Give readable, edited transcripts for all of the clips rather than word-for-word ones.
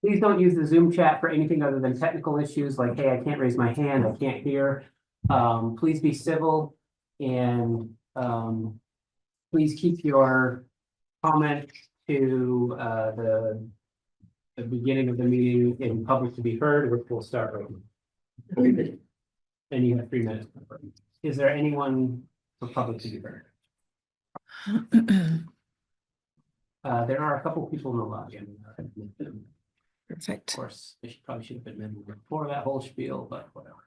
Please don't use the Zoom chat for anything other than technical issues like, hey, I can't raise my hand, I can't hear. Please be civil and please keep your comment to the beginning of the meeting in public to be heard, which will start right now. And you have 3 minutes. Is there anyone for public to be heard? There are a couple people in the lobby. Perfect. Of course, they probably should have been mentioned before that whole spiel, but whatever.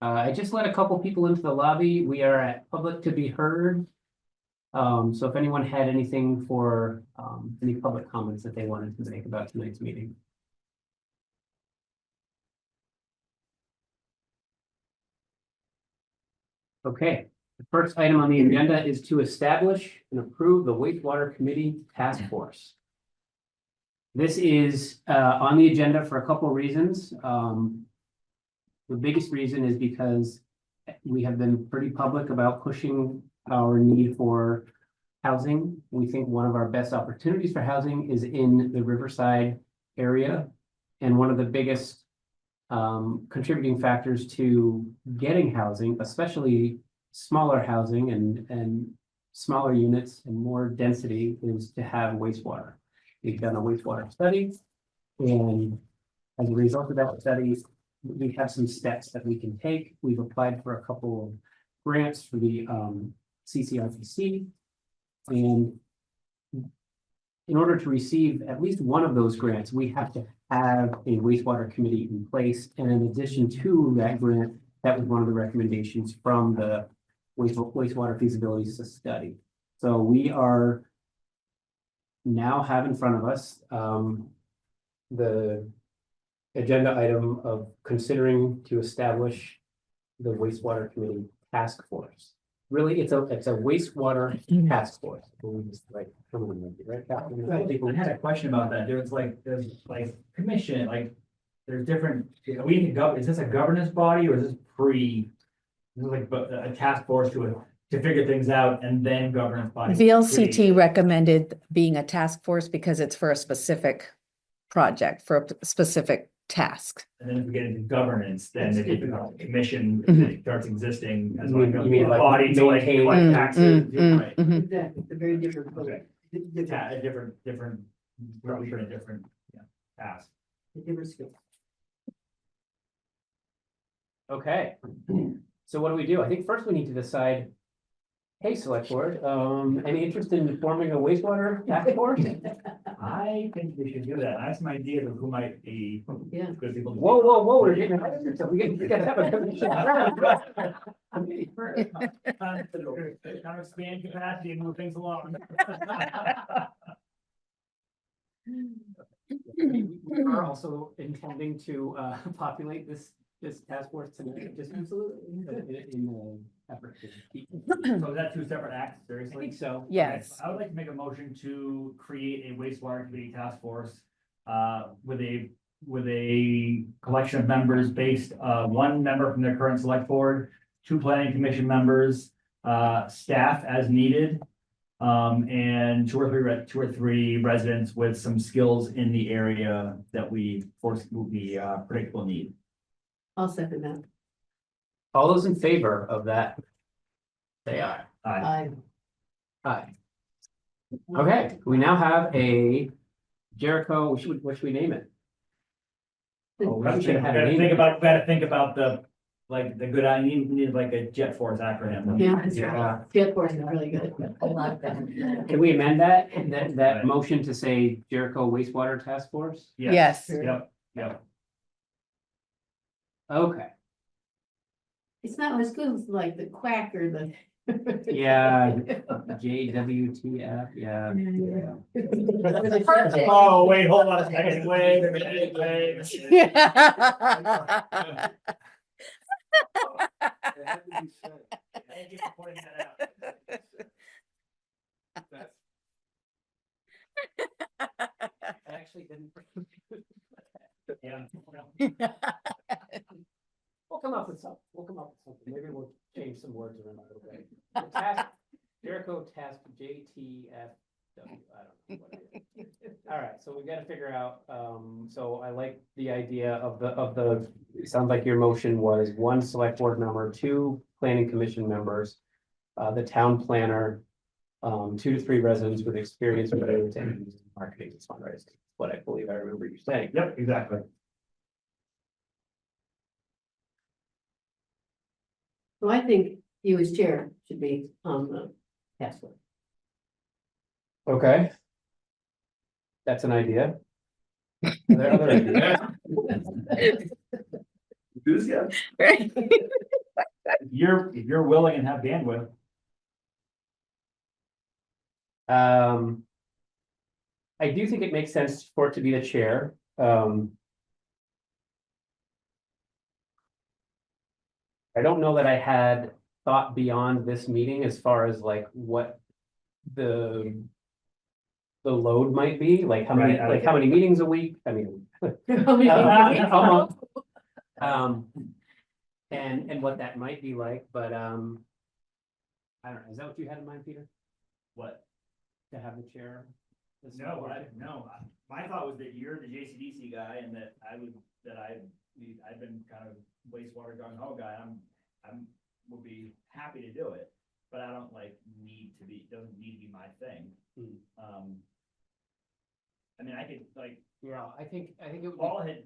I just let a couple people into the lobby. We are at public to be heard. So if anyone had anything for any public comments that they wanted to make about tonight's meeting. Okay, the first item on the agenda is to establish and approve the wastewater committee task force. This is on the agenda for a couple of reasons. The biggest reason is because we have been pretty public about pushing our need for housing. We think one of our best opportunities for housing is in the Riverside area. And one of the biggest contributing factors to getting housing, especially smaller housing and smaller units and more density, is to have wastewater. We've done a wastewater study, and as a result of that study, we have some steps that we can take. We've applied for a couple of grants for the CCRPC, and in order to receive at least one of those grants, we have to have a wastewater committee in place. And in addition to that grant, that was one of the recommendations from the wastewater feasibility study. So we are now have in front of us the agenda item of considering to establish the wastewater committee task force. Really, it's a wastewater task force. Right? I had a question about that. There's like commission, like there's different, is this a governance body or is this like a task force to figure things out and then governance body? VLCT recommended being a task force because it's for a specific project, for a specific task. And then if we get into governance, then if it becomes a commission, Mhm. it starts existing as You like mean a like body to like maintain- collect taxes. Right. Exactly, it's a very different. Okay. A different structure and different task. Different skill. Okay, so what do? I think first we need to decide, hey, select board, any interest in forming a wastewater task force? I think we should do that. I have some ideas of who might be Yeah. good people. to Whoa, we're getting ahead of ourselves. We gotta have a commission. Kind of expand capacity and move things along. We are also intending to populate this task force tonight, just absolutely in the effort to keep. So is that 2 separate acts, I seriously? think so. Yes. I would like to make a motion to create a wastewater committee task force with a collection of members based, 1 member from the current select board, 2 planning commission members, staff as needed, and 2 or 3 residents with some skills in the area that we predict will need. I'll second that. All those in favor of that, say aye. Aye. Aye. Okay, we now have a Jericho, what should we name it? Oh, Probably should have had a gotta name. think about the good, I need like a jet force acronym. Yeah. Field force is really good. I like that. Can we amend that Right. motion to say Jericho Wastewater Task Force? Yes. Yep. Okay, It's not as good as like the quack or the. yeah, JWTF, yeah. Oh, wait, hold on a second, wait a minute, wait. Thank you for pointing that out. I actually didn't. Yeah. We'll come up with something, maybe we'll change some words around a little bit. The Jericho Task JTF, I don't know what it is. All right, so so we gotta figure out, so I like the idea of the, it sounds like your motion was one select board member, two planning commission members. The town planner, 2 to 3 residents with experience related to marketing and fundraising, what I believe I remember you saying. Yep, exactly. So I think you as chair should be on the task force. Okay. That's an idea. Are there other ideas? Enthusiasm. Right. If you're willing and have bandwidth, I do think it makes sense for it to be the chair. I don't know that I had thought beyond this meeting as far as like what the load might be, like how many, Right, like how many meetings a week, I mean. How And what that might be like, but, I don't know, is that what you had in mind, Peter, what? to have the chair? No, my thought was that you're the JCDC guy and that I've been kind of wastewater gung ho guy. Would be happy to do it, but I don't doesn't need to be my thing. I mean, I could like, Yeah, I think it would be.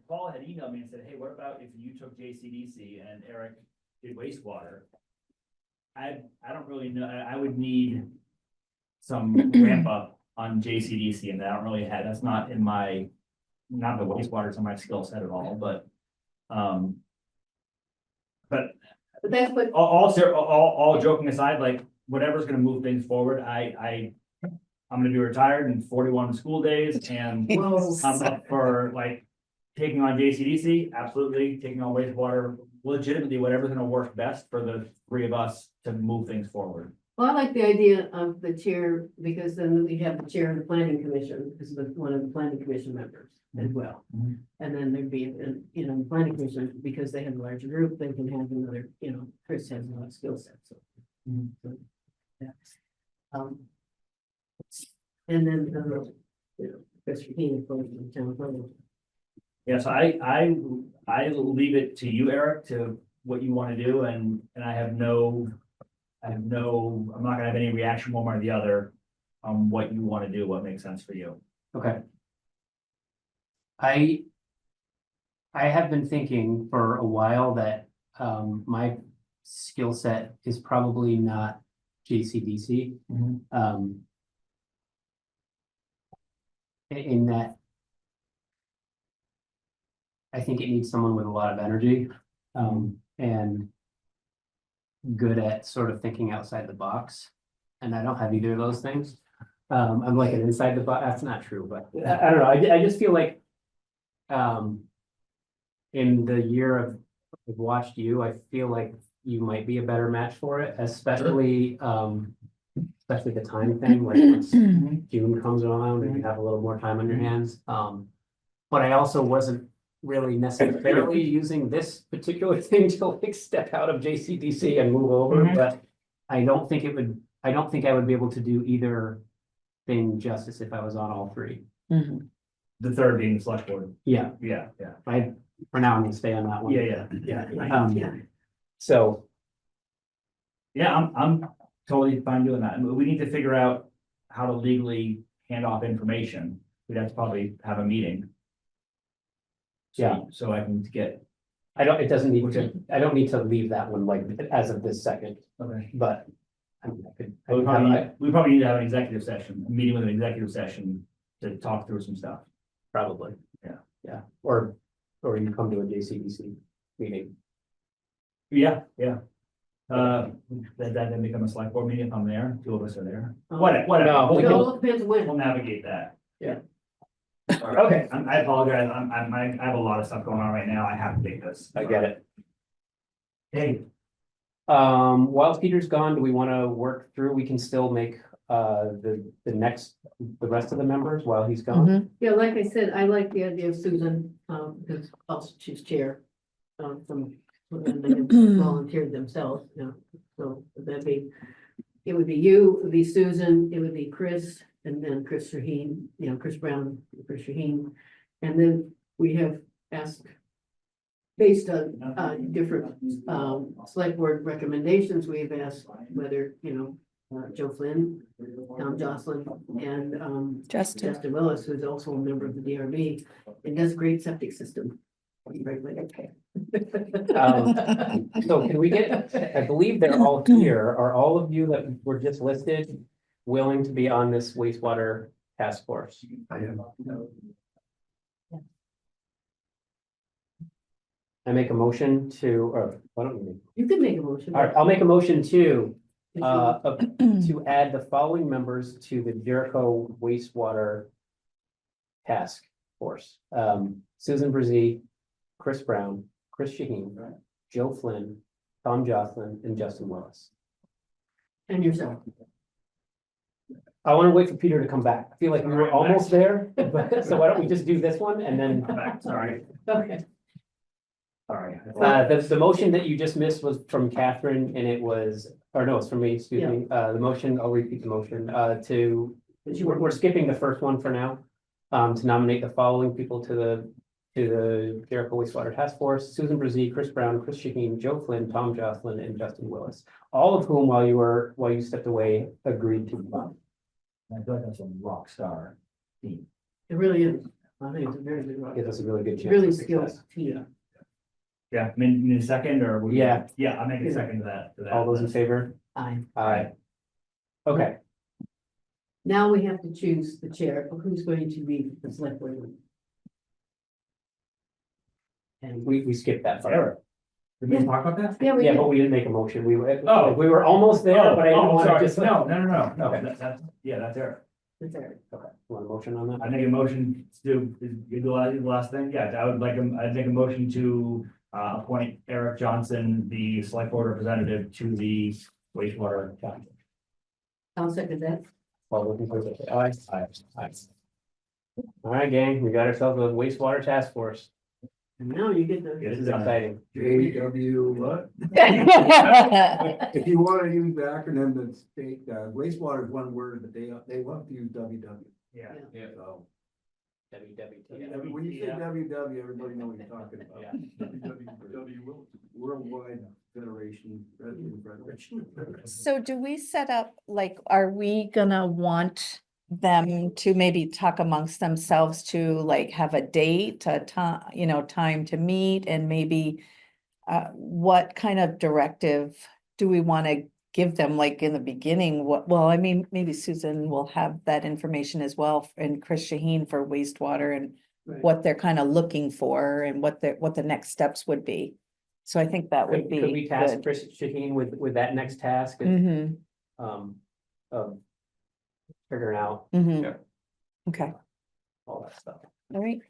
Paul had emailed me and said, hey, what about if you took JCDC and Eric did wastewater? I don't really know, I would need some ramp up on JCDC, and I don't really have, that's not in my, not the wastewater's in my skill set at all, but But that's what, all joking aside, like whatever's gonna move things forward, I'm gonna be retired in 41 school days, and whoa, I'm up for like taking on JCDC, absolutely, taking on wastewater, legitimately, whatever's gonna work best for the 3 of us to move things forward. well, I like the idea of the chair, because then we have the chair of the planning commission, as one of the planning commission members as well. Mhm. And then there'd be, the planning commission, because they have a larger group, they can have another, Chris has a lot of skill sets, so. Mhm. So, yeah. And then, Chris Raheen, of course, the town planner. Yeah, so I leave it to you, Eric, to what you want to do, and I'm not gonna have any reaction one way or the other on what you want to do, what makes sense for you. Okay. I have been thinking for a while that, my skill set is probably not JCDC. In that I think it needs someone with a lot of energy, and good at sort of thinking outside the box. And I don't have either of those things. I'm like an inside the box, that's not true, but I don't know, I just feel like, in the year of I've watched you, I feel like you might be a better match for it, especially the time thing, like once June comes around and you have a little more time on your hands. But I also wasn't really necessarily using this particular thing to like step out of JCDC and move over, but I don't think I would be able to do either thing justice if I was on all 3. The third being the select board. Yeah, Yeah. for now I'm gonna stay on that one. Yeah. So, Yeah, I'm totally fine doing that. And we need to figure out how to legally hand off information. We'd have to probably have a meeting. Yeah. So I can get, I don't need to leave that one like as of this second, okay. but. I mean, We probably need to have an executive session, a meeting with an executive session to talk through some stuff. Probably. Yeah. Yeah, or you come to a JCDC meeting. Yeah. That then become a select board meeting if I'm there, 2 of us are there. Oh. Whatever. No, It all depends We'll when. navigate that. Yeah. Okay, I apologize. I have a lot of stuff going on right now. I have to take this. I get it. Hey, While Peter's gone, do we want to work through, we can still make the rest of the members while he's gone? Yeah, like I said, I like the idea of Susan, because also she's chair, from, and they have volunteered themselves, so it would be you, it would be Susan, it would be Chris, and then Chris Shaheen, Chris Brown, Chris Shaheen. And then we have asked, based on different select board recommendations, we've asked whether, Joe Flynn, Tom Jocelyn, and Justin. Justin Willis, who's also a member of the DRB, and does a great septic system. Okay. So can we get, I believe they're all here. Are all of you that were just listed willing to be on this wastewater task force? I make a motion to, or why don't we? You can make a motion. All right, I'll make a motion to to add the following members to the Jericho wastewater task force. Susan Brzee, Chris Brown, Chris Shaheen, Joe Flynn, Tom Jocelyn, and Justin Willis. And yourself. I want to wait for Peter to come back. I feel like we were almost there, so why don't we just do this one and then I'm back, sorry. Okay. Sorry. the motion that you just missed was from Catherine and it was, or no, it's from me, excuse me. The motion, I'll repeat the motion, we're skipping the first one for now. To nominate the following people to the Jericho wastewater task force: Susan Brzee, Chris Brown, Chris Shaheen, Joe Flynn, Tom Jocelyn, and Justin Willis. All of whom, while you stepped away, agreed to be on. I feel like that's a rock star team. It really is. I think it's a very good one. Gives us a really good chance. Really of skilled success. team. Yeah, I mean, you need a second or? Yeah. Yeah, I'll make a second to that. All those in favor? Aye. Aye. Okay, Now we have to choose the chair of who's going to be the select board. And we skipped that part. Eric. Did we talk about that? yeah, we Yeah, did. but we didn't make a motion. We Oh. were almost there, but I didn't Oh, want to sorry. just. No, no, Okay. that's, yeah, that's Eric. It's Eric. Okay, want a motion on that? I make a motion to, is the last thing, yeah, I'd make a motion to appoint Eric Johnson, the select board representative to the wastewater. I'll second that. All those in favor say aye. Aye. Aye. All right, gang, we got ourselves a wastewater task force. And now you get the. This is exciting. JW, what? If you want to use the acronym, the state, wastewater is one word, but they love to use WW. Yeah. So, WWT. when you say WW, everybody knows what you're talking about. Yeah. WW, Worldwide Federation. So do we set up, like, are we gonna want them to maybe talk amongst themselves to like have a date, a time, time to meet, and maybe what kind of directive do we want to give them, like in the beginning? Well, I mean, maybe Susan will have that information as well, and Chris Shaheen for wastewater, and Right. what they're kind of looking for and what the next steps would be. So I think that would be Could we task good. Chris Shaheen with that next task and Mm-hmm, of figuring out mm-hmm. Yeah. Okay, all that stuff. all right.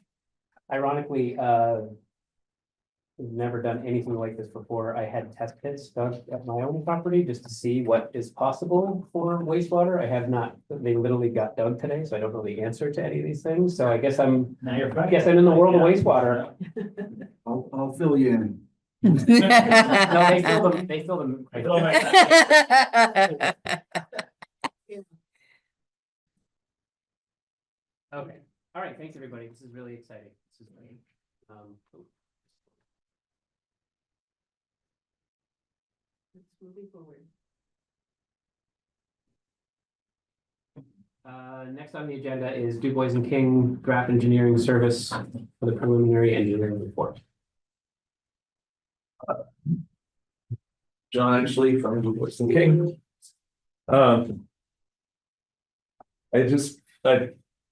Ironically, we've never done anything like this before. I had test pits dug at my own property just to see what is possible for wastewater. I have not, they literally got dug today, so I don't know the answer to any of these things. So I guess I'm in the world of wastewater. I'll fill you in. No, they fill them. Okay, all right, thanks, everybody. This is really exciting. This is great. Let's move forward. Next on the agenda is DuBois and King Draft Engineering Service for the preliminary engineering report. John Ashley from DuBois and King.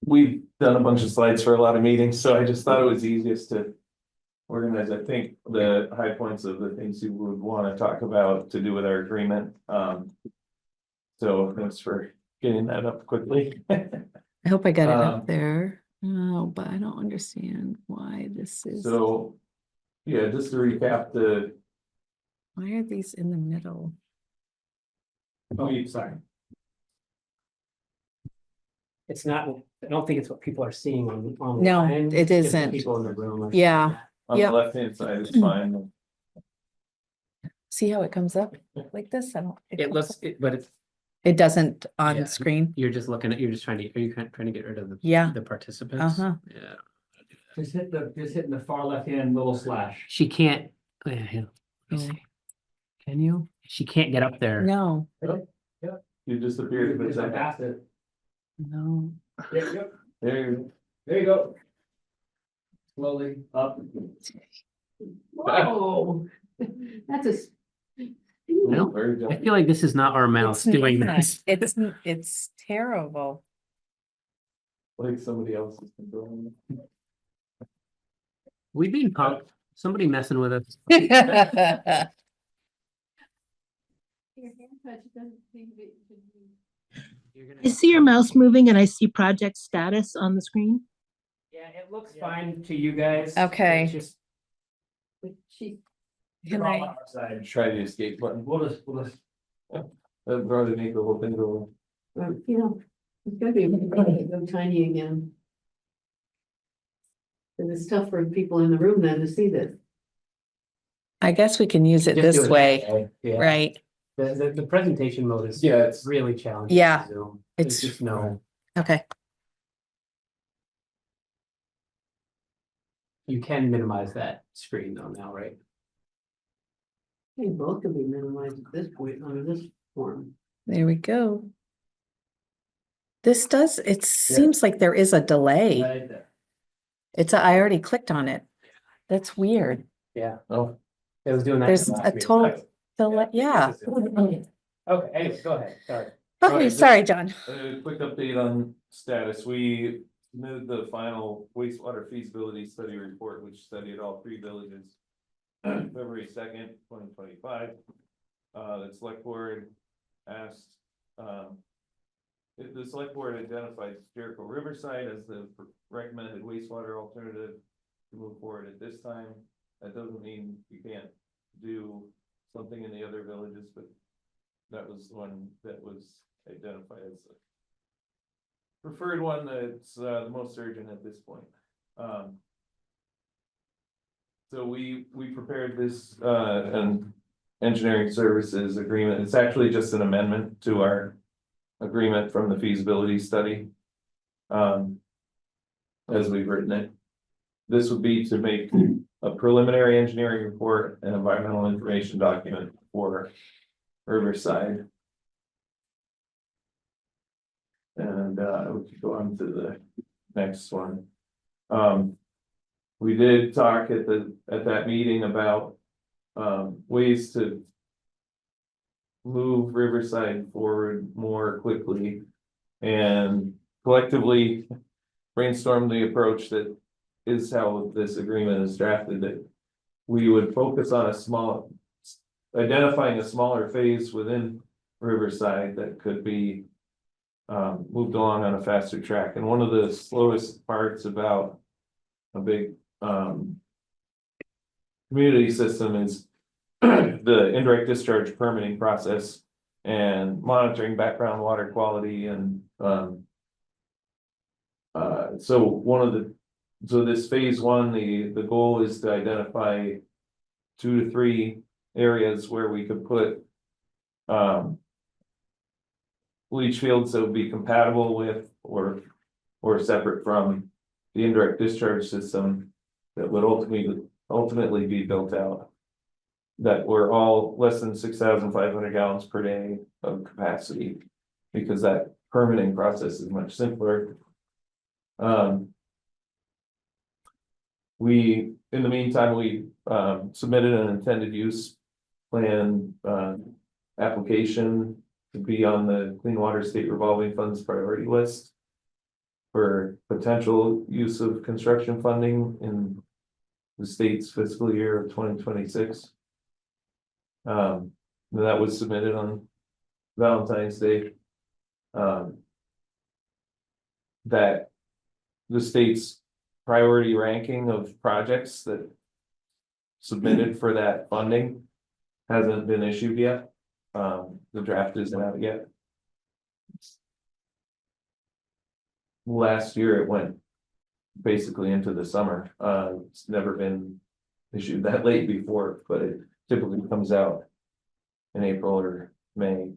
We've done a bunch of slides for a lot of meetings, so I just thought it was easiest to organize, I think, the high points of the things you would want to talk about to do with our agreement. So thanks for getting that up quickly. I hope I got it Um, up there. Oh, but I don't understand why this is, So, yeah, just to recap why are these in the middle? Oh, sorry. It's not, I don't think it's what people are seeing on. No, online. it It's just the isn't. People in the room. are- Yeah. on Yep. the left-hand side is fine. See how it comes up like this? I don't. It looks, but it's, It doesn't Yeah. on screen? You're just looking at, you're just trying to, are you trying to get rid of the? Yeah. The participants? Uh-huh. Yeah. Just hitting the far left-hand little slash. She can't, yeah, let me see. Can you? She can't get up there. No, You disappeared for a Just second. past it. no. Yep. There There you go. Slowly up. Whoa. That's a. No, Where you I go. feel like this is not our mouse It's doing not. this. It's terrible. Like somebody else is controlling it. We being punked, somebody messing with us. I see your mouse moving and I see project status on the screen. Yeah, it looks fine to you guys. Okay. It's just, She, Can They're all I- on our side. Try the escape button. We'll just. That'd probably make the whole thing go. you know, it's gotta be go tiny again. And it's tough for people in the room then to see this. I guess we can use it just do this it way, that way. Yeah. right? The presentation mode is. Yeah, it's Really challenging. Yeah, to Zoom. There's it's- just no, Okay, you can minimize that screen though now, right? They both can be minimized at this point on this form. there we go. This does, it seems like there is a delay. Right there. I already clicked on it. That's weird. Yeah, Oh, it was doing that. There's last a meeting. total delay, yeah. Okay, anyway, go ahead, sorry. Okay, sorry, John. a quick update on status. We submitted the final wastewater feasibility study report, which studied all 3 villages. February 2nd, 2025. The select board asked, the select board identified Jericho Riverside as the recommended wastewater alternative to move forward at this time. That doesn't mean you can't do something in the other villages, but that was the one that was identified as the preferred one that's the most urgent at this point. So we prepared this an engineering services agreement. It's actually just an amendment to our agreement from the feasibility study. As we've written it. This would be to make a preliminary engineering report and environmental information document for Riverside. And we could go on to the next one. We did talk at that meeting about ways to move Riverside forward more quickly and collectively brainstorm the approach that is how this agreement is drafted, that we would focus on identifying a smaller phase within Riverside that could be moved along on a faster track. And one of the slowest parts about a big community system is the indirect discharge permitting process and monitoring background water quality and so this phase 1, the goal is to identify 2 to 3 areas where we could put leach fields that would be compatible with or separate from the indirect discharge system that would ultimately be built out. That were all less than 6,500 gallons per day of capacity, because that permitting process is much simpler. In the meantime, we submitted an intended use plan application to be on the Clean Water State Revolving Funds priority list for potential use of construction funding in the state's fiscal year of 2026. That was submitted on Valentine's Day. That the state's priority ranking of projects that submitted for that funding hasn't been issued yet. The draft isn't out yet. Last year it went basically into the summer. It's never been issued that late before, but it typically comes out in April or May.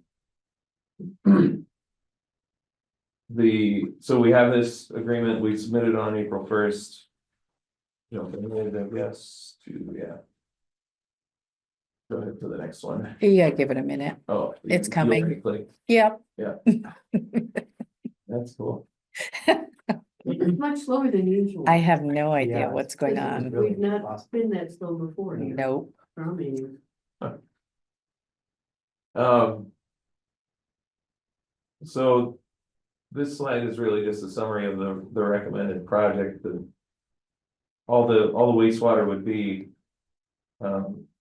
So we have this agreement, we submitted on April 1st. Yes, yeah. Go ahead to the next one. Yeah, give it a minute. Oh. It's you coming. already clicked. Yep. That's cool. It's much slower than usual. I have no idea Yeah. what's going on. We've not been that slow before here. Nope. For our meetings. So this slide is really just a summary of the recommended project. All the wastewater would be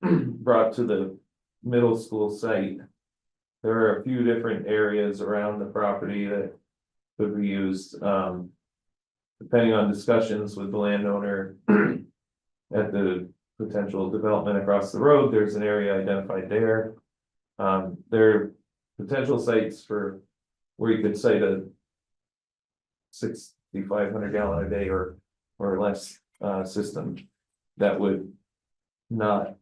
brought to the middle school site. There are a few different areas around the property that could be used, depending on discussions with the landowner at the potential development across the road. There's an area identified there. There are potential sites for where you could cite a 6,500 gallon a day or less system that would not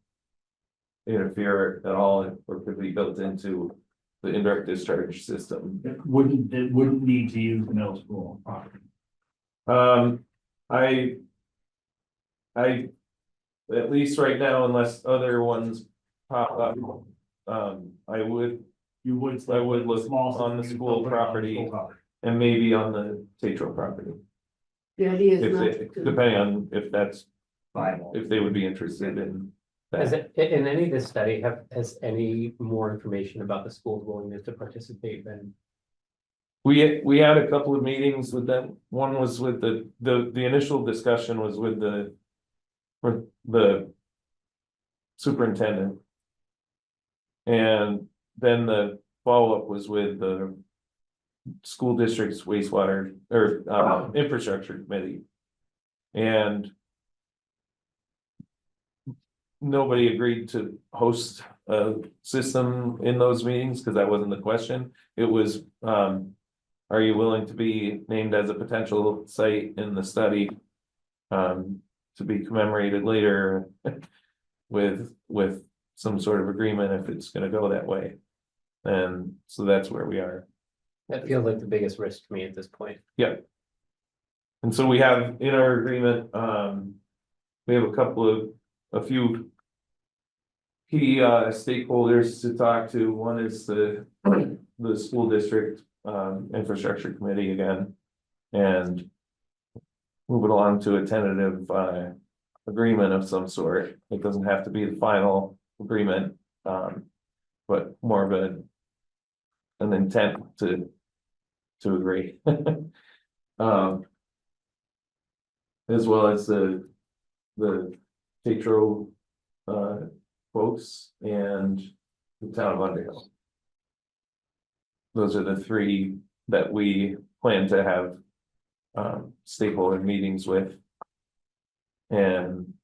interfere at all or could be built into the indirect discharge system. It wouldn't need to use the middle school property. I at least right now, unless other ones pop up, I would You would. I would look small on the system, school you'd put it on the property. school property. and maybe on the Tetro property, The idea is if not they, to. depending on if that's, Viable. if they would be interested in Has that. it, in any of this study, has any more information about the school's willingness to participate been? We had a couple of meetings with them. One was with the initial discussion was with the superintendent. And then the follow-up was with the school district's wastewater or infrastructure committee. And nobody agreed to host a system in those meetings because that wasn't the question. It was, are you willing to be named as a potential site in the study? To be commemorated later with some sort of agreement if it's gonna go that way. And so that's where we are. That feels like the biggest risk to me at this point. Yep. And so we have in our agreement, we have a few key stakeholders to talk to. One is the school district infrastructure committee again. And move it along to a tentative agreement of some sort. It doesn't have to be the final agreement, but more of an intent to agree. As well as the Tetro folks and the town of Underhill. Those are the three that we plan to have stakeholder meetings with. And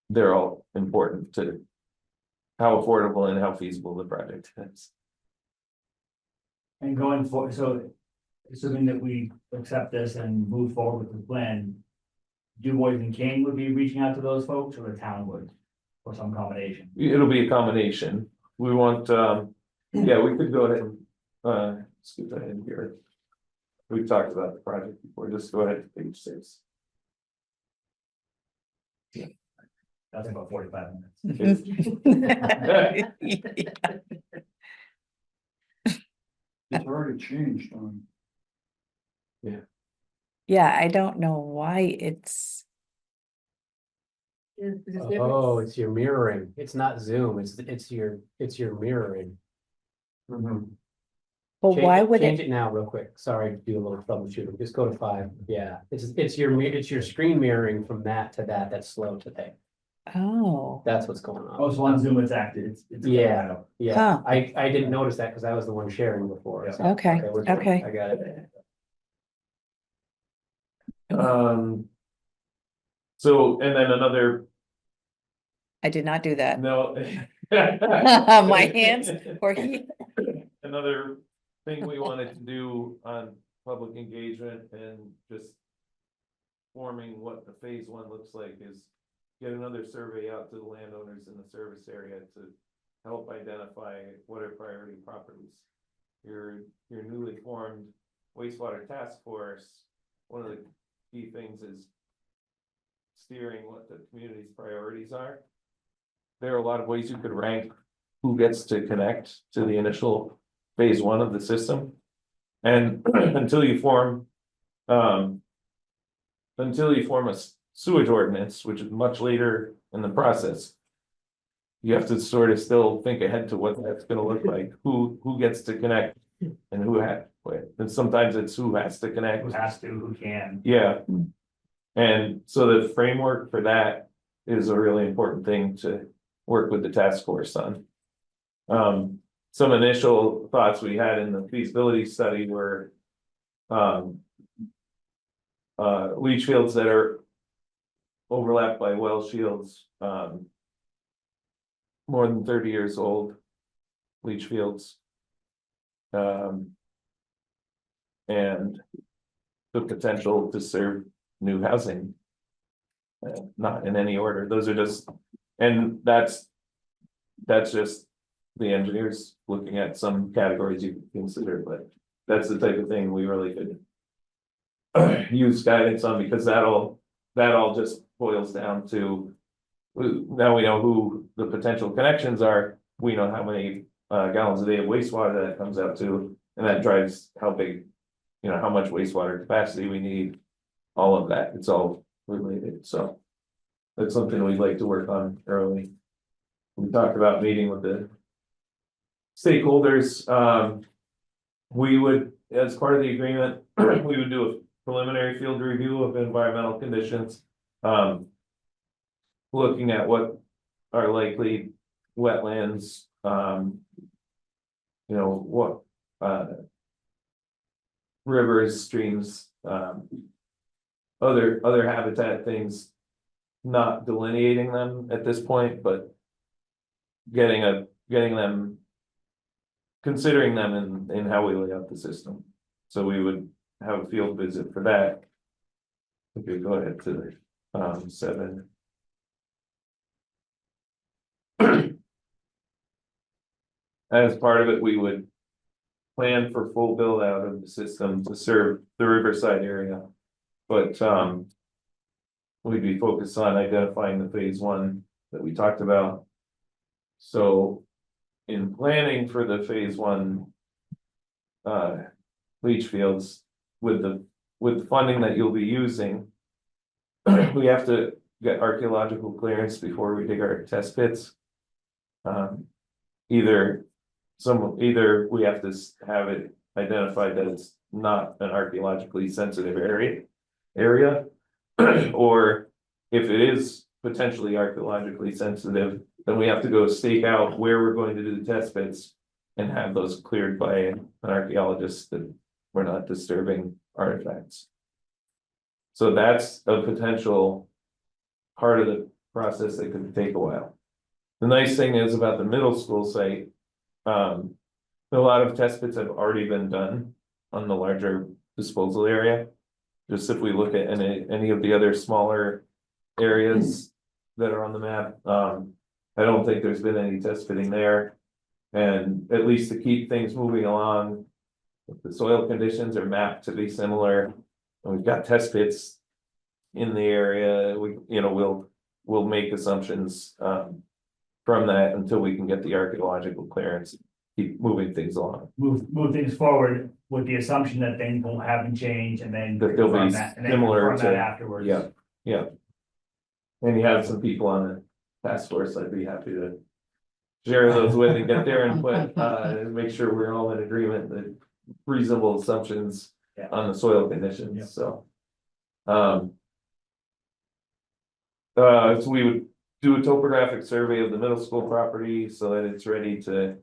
they're all important to how affordable and how feasible the project is. And going forward, so assuming that we accept this and move forward with the plan. DuBois and King would be reaching out to those folks or the town would, or some combination. It'll be a combination. We want, yeah, we could go ahead and scoot that in here. We've talked about the project before, just go ahead to page 6. That's about 45 It's- It's already changed on. Yeah, I don't know why it's, Yeah, there's a Oh, difference. it's your mirroring. It's not Zoom, it's your mirroring. but why would Change it, it now real quick. Sorry to do a little troubleshooting. Just go to 5. Yeah, it's your screen mirroring from that to that. That's slow today. oh, That's what's going on. Oh, so on Zoom it's active, it's. Yeah. Yeah, Huh. I didn't notice that because I was the one sharing before. Yeah. so, Okay, we're good. okay. I got it. So, and then another, I did not do that. no. My hands were here. Another thing we wanted to do on public engagement and just forming what the phase 1 looks like is get another survey out to the landowners in the service area to help identify what are priority properties. your newly formed wastewater task force, one of the key things is steering what the community's priorities are. There are a lot of ways you could rank who gets to connect to the initial phase one of the system. And until you form a sewage ordinance, which is much later in the process, you have to sort of still think ahead to what that's gonna look like, who gets to connect and who and sometimes it's who has to connect. Who has to, who can. Yeah. And so the framework for that is a really important thing to work with the task force on. Some initial thoughts we had in the feasibility study were leach fields that are overlapped by well shields, more than 30 years old, leach fields. And the potential to serve new housing. Not in any order, those are just, and that's just the engineers looking at some categories you can consider, but that's the type of thing we really could use guidance on, because that all just boils down to, now we know who the potential connections are, we know how many gallons a day of wastewater that comes out to, and that drives how big, how much wastewater capacity we need, all of that, it's all related, so that's something we'd like to work on early. We talked about meeting with the stakeholders, we would, as part of the agreement, we would do a preliminary field review of environmental conditions. Looking at what are likely wetlands, what rivers, streams, other habitat things, not delineating them at this point, but getting them, considering them in how we lay out the system. So we would have a field visit for that. Okay, go ahead to 7. As part of it, we would plan for full build out of the system to serve the Riverside area. But we'd be focused on identifying the phase one that we talked about. So in planning for the phase one leach fields, with the funding that you'll be using, we have to get archaeological clearance before we dig our test pits. Either we have to have it identified that it's not an archaeologically sensitive area, or if it is potentially archaeologically sensitive, then we have to go stake out where we're going to do the test pits and have those cleared by an archaeologist that we're not disturbing artifacts. So that's a potential part of the process that could take a while. The nice thing is about the middle school site, a lot of test pits have already been done on the larger disposal area. Just if we look at any of the other smaller areas that are on the map, I don't think there's been any test pitting there. And at least to keep things moving along, the soil conditions are mapped to be similar, and we've got test pits in the area. We'll make assumptions from that until we can get the archaeological clearance, keep moving things along. Move things forward with the assumption that things haven't changed, and then That they'll be confirm that, and then similar confirm that to- afterwards. Yeah. And you have some people on the task force, I'd be happy to share those with and get their input, and make sure we're all in agreement that reasonable assumptions Yeah. on the soil conditions, so. So we would do a topographic survey of the middle school property so that it's ready to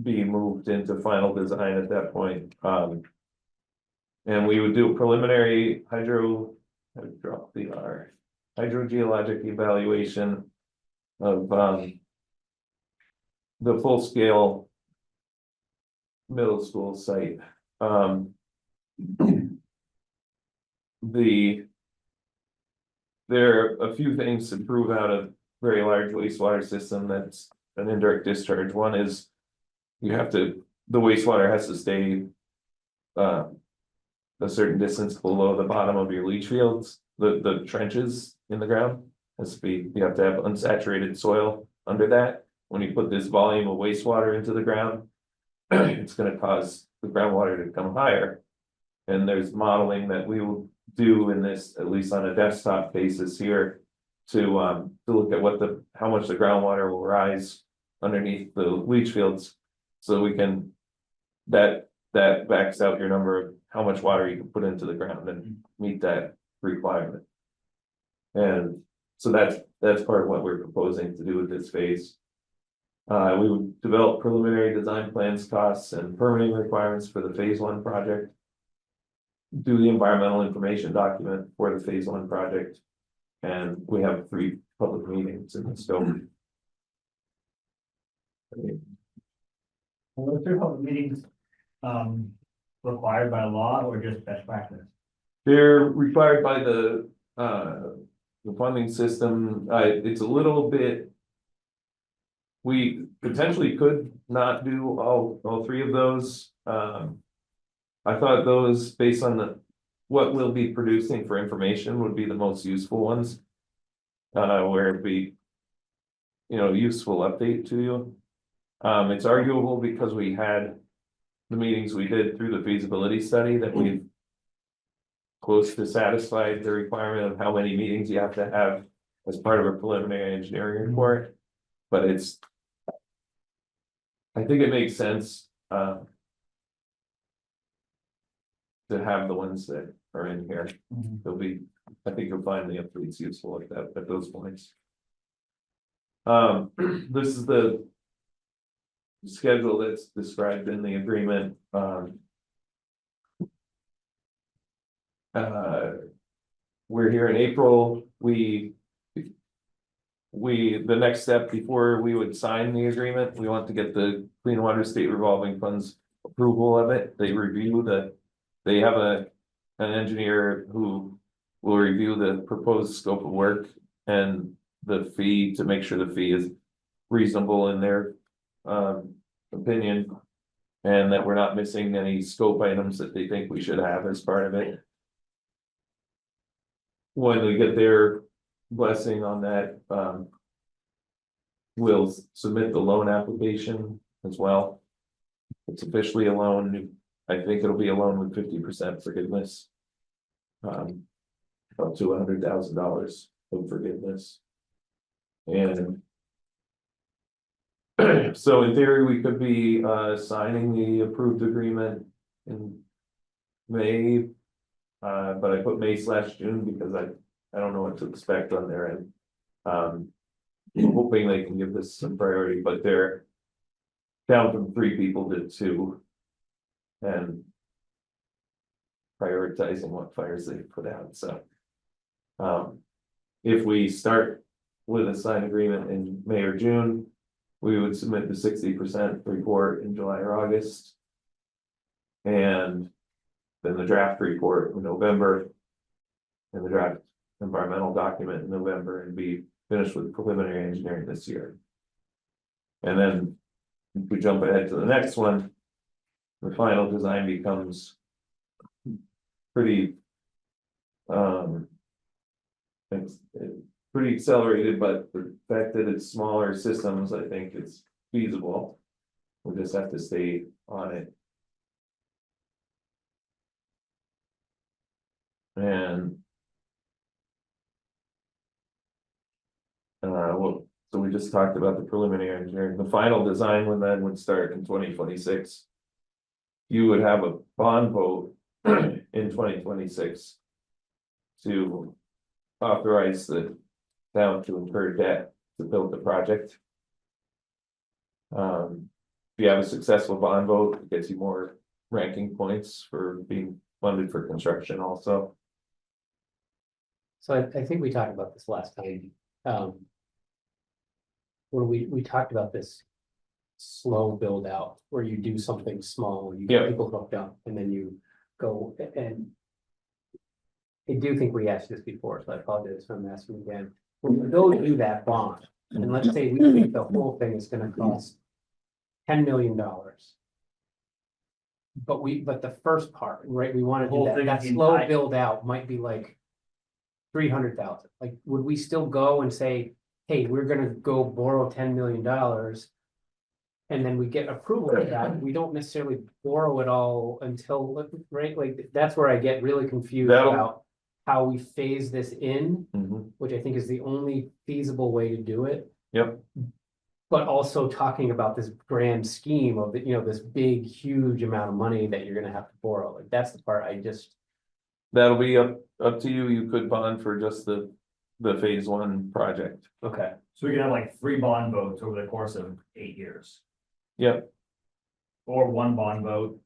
be moved into final design at that point. And we would do a preliminary hydrogeologic evaluation of the full-scale middle school site. There are a few things to prove out a very large wastewater system that's an indirect discharge. One is you have to, the wastewater has to stay. A certain distance below the bottom of your leach fields, the trenches in the ground. Has to be, you have to have unsaturated soil under that. When you put this volume of wastewater into the ground. It's gonna cause the groundwater to come higher. And there's modeling that we will do in this, at least on a desktop basis here. To look at how much the groundwater will rise underneath the leach fields. So we can, that backs out your number of how much water you can put into the ground and meet that requirement. And so that's part of what we're proposing to do with this phase. We would develop preliminary design plans, costs, and permitting requirements for the phase 1 project. Do the environmental information document for the phase 1 project. And we have 3 public meetings in the scope. Well, the 3 public meetings, required by law or just best practice? They're required by the funding system. It's a little bit. We potentially could not do all 3 of those. I thought those, based on what we'll be producing for information, would be the most useful ones. Where it'd be, useful update to you. It's arguable because we had the meetings we did through the feasibility study that we've close to satisfied the requirement of how many meetings you have to have as part of a preliminary engineering report. But I think it makes sense to have the ones that are in here. They'll be, I think you'll find the updates useful at those points. This is the schedule that's described in the agreement. We're here in April. The next step before we would sign the agreement, we want to get the Clean Water State Revolving Funds approval of it. They have an engineer who will review the proposed scope of work and the fee to make sure the fee is reasonable in their opinion. And that we're not missing any scope items that they think we should have as part of it. When we get their blessing on that, we'll submit the loan application as well. It's officially a loan. I think it'll be a loan with 50% forgiveness. Up to $100,000 of forgiveness. And so in theory, we could be signing the approved agreement in May. But I put May/June because I don't know what to expect on their end. I'm hoping they can give this some priority, but they're down from 3 people to 2. And prioritizing what fires they put out, so. If we start with a signed agreement in May or June, we would submit the 60% report in July or August. And then the draft report in November. And the draft environmental document in November, and be finished with preliminary engineering this year. And then if we jump ahead to the next one, the final design becomes pretty it's pretty accelerated, but the fact that it's smaller systems, I think it's feasible. We'll just have to stay on it. And so we just talked about the preliminary engineering. The final design would start in 2026. You would have a bond vote in 2026 to authorize the town to incur debt to build the project. If you have a successful bond vote, it gets you more ranking points for being funded for construction also. So I think we talked about this last time. When we talked about this slow build out, where you do something small, you get people hooked up, and then you go and. I do think we asked this before, so I apologize if I'm asking again. When we go do that bond, and let's say we think the whole thing is gonna cost $10 million. But the first part, right, we want to do Whole that, thing that is the slow entire- build out might be like 300,000, like, would we still go and say, hey, we're gonna go borrow $10 million? And then we get approval of that, we don't necessarily borrow it all until, right, like, that's where I get really confused That'll- about how we phase this in, Mhm. which I think is the only feasible way to do it. Yep, But also talking about this grand scheme of, this big, huge amount of money that you're gonna have to borrow, like, that's the part I just, that'll be up to you. You could bond for just the phase one project. okay. So we could have like 3 bond votes over the course of 8 years, Yep, or 1 bond vote,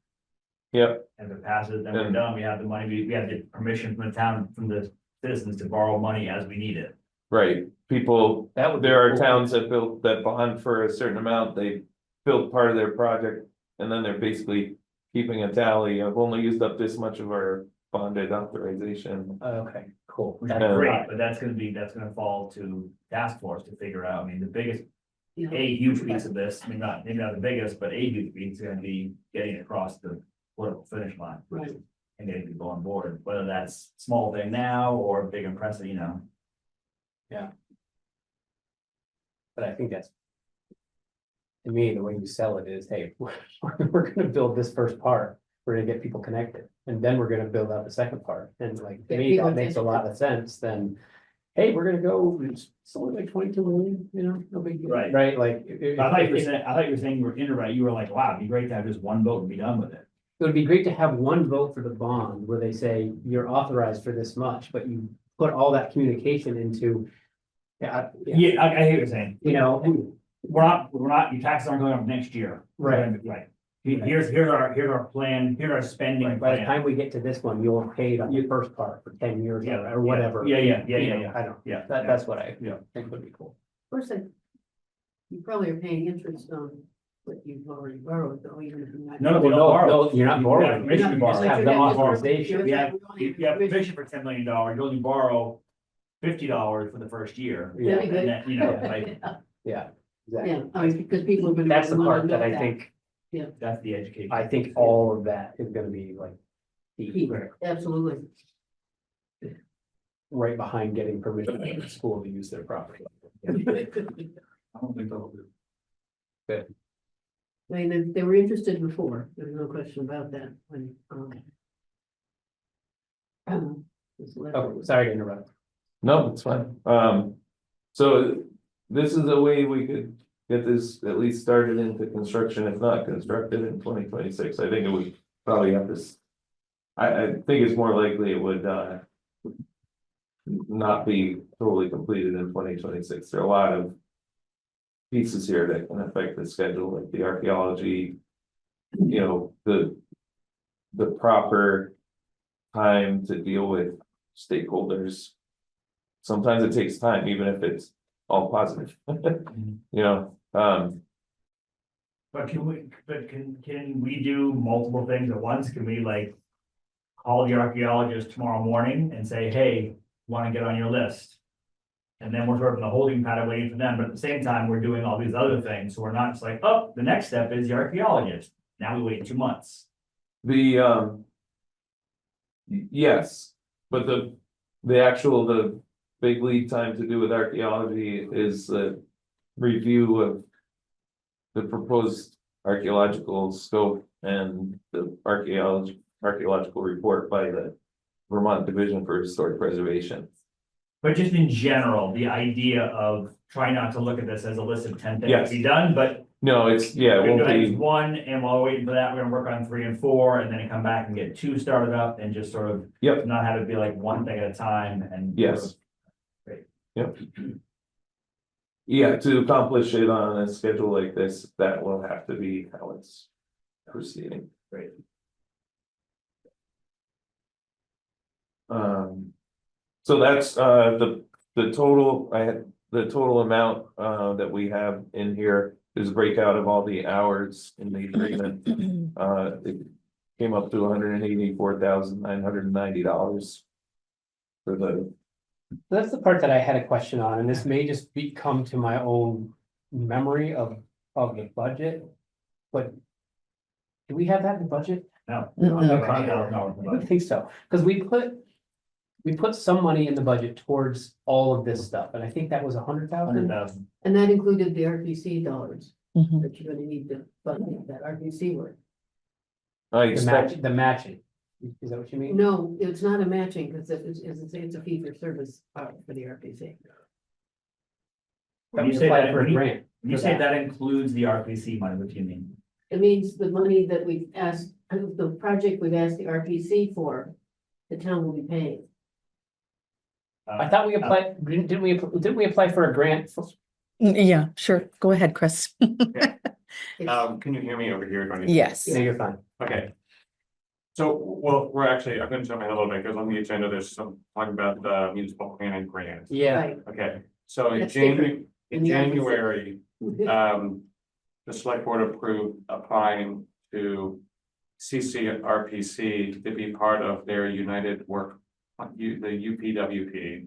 yep, and if it passes, then we're And- done, we have the money, we have the permission from the town, from the citizens to borrow money as we need it. right. People, That would be there are cool. towns that built that bond for a certain amount. They built part of their project. And then they're basically keeping a tally. I've only used up this much of our bonded authorization. Okay, cool. Which is Yeah. great, but that's gonna fall to task force to figure out, I mean, the biggest, Yeah. a huge piece of this, I mean, maybe not the biggest, but a huge piece is gonna be getting across the political finish line. Right. And getting people on board, whether that's small thing now or big impressive, But I think that's. To me, the way you sell it is, hey, we're gonna build this first part, we're gonna get people connected, and then we're gonna build out the second part, and like, to Yeah, me, people that makes a lot of sense, then. Hey, we're gonna go, it's only like 22 million, no big deal, Right. right, like. I thought you were saying you were in it, right, you were like, wow, it'd be great to have just one vote and be done with it. It would be great to have one vote for the bond where they say you're authorized for this much, but you put all that communication into. Yeah, Yeah, I hear what you're saying, and we're not, your taxes aren't going up next year. Right. Right, here's our plan, here's our spending by the plan. time we get to this one, you'll have paid on the first part for 10 years Yeah, or whatever. Yeah, I don't, yeah. that's what I Yeah. think would be cool. Of course, you probably are paying interest on what you've already borrowed, though, even if you're not. No, we don't borrow. No, you're not You borrowing. have permission to You borrow. just have But the you have to- authorization. We have, We only you have permission for $10 million, you only borrow $50 for the first year. Yeah, Very good. And then, like, yeah, Yeah, exactly. I mean, because people are gonna. That's the wanna part know that I think, that's the education. I think all of that is gonna be like. Key. Absolutely. Right behind getting permission from the school to use their property. I don't think that'll do. I mean, they were interested before, there's no question about that, when, this letter Oh, was- sorry to interrupt. No, it's fine. So this is a way we could get this at least started into construction, if not constructed in 2026. I think it would probably have this. I think it's more likely it would not be totally completed in 2026. There are a lot of pieces here that can affect the schedule, like the archaeology, the proper time to deal with stakeholders. Sometimes it takes time, even if it's all positive, But can we do multiple things at once? Can we like call the archaeologist tomorrow morning and say, hey, wanna get on your list? And then we're sort of in the holding pattern waiting for them, but at the same time, we're doing all these other things, so we're not just like, oh, the next step is the archaeologist. Now we wait 2 months. Yes, but the big lead time to do with archaeology is the review of the proposed archaeological scope and the archaeological report by the Vermont Division for Historic Preservation. But just in general, the idea of trying not to look at this as a list of 10 things Yes. to be done, but No, it we're won't gonna be, have 1, and while we're waiting for that, we're gonna work on 3 and 4, and then come back and get 2 started up and just sort of. Yep. Not have it be like one thing at a time and. Yes. Great. Yep. Yeah, to accomplish it on a schedule like this, that will have to be how it's proceeding. Great. So that's the total, the total amount that we have in here is a breakout of all the hours in the agreement. It came up to $184,990 for the, That's the part that I had a question on, and this may just come to my own memory of the budget. but. Do we have that in the budget? No. Mm-mm. I don't think so, because we put some money in the budget towards all of this stuff, and I think that was 100,000. 100,000. And that included the RPC dollars Mhm. that you're gonna need to fund that RPC work. I The expect, the matching, is that what you mean? No, it's not a matching, because it's a fee for service for the RPC. When you We say applied that, for a grant. when you say that includes the RPC money, what do you mean? It means the money that we've asked, the project we've asked the RPC for, the town will be paying. I thought we applied, didn't we apply for a grant? Yeah, sure. Go ahead, Chris. It's- Can you hear me over here? Yes. No, you're fine. Okay. So, well, we're actually, I'm gonna jump ahead a little bit, because on the agenda, there's some talking about the municipal planning grant. Yeah, Right. Okay, so in That's different January, in in the opposite. January, the select board approved applying to CCRPC to be part of their United Work, the UPWP.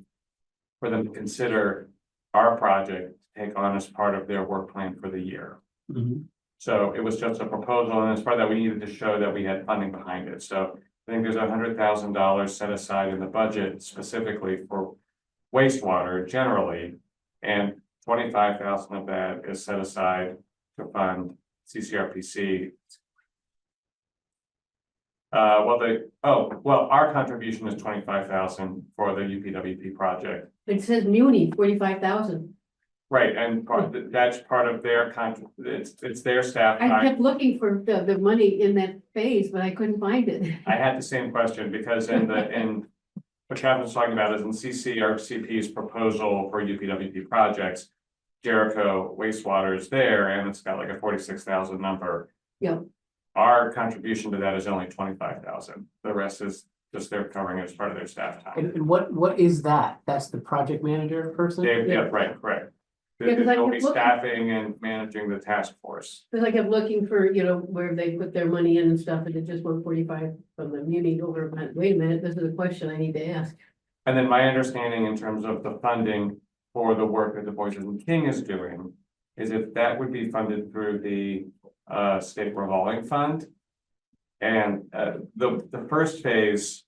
For them to consider our project to take on as part of their work plan for the year. Mhm. So it was just a proposal, and as part of that, we needed to show that we had funding behind it, so I think there's $100,000 set aside in the budget specifically for wastewater generally. And 25,000 of that is set aside to fund CCRPC. Our contribution is 25,000 for the UPWP project. It says Muni, 45,000. Right, and that's part of their it's their staff I time. kept looking for the money in that phase, but I couldn't find it. I had the same question because in what Catherine's talking about is in CCRCP's proposal for UPWP projects. Jericho Wastewater is there and it's got like a 46,000 number. Yeah. Our contribution to that is only 25,000. The rest is just they're covering it as part of their staff time. and what is that? That's the project manager person? Yeah, right, correct. Yeah, 'cause I They'll be kept looking. staffing and managing the task force. Cause I kept looking for, where they put their money in and stuff, and it just went 45 from the Muni over, wait a minute, this is a question I need to ask. And then my understanding in terms of the funding for the work that DuBois and King is doing. Is if that would be funded through the state revolving fund. And the first phase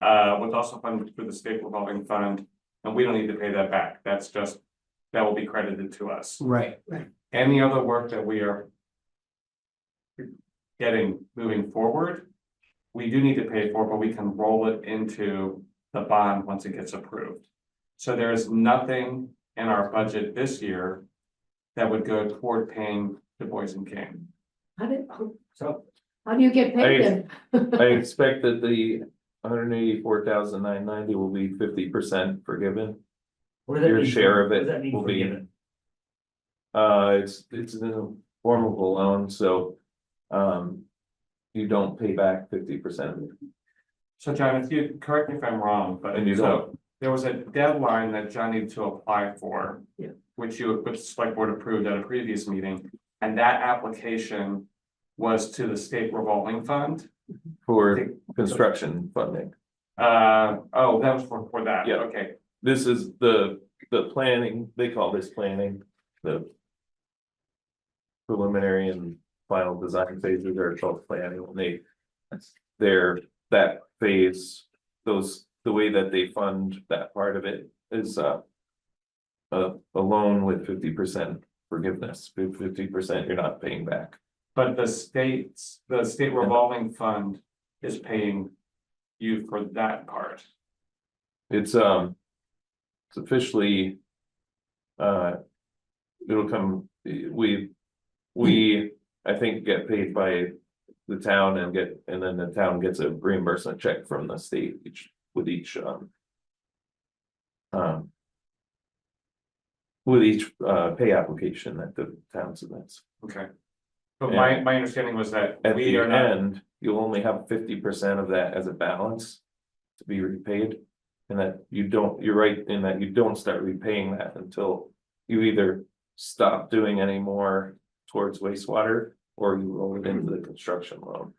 was also funded through the state revolving fund. And we don't need to pay that back, that's just, that will be credited to us. Right, Any other work that we are getting moving forward, we do need to pay for, but we can roll it into the bond once it gets approved. So there is nothing in our budget this year that would go toward paying DuBois and King. How did, So, how do you get paid then? I expect that the 184,990 will be 50% forgiven. what does that Your mean? share of What it does that mean will for be- given? It's in a form of a loan, so. You don't pay back 50% of it. So John, if you, correct me if I'm wrong, but And you so there was a deadline that John needed to apply for. Yeah. Which the select board approved at a previous meeting, and that application was to the state revolving fund. For construction funding. That was for that, Yeah. okay, This is the planning, they call this planning, the. Preliminary and final design phases are called planning, and that phase, the way that they fund that part of it is a loan with 50% forgiveness, 50% you're not paying back. but the state revolving fund is paying you for that part. It's officially. It'll come, we, I think, get paid by the town and then the town gets a reimbursement check from the state with each pay application that the town submits. Okay. But my understanding was that At we the are not, end, you'll only have 50% of that as a balance to be repaid. And that you're right in that you don't start repaying that until you either stop doing any more towards wastewater or you roll it into the construction loan.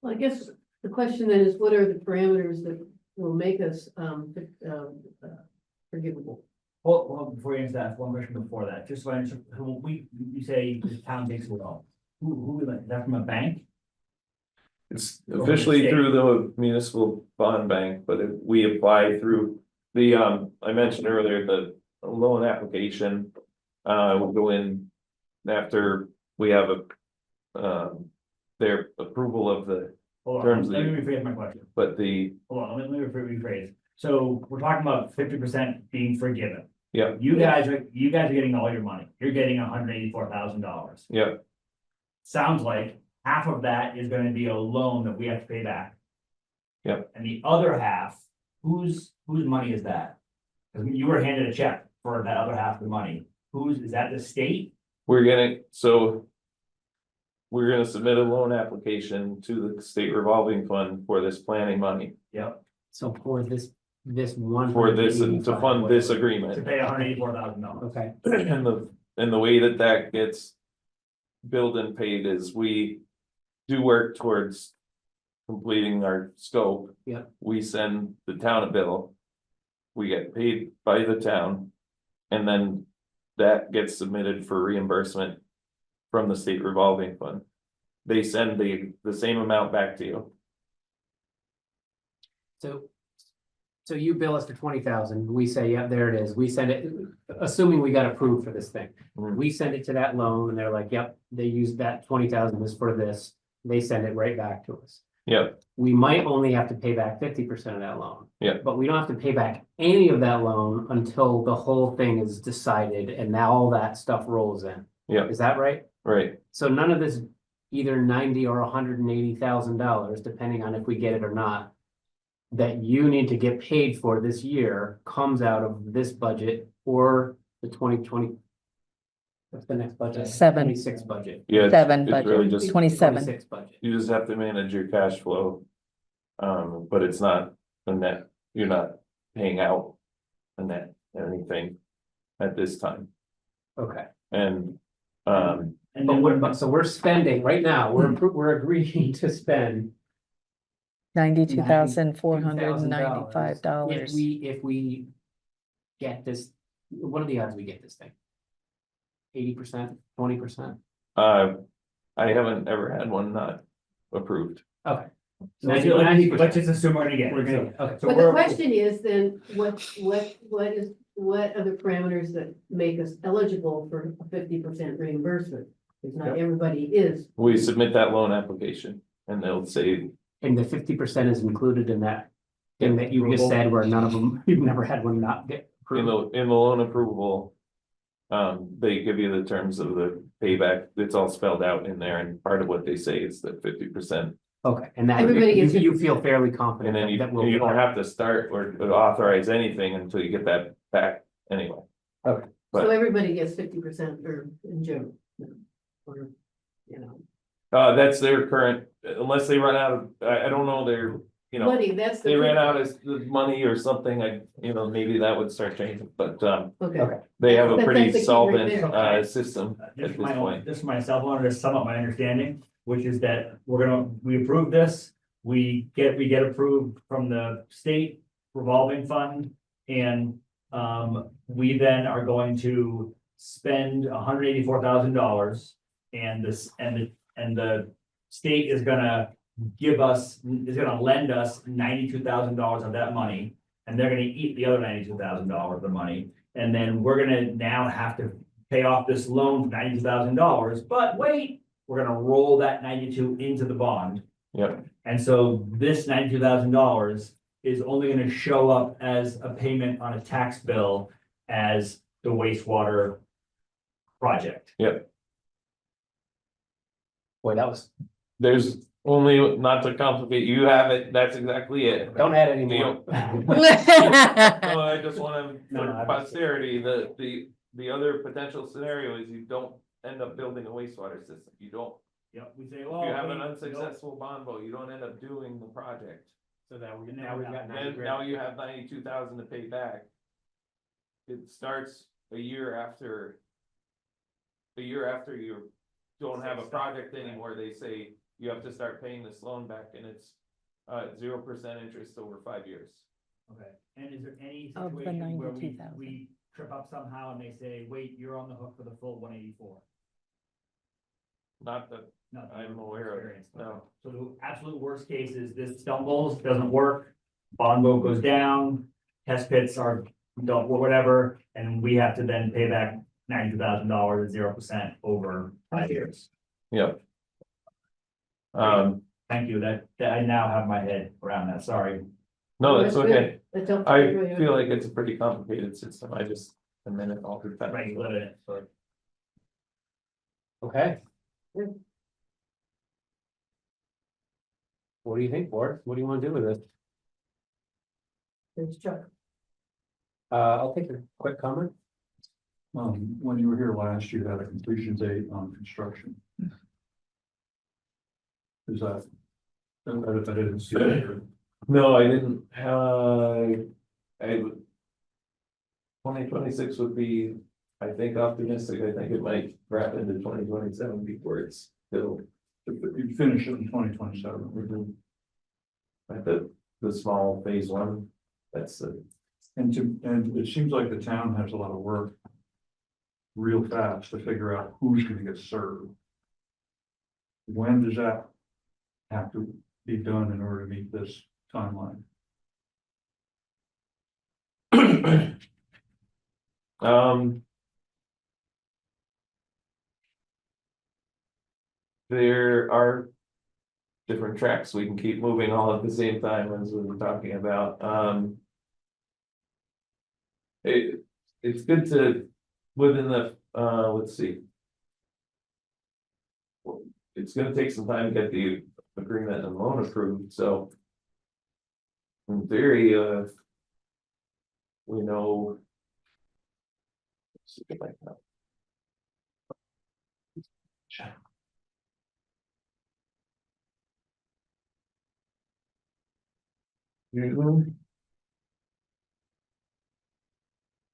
Well, I guess the question then is, what are the parameters that will make us forgivable? Well, before you answer that, one question before that, just when you say the town takes it all. is that from a bank? It's Or officially state. through the municipal bond bank, but we apply through the, I mentioned earlier, the loan application. Will go in after we have their approval of the, Hold on, Terms let me of- rephrase my question. but the, Hold on, let me rephrase. So we're talking about 50% being forgiven. yeah, You guys are getting all your money. You're getting $184,000. yeah, Sounds like half of that is gonna be a loan that we have to pay back. Yep. And the other half, whose money is that? 'Cause you were handed a check for that other half of the money. Is that the state? we're gonna submit a loan application to the state revolving fund for this planning money, Yep. So for this one. for this, and to fund this To agreement. pay $184,000. Okay, And the way that gets billed and paid is we do work towards completing our scope. Yep. We send the town a bill. We get paid by the town. And then that gets submitted for reimbursement from the state revolving fund. They send the same amount back to you. so you bill us for 20,000, we say, yeah, there it is, we send it, assuming we got approved for this thing. Mhm. We send it to that loan and they're like, yep, they used that 20,000 is for this, they send it right back to us. Yep, We might only have to pay back 50% of that loan. Yeah. But we don't have to pay back any of that loan until the whole thing is decided and now all that stuff rolls in. Yeah. Is that right? right, So none of this, either 90 or $180,000, depending on if we get it or not, that you need to get paid for this year comes out of this budget or the 2020. What's the next budget? 26 budget. yeah. it's- Seven it's budget. really just, 27. 26 budget. you just have to manage your cash flow. But it's not a net, you're not paying out a net or anything at this time. Okay. And, And But then what, so we're spending, right now, we're agreeing to spend $92,495. If we get this, what are the odds we get this thing? 80%, 20%? I haven't ever had one not approved. Okay. So let's just assume we're gonna get it. We're gonna, okay. So But the we're- question is then, what are the parameters that make us eligible for a 50% reimbursement? Because not everybody is. We submit that loan application and they'll say, And the 50% is included in that thing that you just said where none of them, you've never had one not get in approved. the loan approval. They give you the terms of the payback, it's all spelled out in there, and part of what they say is that 50%. Okay, and that, Everybody you, gets you feel fairly confident And then that you we'll. don't have to start or authorize anything until you get that back anyway. So But- everybody gets 50% or in general, or, you know. That's their current, unless they run out of, I don't know, Money, that's the. they ran out of the money or something, maybe that would start changing, but, Okay. they have a That's pretty the key right solvent, there. system at Just this my point. just myself, I wanted to sum up my understanding, which is that we approve this, we get approved from the state revolving fund. And, we then are going to spend $184,000. And the state is gonna lend us $92,000 of that money. And they're gonna eat the other $92,000 of money. And then we're gonna now have to pay off this loan for $92,000, but wait, we're gonna roll that 92 into the bond. Yep, And so this $92,000 is only gonna show up as a payment on a tax bill as the wastewater project. Boy, that was, there's only, not to complicate, you have it, that's exactly it. don't add any more. No, I just wanna, No, no, for I- posterity, the other potential scenario is you don't end up building a wastewater system, you don't. Yep, we say, If well. you have an wait, unsuccessful bond vote, you don't end up doing the project. So that we, now we've got Then now you have 92,000 to pay back. It starts a year after. A year after you don't have a project anymore, they say you have to start paying this loan back, and it's 0% interest over 5 years. Okay, and is there any Of the situation where 92,000. we trip up somehow and they say, wait, you're on the hook for the full 184? Not that No, I'm aware of, no. So the absolute worst case is this stumbles, doesn't work, bottom boat goes down, test pits are, don't, whatever, and we have to then pay back $92,000 at 0% over 5 years. Yep. Thank you, that I now have my head around that, sorry. No, that's good. okay. That's helpful. I feel like it's a pretty complicated system. I just, a minute altered that. Right, you live in it, so. Okay. Yeah. What do you think, board? What do you want to do with it? Thanks, Chuck. I'll take a quick comment. When you were here last, you had a completion date on construction. Is that? I didn't see that. No, I didn't, I would. 2026 would be, I think, optimistic. I think it might wrap into 2027 before it's still. You'd finish it in 2027. Like the small phase one, that's the. And it seems like the town has a lot of work real fast to figure out who's gonna get served. When does that have to be done in order to meet this timeline? There are different tracks we can keep moving all at the same time as we were talking about. It's good to, within the, let's see. It's gonna take some time to get the agreement and loan approved, so. In theory, we know. Let's see if I can.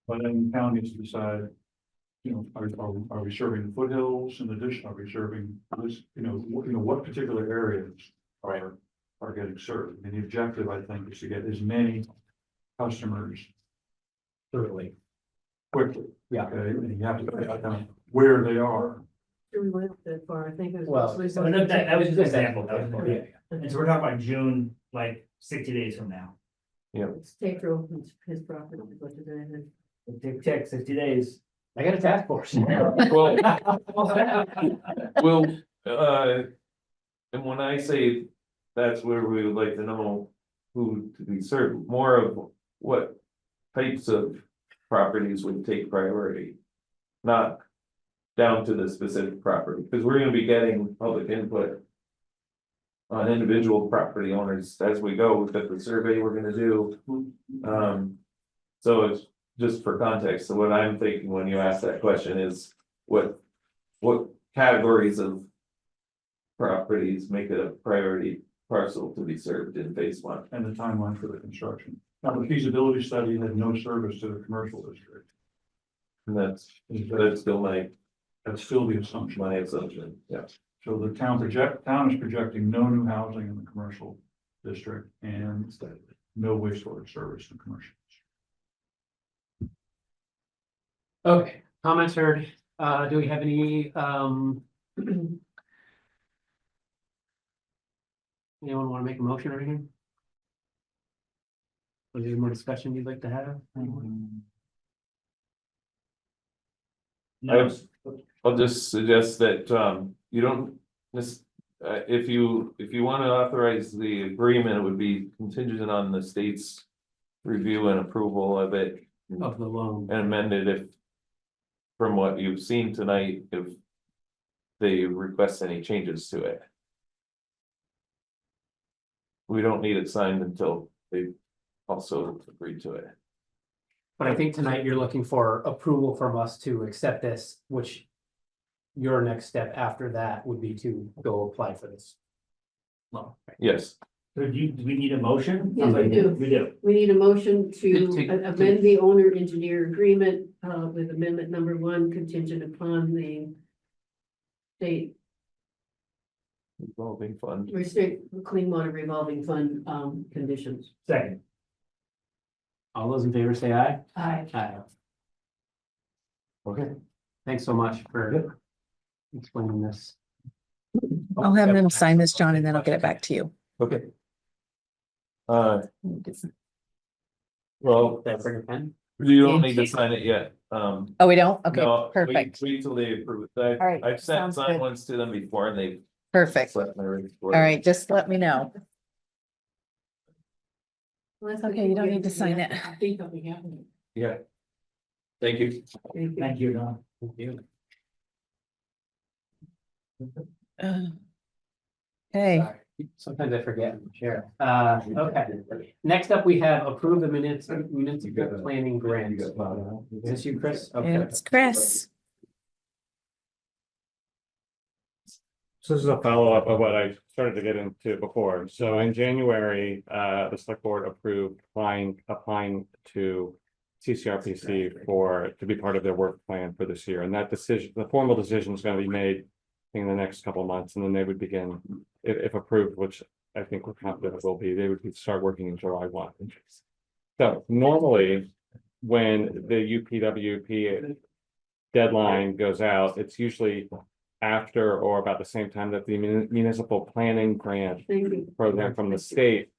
But then counties decide, you know, are we serving the foothills in addition, are we serving this, what particular areas are getting served? And the objective, I think, is to get as many customers Thoroughly. quickly. Yeah. Okay, and you have to figure out where they are. We went that far, I think it was. Well, So that was just an example, that was, Yeah. and so we're talking about June, like 60 days from now. It's Tatro, it's his property, what did I have? Tick, 60 days. I got a task force. Well, well, and when I say that's where we would like to know who to be served, more of what types of properties would take priority. Not down to the specific property, because we're gonna be getting public input on individual property owners as we go. We've got the survey we're gonna do. So it's just for context. So what I'm thinking when you ask that question is what categories of properties make it a priority parcel to be served in phase one? And the timeline for the construction. Now, the feasibility study had no service to the commercial district. And that's still That's still the assumption. my assumption, yeah. So the town is projecting no new housing in the commercial district and no wastewater service in commercial. Okay, comments heard. Do we have any, anyone want to make a motion or anything? Or is there more discussion you'd like to have? No, I'll just suggest that, you don't, if you want to authorize the agreement, it would be contingent on the state's review and approval of it. Of the loan. And amended if, from what you've seen tonight, if they request any changes to it. We don't need it signed until they also agree to it. But I think tonight you're looking for approval from us to accept this, which your next step after that would be to go apply for this loan. Yes, so do we need a motion? Yes, we do. We do. We need a motion to To- amend the owner engineer agreement, with amendment number 1 contingent upon the state revolving fund. clean water revolving fund, conditions. Second, All those in favor say aye. Aye. Aye. Okay. Thanks so much for explaining this. I'll have them sign this, John, and then I'll get it back to you. Okay. Well, Did I bring a pen? you don't need to sign it yet, Oh, we don't? Okay, no, perfect, wait till they approve it. All right, I've sent sounds signed good. ones to them before and they. perfect. slept my rings for All it. right, just let me know. Well, that's Okay, what you don't we need to have sign do. it. I think that'll be happening. Yeah. Thank you. Thank you. Thank you, Don. Thank you. Okay, Sorry. Sometimes I forget, Chair. Okay. Next up, we have approved the municipal planning grant. Is this you, Chris? Okay. it's Chris. So this is a follow-up of what I started to get into before. So in January, the select board approved applying to CCRPC to be part of their work plan for this year. And that decision, the formal decision is going to be made in the next couple of months, and then they would begin, if approved, which I think we're confident it will be, they would start working in July 1. So normally, when the UPWP deadline goes out, it's usually after or about the same time that the municipal planning grant Thank you. program from the state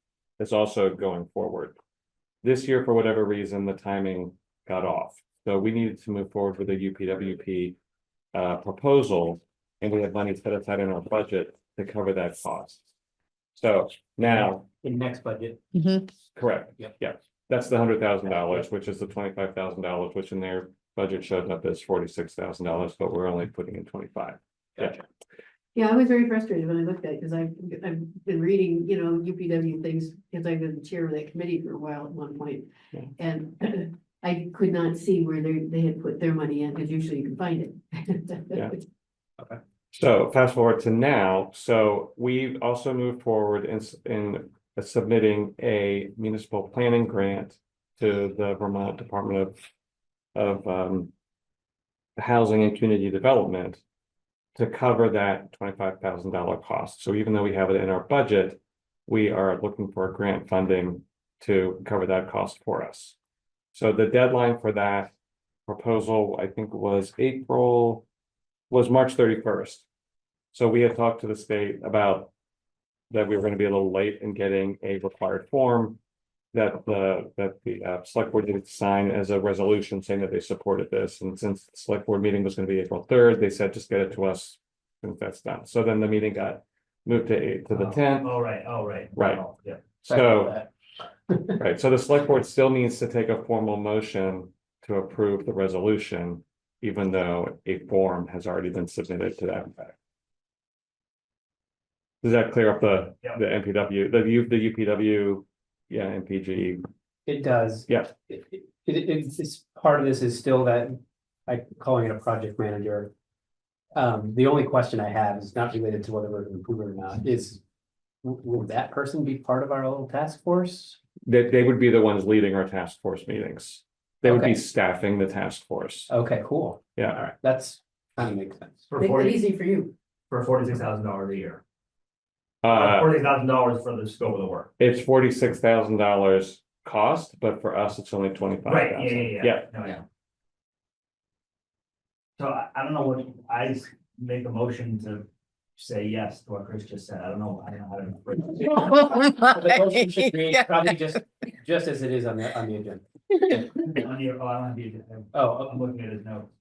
is also going forward. This year, for whatever reason, the timing got off. So we needed to move forward with a UPWP proposal, and we have money set aside in our budget to cover that cost. So now, In next budget. Mhm. correct, Yep. yeah, that's the $100,000, which is the $25,000, which in their budget showed up as $46,000, but we're only putting in 25. Gotcha. Yeah, I was very frustrated when I looked at it, because I've been reading, UPW things, because I've been the chair of that committee for a while at one point. Yeah. And I could not see where they had put their money in, because usually you can find it. Yeah. So fast forward to now, so we also moved forward in submitting a municipal planning grant to the Vermont Department of Housing and Community Development to cover that $25,000 cost. So even though we have it in our budget, we are looking for grant funding to cover that cost for us. So the deadline for that proposal, I think was March 31st. So we had talked to the state about that we were going to be a little late in getting a required form that the select board needed to sign as a resolution saying that they supported this. And since the select board meeting was going to be April 3rd, they said, just get it to us since that's done. So then the meeting got moved to the 10th. All right. Right. Yeah. So, right, so the select board still needs to take a formal motion to approve the resolution, even though a form has already been submitted to that effect. Does that clear up the Yeah. MPW, the UPW, yeah, MPG? It does. Yeah. It's part of this is still that, calling it a project manager. The only question I have is not related to whether we're going to approve it or not, is will that person be part of our little task force? They would be the ones leading our task force meetings. They would be Okay. staffing the task force. Okay, cool. Yeah. All right, that's kind of makes sense. For Make it 40, easy for you. for $46,000 a year. Uh, $46,000 for the scope of the work. it's $46,000 cost, but for us, it's only 25,000. Right, yeah. No, Yeah. So I don't know what, I make a motion to say yes to what Chris just said. I don't know how to. The motion should read probably just as it is on the agenda. On your, I don't have the, Oh, I'm looking at his notes.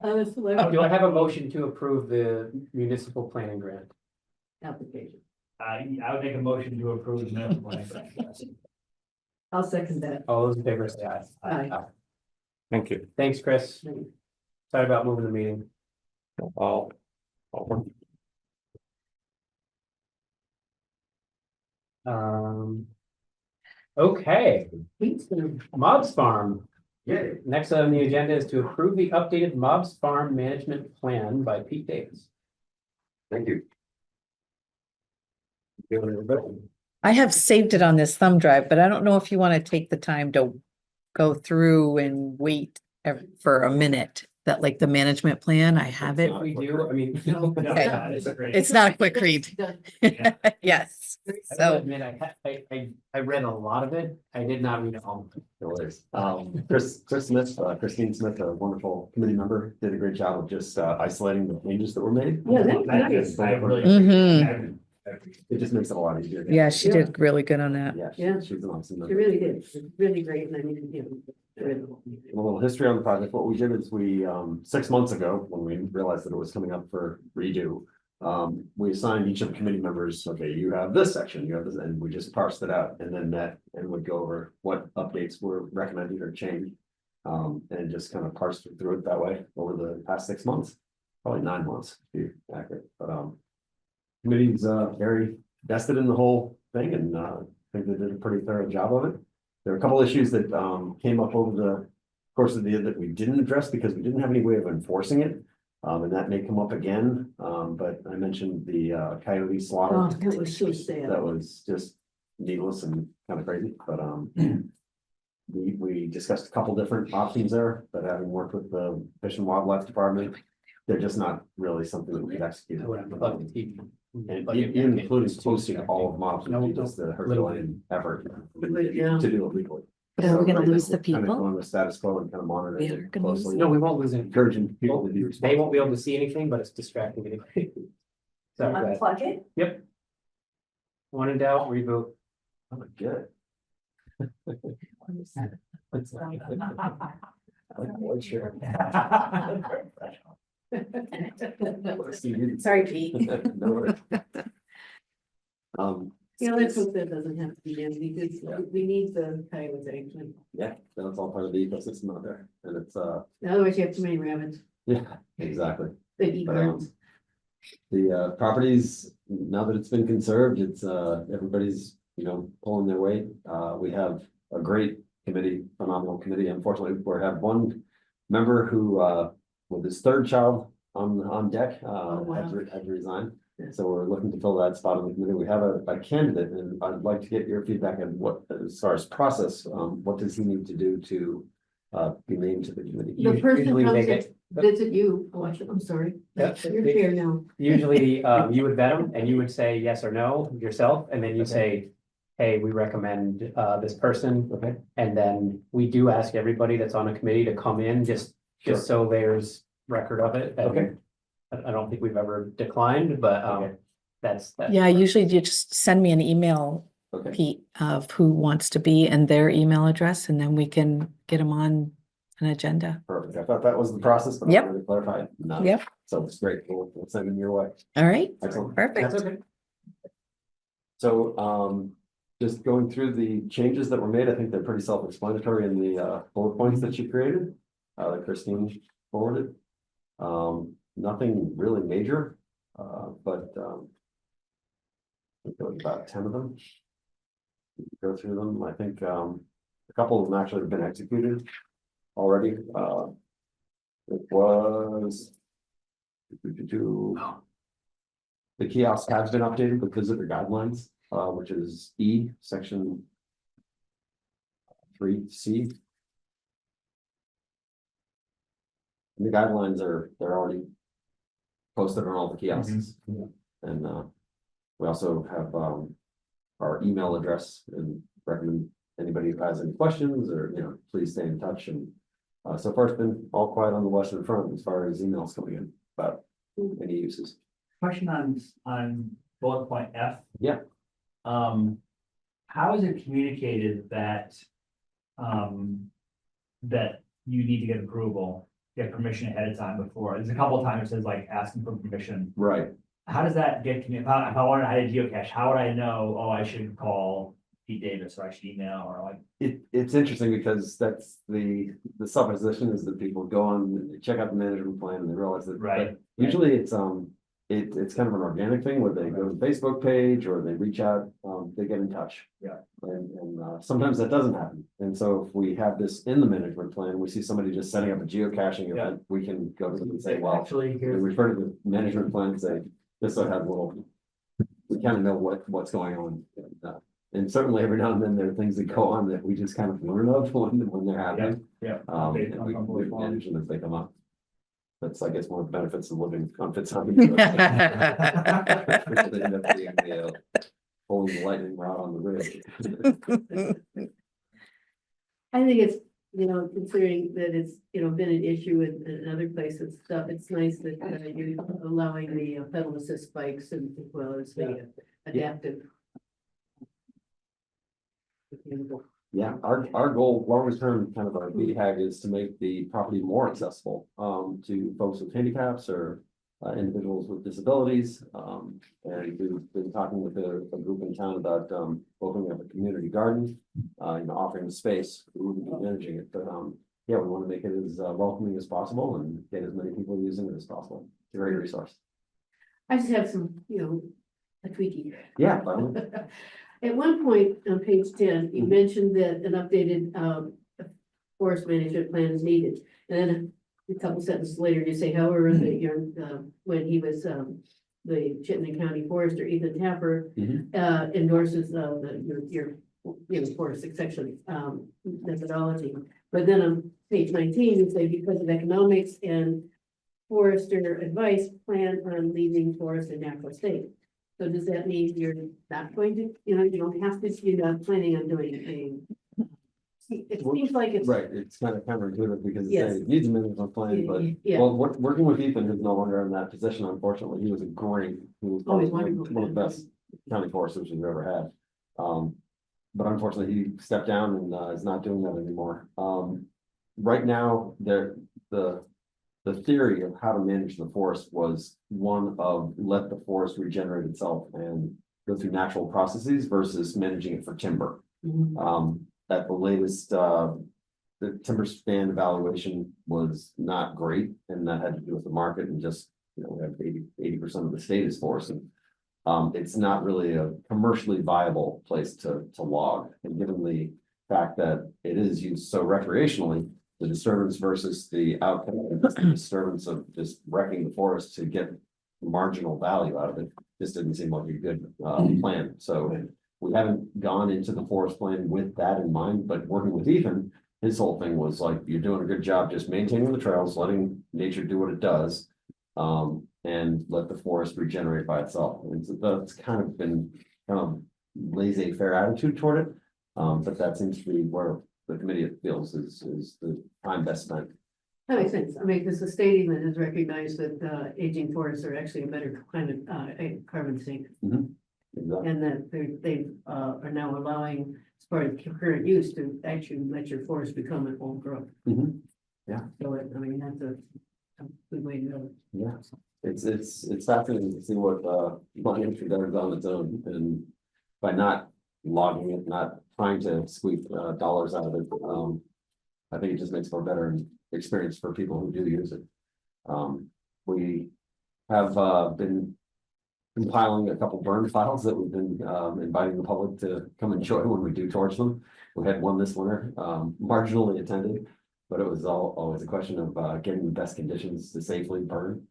do I have a motion to approve the municipal planning grant? Application. I would make a motion to approve the municipal planning grant, yes. I'll second that. All those in favor say aye. Aye. Thank you. Thanks, Chris. Sorry about moving the meeting. I'll Okay, Pete's gonna Mobs Farm. Next on the agenda is to approve the updated Mobs Farm Management Plan by Pete Davis. Thank you. I have saved it on this thumb drive, but I don't know if you want to take the time to go through and wait for a minute that like the management plan, I have it. If we do, I mean. Yeah, it's great. It's not a quick read. Yeah. Yes, I will so, admit, I read a lot of it. I did not read all of it. No worries. Chris Smith, Christine Smith, a wonderful committee member, did a great job of just isolating the changes that were made. Yeah, that's nice. I really. Mhm. It just makes it a lot easier. yeah, she did really good on that. Yeah, Yeah. she's an awesome It member. really did, it's really great, and I mean, A little history on the project. What we did is we, 6 months ago, when we realized that it was coming up for redo. We assigned each of the committee members, okay, you have this section, you have this, and we just parsed it out and then met and would go over what updates were recommended or changed. And just kind of parsed through it that way over the past 6 months, probably 9 months to be accurate, but, committee's, very vested in the whole thing and, I think they did a pretty thorough job of it. There are a couple issues that, came up over the course of the year that we didn't address because we didn't have any way of enforcing it. And that may come up again, but I mentioned the coyote slaughter. oh, that was so sad. That was just needless and kind of crazy, but we discussed a couple different options there, but having worked with the Fish and Wildlife Department, they're just not really something that we could execute. I would have plugged the TV. And Plug it even back in. including It's too posting all of them off, No, would be just a Herculean effort Yeah. to do it legally. But are we gonna So right lose now, the we're kind of people? going with status quo and kind of monitoring We are it gonna lose closely. No, we won't lose it. Encouraging people to be. They won't be able to see anything, but it's distracting anyway. So, go ahead. Unplug it? Yep. When in doubt, reboot. Oh, good. Sorry, Pete. No worries. Yeah, let's hope that doesn't have to be done, because we need the coyotes actually, Yeah, that's all part of the ecosystem out there, and it's, otherwise you have too many rabbits, yeah, exactly. they eat But, birds. the properties, now that it's been conserved, it's, everybody's, pulling their weight. We have a great committee, phenomenal committee. Unfortunately, we have one member who, with his third child on deck, wow. had to resign. Yeah. So we're looking to fill that spot on the committee. We have a candidate, and I'd like to get your feedback on what, as far as process, what does he need to do to be named to the committee? The person Usually comes they to get- visit you, oh, I'm sorry, Yep. you're here now. Usually, you would vet them and you would say yes or no yourself, and then you say, hey, we recommend this person. Okay. And then we do ask everybody that's on a committee to come in, just so there's record of it. And Okay. I don't think we've ever declined, but Okay. that's. Yeah, usually you just send me an email, Okay, Pete, of who wants to be and their email address, and then we can get them on an agenda. perfect. I thought that was the process, but I Yep. wanted to clarify it. No. Yep. So it's great. We'll send them your way. All right, Excellent. perfect. That's okay. So, just going through the changes that were made, I think they're pretty self-explanatory in the bullet points that you created, that Christine forwarded. Nothing really major, but I think there was about 10 of them. Go through them. I think a couple of them actually have been executed already. It was the kiosks have been updated with visitor guidelines, which is E, section 3C. The guidelines they're already posted on all the kiosks. And we also have our email address and recommend anybody who has any questions or, please stay in touch. And so far it's been all quiet on the western front as far as emails coming in about any uses. Question on bullet point F. Yeah. How is it communicated that, that you need to get approval, get permission ahead of time before? There's a couple of times it says like asking for permission. Right. How does that get, if I wanted to hide a geocache, how would I know, oh, I should call Pete Davis or I should email or like? It's interesting because that's the supposition is that people go on, they check out the management plan and they realize that. Right. but Usually it's it's kind of an organic thing where they go to the Facebook page or they reach out, they get in touch. Yeah. And sometimes that doesn't happen. And so if we have this in the management plan, we see somebody just setting up a geocaching Yeah. event, we can go to them and say, well, Actually, we here's, refer to the management plan and say, this will have a little, we kind of know what's going on. And certainly every now and then there are things that go on that we just kind of learn of when they're happening. yeah. And we manage them as they come up. That's, I guess, one of the benefits of living on Fitzsimons. Pulling the lightning rod on the ridge. I think it's, considering that it's, been an issue in other places, stuff, it's nice that you're allowing the pedal assist bikes and as well as the adaptive. Yeah, our goal, longer term, kind of our BHAG is to make the property more accessible, to folks with handicaps or individuals with disabilities. And we've been talking with a group in town about, opening up a community garden, offering the space, we would be managing it, but, yeah, we want to make it as welcoming as possible and get as many people using it as possible. It's a great resource. I just have some, a tweaky. Yeah, by all means. At one point on page 10, you mentioned that an updated forest management plan is needed. And then a couple sentences later, you say, however, that you're, when he was the Chittenden County Forester, Ethan Tapper, endorses your forest section methodology. But then on page 19, you say because of economics and forester advice, plan on leaving forest in natural state. So does that mean you're not going to, you don't have to, you're not planning on doing anything? It seems like it's. Right, it's kind of counterintuitive because Yes. it needs a management plan, but Yeah. well, working with Ethan, who's no longer in that position, unfortunately, he was he was Oh, he's probably wonderful. one of the best county foresters we've ever had. But unfortunately, he stepped down and is not doing that anymore. Right now, the theory of how to manage the forest was one of let the forest regenerate itself and go through natural processes versus managing it for timber. Mhm. At the latest, the timber stand evaluation was not great, and that had to do with the market and just, we have 80% of the state is forest. And it's not really a commercially viable place to log, and given the fact that it is used so recreationally, the disturbance versus the outcome, the disturbance of just wrecking the forest to get marginal value out of it, just didn't seem like a good plan. So we haven't gone into the forest plan with that in mind, but working with Ethan, his whole thing was like, you're doing a good job just maintaining the trails, letting nature do what it does. And let the forest regenerate by itself. And so that's kind of been kind of laissez-faire attitude toward it. But that seems to be where the committee feels is the time best spent. That makes sense. I mean, because the state even has recognized that aging forests are actually a better climate carbon sink. Exactly. And that they are now allowing, as part of current use, to actually let your forest become an old growth. Yeah. So, I mean, that's a good way to go. Yeah, it's fascinating to see what nature does on its own, and by not logging it, not trying to squeeze dollars out of it, I think it just makes for a better experience for people who do use it. We have been compiling a couple burn files that we've been inviting the public to come enjoy when we do torch them. We had one this winter, marginally attended, but it was always a question of getting the best conditions to safely burn.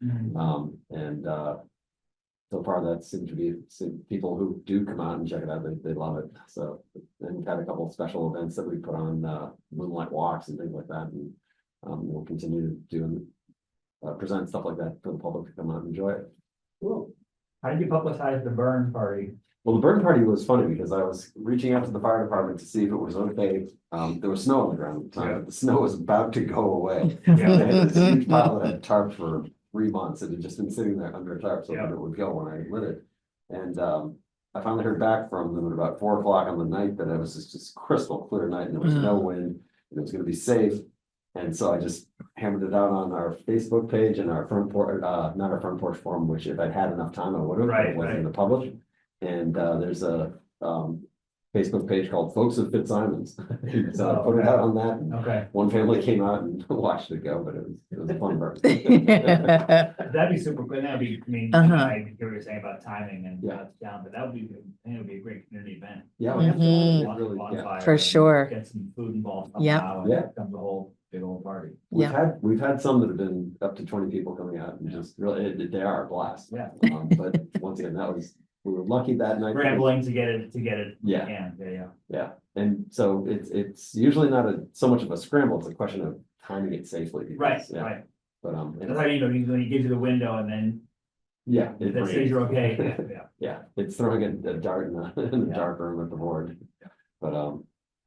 So far that seemed to be people who do come out and check it out, they love it. So, and we've had a couple of special events that we put on, moonlight walks and things like that, and we'll continue to do present stuff like that for the public to come out and enjoy it. Cool. How did you publicize the burn party? Well, the burn party was funny because I was reaching out to the fire department to see if it was okay. There was snow on the ground at the time, but the snow was about to go away. They had this huge pile that had tarp for 3 months. It had just been sitting there under a tarp, so that it would go when I lit it. And I finally heard back from them at about 4 o'clock on the night that it was just crystal clear night and there was no wind and it was going to be safe. And so I just hammered it out on our Facebook page and our front porch, not our front porch forum, which if I'd had enough time, I would have, but it wasn't going to publish. And there's a Facebook page called Folks of Fitzsimons. So I put it out on that. And one family came out and watched it go, but it was a fun burn. That'd be super cool. That'd be, I mean, I hear what you're saying about timing and down, but that would be, I think it would be a great community event. Yeah, Mhm. Bonfire For and sure. Get some food involved Yep. somehow, and Yeah. Come the whole big old party. We've had some that have been up to 20 people coming out and just really, they are a blast. Yeah. But once again, we were lucky that night. Scrambling to get it. Yeah. Yeah. Yeah, and so it's usually not so much of a scramble, it's a question of timing it safely. because, Right, yeah, right. But, That's how you know, when he gives you the window and then yeah. it that says rains. you're okay, yeah. Yeah, it's throwing a dart in the Yeah. dark room at the board. But,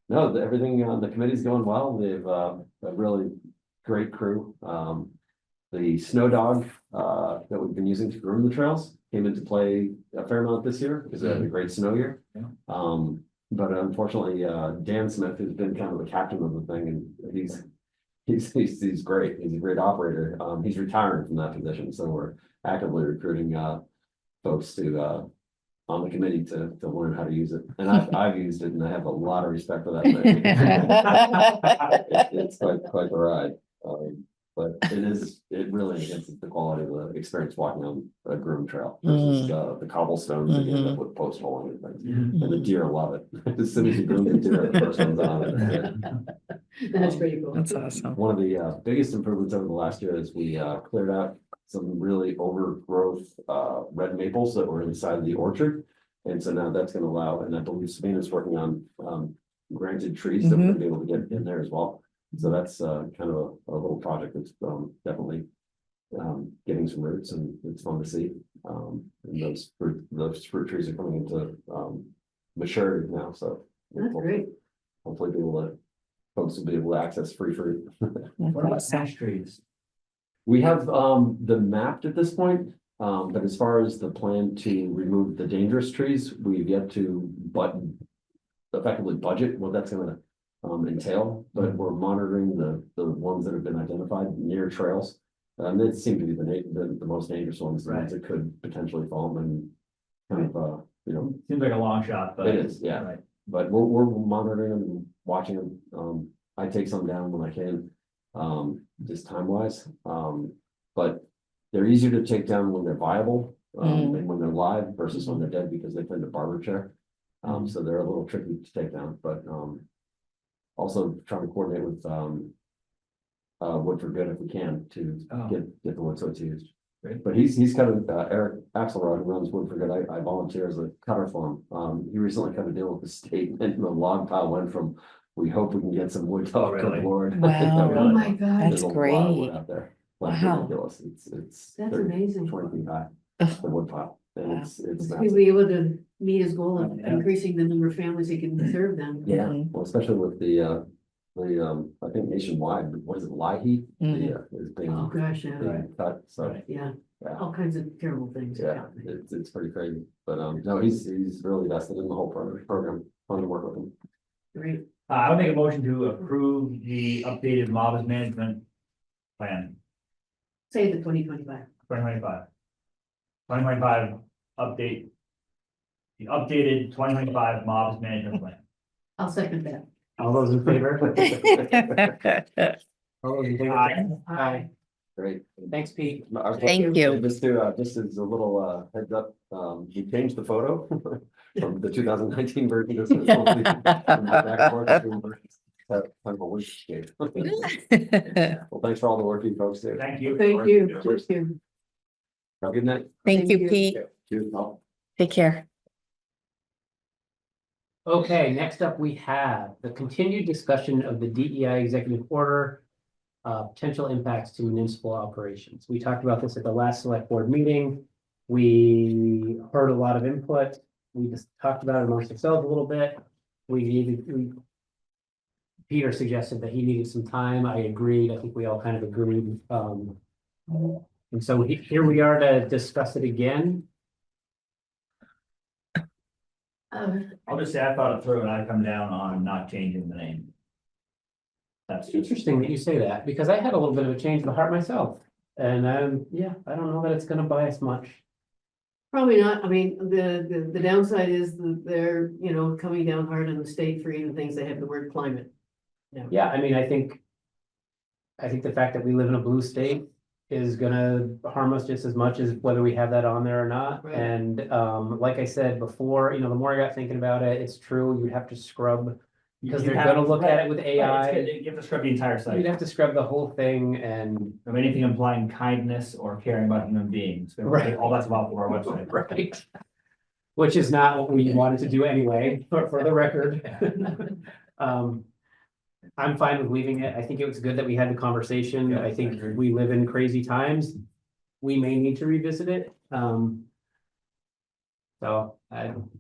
no, everything on the committee's going well. They've, a really great crew. The snow dog, that we've been using to groom the trails came into play a fair amount this year because it had a great snow year. Yeah. But unfortunately, Dan Smith has been kind of the captain of the thing, and he's great. He's a great operator. He's retiring from that position, so we're actively recruiting, folks to, on the committee to learn how to use it. And I've used it and I have a lot of respect for that thing. It's quite the ride. But it really enhances the quality of the experience walking on a groomed trail versus, the cobblestones that you end up with post holing and things. And the deer love it. As soon as you groom the deer, the first one's on it. That's pretty cool. That's awesome. One of the biggest improvements over the last year is we cleared out some really overgrowth red maples that were inside of the orchard. And so now that's gonna allow, and I believe Sabina's working on granted trees that we're gonna be able to get in there as well. So that's kind of a little project that's definitely getting some roots, and it's fun to see. And those fruit trees are coming into maturity now, so. That's great. Hopefully folks will be able to access free fruit. What about ash trees? We have them mapped at this point, but as far as the plan to remove the dangerous trees, we've yet to effectively budget what that's gonna entail, but we're monitoring the ones that have been identified near trails. They seem to be the most dangerous ones, the ones that could potentially fall and kind of, Seems like a long shot, but. it is, yeah. Right. But we're monitoring them and watching them. I take some down when I can, just time wise. But they're easier to take down when they're viable, and when they're live versus when they're dead, because they tend to barber chair. So they're a little tricky to take down, but, also trying to coordinate with, Wood for Good if we can to get the wood so it's used. Great. But he's cut Eric Axelrod, who runs Wood for Good. I volunteer as a cutter for him. He recently cut a deal with the state, and the log pile went from, we hope we can get some wood to really? the Lord. Wow. Oh, my God. That's There's a lot of wood great. out there. Like Wow. ridiculous. It's That's 30, amazing. 20 feet high, the wood pile, and it's He'll massive. be able to meet his goal of Yeah. increasing the number of families he can serve then. Yeah, Mhm. well, especially with the I think nationwide, what is it, Lyhe? Is being Oh, gosh, yeah, being cut, so, Right. yeah, yeah. all kinds of terrible things. are Yeah, happening. it's pretty crazy, but, no, he's really vested in the whole program, fun to work with him. Great. I would make a motion to approve the updated models management plan, Say the 2025. 2025. 2025 update. The updated 2025 models management plan. I'll second that. All those in favor? All those in favor? Aye. Aye. Great. Thanks, Pete. Thank you. Just as a little heads up, he changed the photo from the 2019 version. This is from the backboard to kind of a windscape. Well, thanks for all the work you folks do. Thank you. Thank you. Cheers. Thank you. Have a good night. Thank you, you. Pete. Cheers, Paul. Take care. Okay, next up, we have the continued discussion of the DEI executive order. Potential impacts to municipal operations. We talked about this at the last select board meeting. We heard a lot of input. We just talked about it amongst ourselves a little bit. Peter suggested that he needed some time. I agreed. I think we all kind of agreed. And so here we are to discuss it again. I'll just say I thought it through and I come down on not changing the name. That's It's interesting that you say that, because I had a little bit of a change of the heart myself. And yeah, I don't know that it's gonna bias much. Probably not. I mean, the downside is that they're, coming down hard on the state for even things that have the word climate. Yeah, I mean, I think the fact that we live in a blue state is gonna harm us just as much as whether we have that on there or not. Right. And like I said before, the more I got thinking about it, it's true, you'd have to scrub. Because they're gonna look at it with AI. You have to scrub the entire site. You'd have to scrub the whole thing and. Of anything implying kindness or caring about human beings. Right. All that's about for our website. Right. Which is not what we wanted to do anyway, for the record. I'm fine with leaving it. I think it was good that we had the conversation. Yeah, I think I agree. we live in crazy times. We may need to revisit it. So I don't-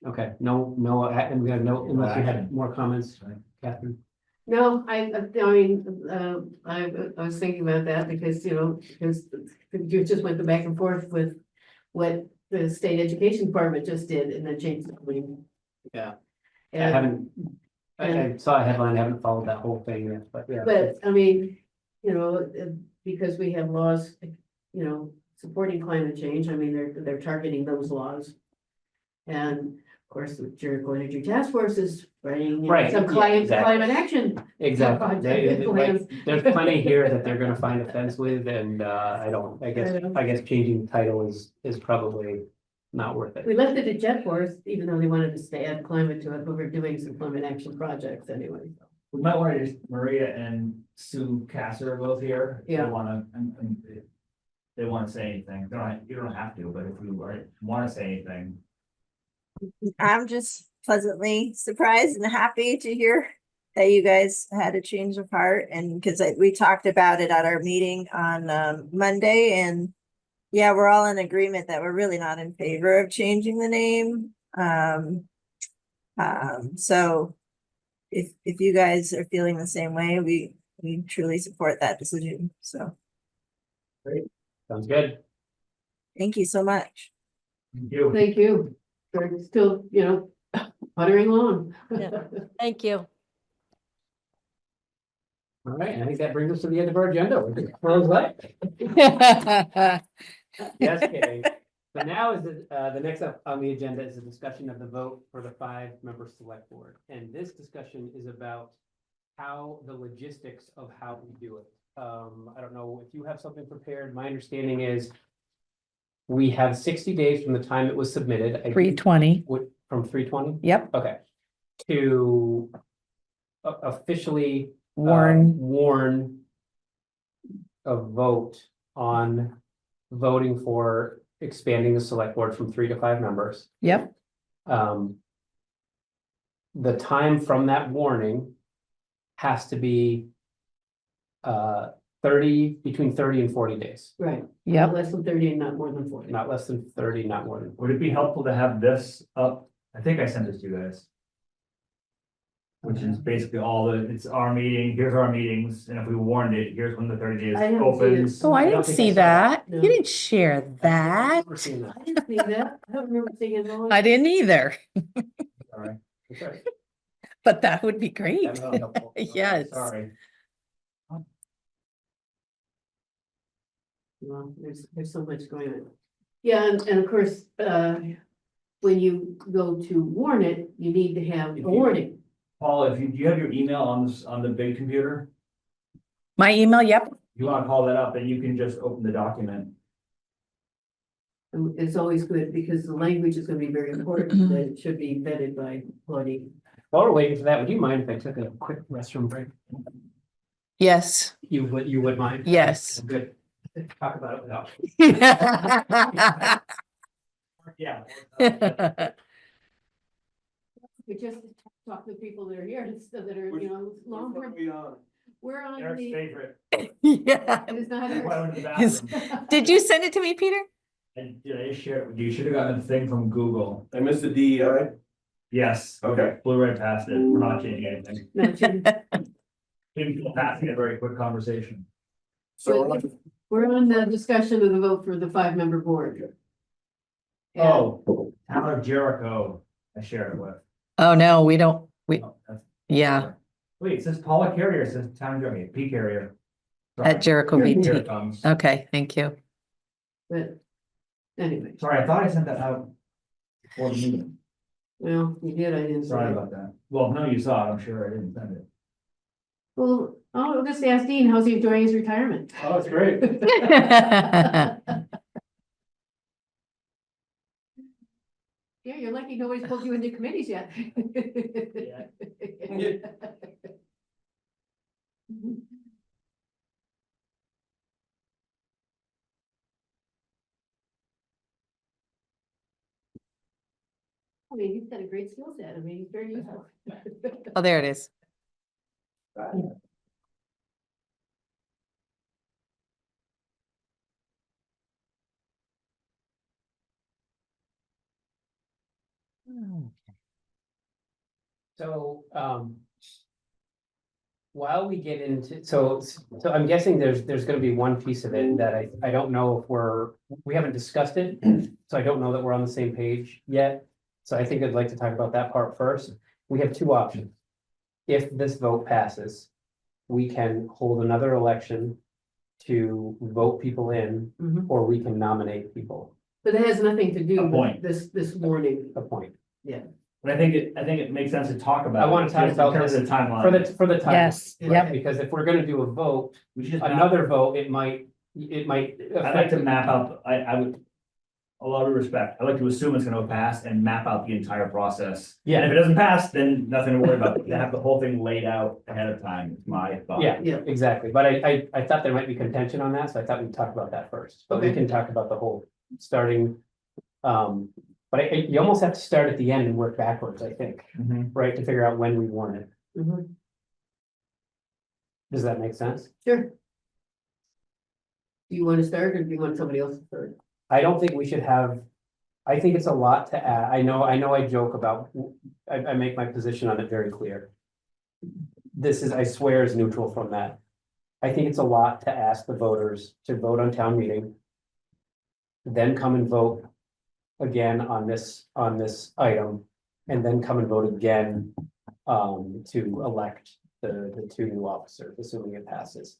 okay, no, and we have no, unless you had more comments, Catherine. No, I mean, I was thinking about that because, because you just went back and forth with what the state education department just did and then changed the name. Yeah. I And, haven't, I saw a headline, I haven't followed that whole thing yet, but yeah. but I mean, because we have laws, supporting climate change, I mean, they're targeting those laws. And of course, the Jericho Energy Task Force is writing Right, some yeah, climate, exactly. climate action. Exactly. Plans. There's plenty here that they're gonna find a fence with, and I guess changing the title is probably not worth We it. left it at Jet Force, even though they wanted to stay add climate to it, but we're doing some climate action projects anyway. We might want to just, Maria and Sue Casser are both here. If Yeah. They wanna, and they wanna say anything, you don't have to, but if you wanna say anything. I'm just pleasantly surprised and happy to hear that you guys had a change of heart, and because we talked about it at our meeting on Monday, and yeah, we're all in agreement that we're really not in favor of changing the name. So if you guys are feeling the same way, we truly support that decision. So Sounds good. thank you so much. Thank you. Thank you. We're still, puttering along. Yeah. Thank you. All right, I think that brings us to the end of our agenda. We're gonna close that. Just kidding. So now is the next up on the agenda is a discussion of the vote for the 5-member select board. And this discussion is about how the logistics of how we do it. I don't know if you have something prepared. My understanding is we have 60 days from the time it was submitted. 3:20. From 3:20? Yep, Okay. To officially warn. a vote on voting for expanding the select board from 3 to 5 members. Yep, The time from that warning has to be between 30 and 40 days, Right. yep. Less than 30 and not more than 40. not less than 30, not more than. Would it be helpful to have this up? I think I sent this to you guys. Which is basically it's our meeting, here's our meetings, and if we warned it, here's when the 30 days I haven't seen opens. Oh, I don't didn't think see I saw that. No. You didn't share that. Never seen that. I didn't see that. I don't remember seeing it all. I didn't either, Sorry. Sorry. but that would be great. That's not helpful. Yes. Sorry. Well, there's so much going on. Yeah, and of course, when you go to warn it, you need to have a warning. Paul, do you have your email on the big computer? My email, yep. If you wanna call that up, and you can just open the document. And it's always good because the language is gonna be very important, that it should be vetted by Claudine. While we're waiting for that, would you mind if I took a quick restroom break? Yes, You would mind? yes. Good. Talk about it without. Yeah. We just talk to people that are here, so that are, long term. We're on Eric's the. favorite. Yeah. It is not. That's why I went to the Yes. bathroom. Did you send it to me, Peter? And did I share it with you? You should have gotten the thing from Google. I missed the DEI. Yes. Okay. Blew right past it. We're not changing anything. No, Jim, Maybe passing a very quick conversation. So we're on the discussion of the vote for the 5-member board. And Oh, Town of Jericho, I shared it with. Oh, no, we don't, Oh, that's- yeah, Wait, it says Paula Carrier, it says Town of Jericho, P Carrier. at Jericho Here it VT. comes. Okay, thank you. But anyway, Sorry, I thought I sent that out. Before the meeting. well, you did, I didn't. Sorry about that. Well, no, you saw it, I'm sure I didn't send it. Well, I'll just ask Dean, how's he enjoying his retirement? Oh, it's great. Yeah, you're lucky nobody's pulled you into committees yet. I mean, he's got a great skill set. I mean, he's very useful. Oh, there it is. So, while we get into, so I'm guessing there's gonna be one piece of it that I don't know if we haven't discussed it. So I don't know that we're on the same page yet. So I think I'd like to talk about that part first. We have two options. If this vote passes, we can hold another election to vote people in, Mhm. or we can nominate people, But it has nothing to do Appoint. with this morning. appoint. But I think it makes sense to talk about. I wanna it talk just in about terms of this the timeline. For the time. Yes, Yeah. yep. Because if we're gonna do a vote, We should just map- another vote, it might. I'd like to map out, I would. A lot of respect, I'd like to assume it's gonna pass and map out the entire process. Yeah. And if it doesn't pass, then nothing to worry about, to have the whole thing laid out ahead of time, is my thought. Yeah, Yeah. exactly, but I thought there might be contention on that, so I thought we'd talk about that first, but we Okay. can talk about the whole starting. But you almost have to start at the end and work backwards, I think, Mhm. right, to figure out when we want it. Mhm. Does that make sense? Sure. Do you want to start or do you want somebody else to start? I don't think we should have, I think it's a lot to add, I know I joke about, I make my position on it very clear. This is, I swear, is neutral from that. I think it's a lot to ask the voters to vote on town meeting. Then come and vote again on this item, and then come and vote again to elect the two new officers, assuming it passes.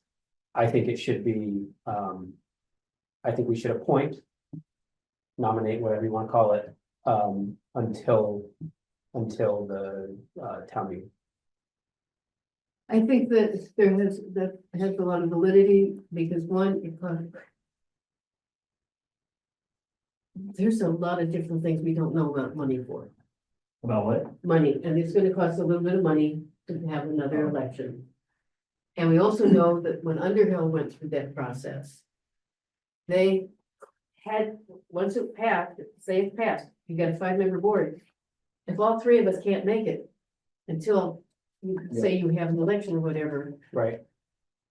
I think it should be, I think we should appoint, nominate, whatever you want to call it, until the town meeting. I think that that has a lot of validity because one, there's a lot of different things we don't know about money for. About what? Money, and it's gonna cost a little bit of money to have another election. And we also know that when Underhill went through that process, they had, once it passed, say it passed, you got a 5-member board. If all 3 of us can't make it until you say you have an election or whatever, Right.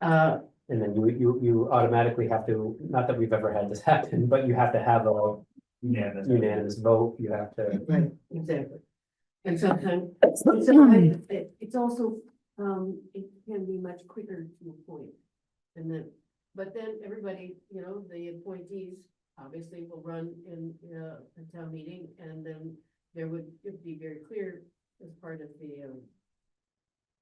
uh, And then you automatically have to, not that we've ever had this happen, but you have to have a Yeah, that's. unanimous vote, you have to. right, exactly. And sometimes, it's also, it can be much quicker to appoint. And then, but then everybody, the appointees obviously will run in a town meeting, and then it'd be very clear as part of the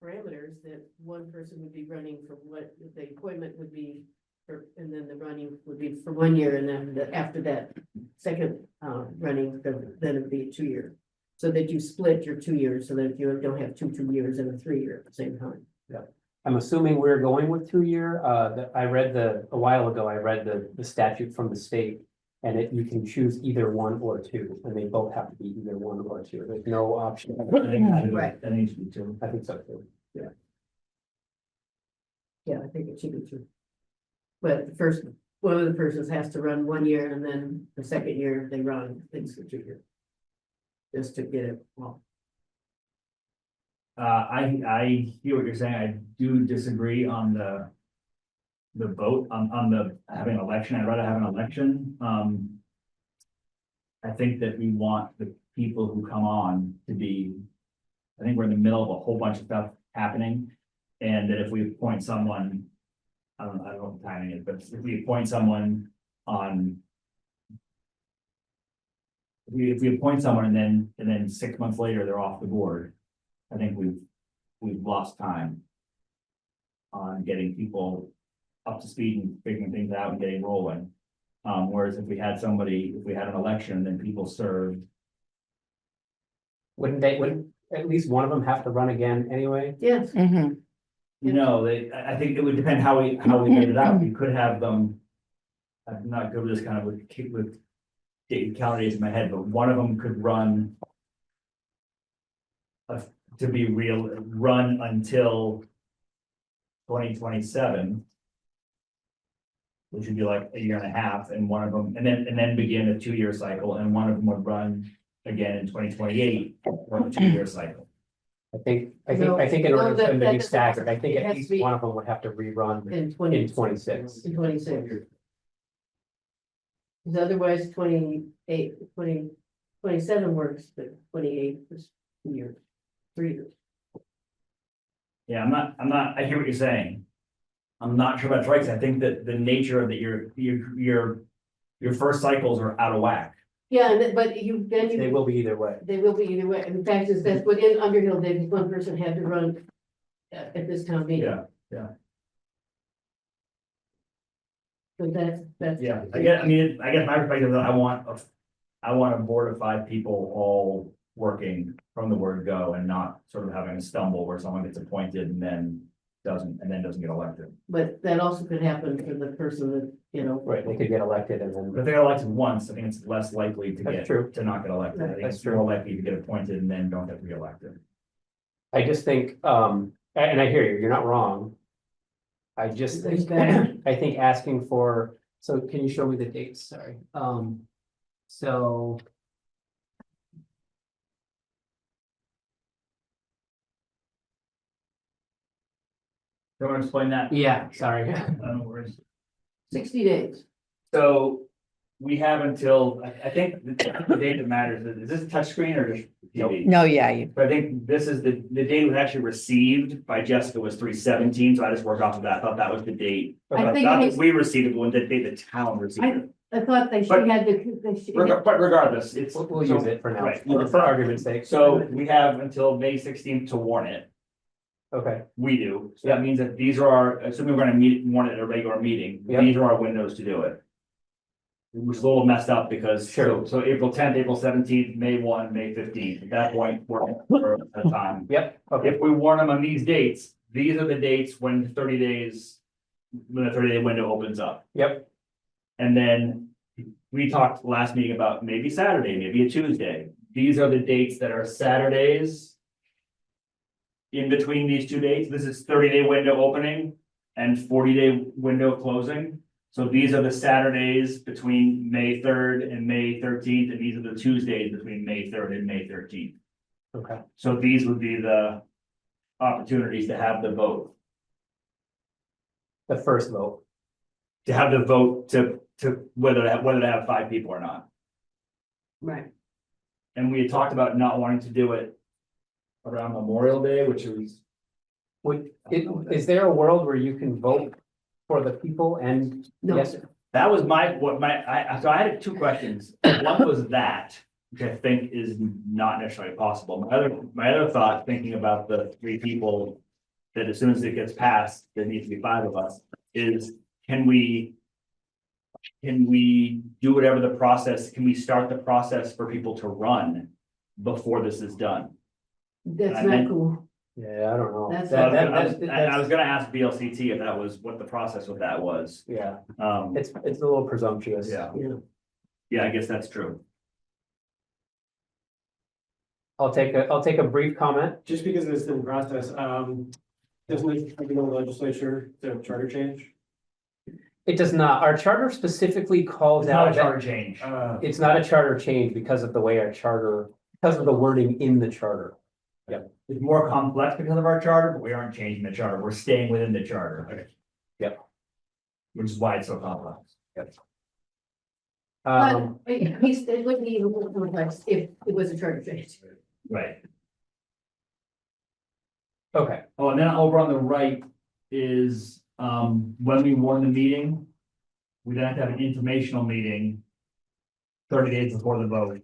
parameters that one person would be running for what the appointment would be for, and then the running would be for 1 year, and then after that second running, then it'd be a 2-year. So that you split your 2 years, so that you don't have 2 years and a 3-year at the same time. I'm assuming we're going with 2-year. I read a while ago, I read the statute from the state. And you can choose either 1 or 2, and they both have to be either 1 or 2. There's no option. Right. That needs to be too. I think so too. Yeah, I think it should be 2. But the first, one of the persons has to run 1 year, and then the second year they run, it's the 2 year. Just to get it, well, I hear what you're saying. I do disagree on the vote, on the having an election. I'd rather have an election. I think that we want the people who come on to be, I think we're in the middle of a whole bunch of stuff happening. And that if we appoint someone, I don't know what the timing is, but if we appoint someone on. If we appoint someone and then 6 months later, they're off the board, I think we've lost time. On getting people up to speed and figuring things out and getting rolling. Whereas if we had an election, then people served. Wouldn't at least one of them have to run again anyway? yes, Mhm. I think it would depend how we made it out. We could have them. I'm not good with this kind of with calendar days in my head, but one of them could run. To be real, run until 2027. Which would be like a year and a half, and one of them, and then begin a 2-year cycle, and one of them would run again in 2028 for a 2-year cycle. I think No, in no, order for that- them to that be doesn't- staggered, I think it at has to least be one of them would have to rerun In twenty. in 26. In 26. Because otherwise 27 works, but 28 is 2 years, 3 years. Yeah, I hear what you're saying. I'm not sure that's right, 'cause I think that the nature of that your first cycles are out of whack. Yeah, but then They will be either way. they will be either way. In fact, that's what in Underhill, did one person had to run at this town meeting. Yeah. So that's. Yeah, I guess my perspective is I want a board of 5 people all working from the word go and not sort of having a stumble where someone gets appointed and then doesn't get elected. But that also could happen for the person that, Right, they could get elected and But then. if they get elected once, I think it's less likely to That's true. to not get elected. I think That's it's true. more likely to get appointed and then don't get reelected. I just think, and I hear you, you're not wrong. I just There's think, that. I think asking for, so can you show me the dates? Sorry. So. Do you want to explain that? Yeah, sorry. No worries. 60 days. So we have until, I think the date that matters, is this touchscreen or just TV? No, yeah, you, But I think this is the date was actually received by Jessica was 3/17, so I just worked off of that. I thought that was the date. I think Not it that we received it, when the date the town received it. I thought they But- should have the. But regardless, it's. We'll use it for now, Right. for argument's sake. So we have until May 16th to warn it. Okay, We do. So that means that these are our, assuming we're gonna warn it at a regular meeting, Yeah. these are our windows to do it. Which is a little messed up because, Sure. so April 10th, April 17th, May 1, May 15th, at that point, we're for a time. yep, okay, If we warn them on these dates, these are the dates when 30 days, when the 30-day window opens up. yep, And then we talked last meeting about maybe Saturday, maybe a Tuesday. These are the dates that are Saturdays. In between these 2 dates, this is 30-day window opening and 40-day window closing. So these are the Saturdays between May 3rd and May 13th, and these are the Tuesdays between May 3rd and May 13th. okay. So these would be the opportunities to have the vote, The first vote, to have the vote to whether to have 5 people or not. Right. And we had talked about not wanting to do it around Memorial Day, which is, is there a world where you can vote for the people and, No. yes, that was so I had 2 questions. One was that, which I think is not necessarily possible. My other thought, thinking about the 3 people, that as soon as it gets passed, there needs to be 5 of us, is can we do whatever the process, can we start the process for people to run before this is done? That's I not meant- cool. yeah, I don't know. That's- I was gonna ask BLCT if that was what the process with that was. Yeah, Um, it's a little presumptuous. yeah, Yeah. yeah, I guess that's true. I'll take a brief comment. Just because it's in process, doesn't it have to go to the legislature to have charter change? It does not, our charter specifically calls It's not a out, charter change. it's not a charter change because of the way our charter, because of the wording in the charter. It's more complex because of our charter, but we aren't changing the charter. We're staying within the charter. Yep. Which is why it's so complex. Um, But at least it wouldn't be even more complex if it was a charter change. Right. okay, Oh, and then over on the right is, when we warn the meeting, we then have to have an informational meeting 30 days before the vote.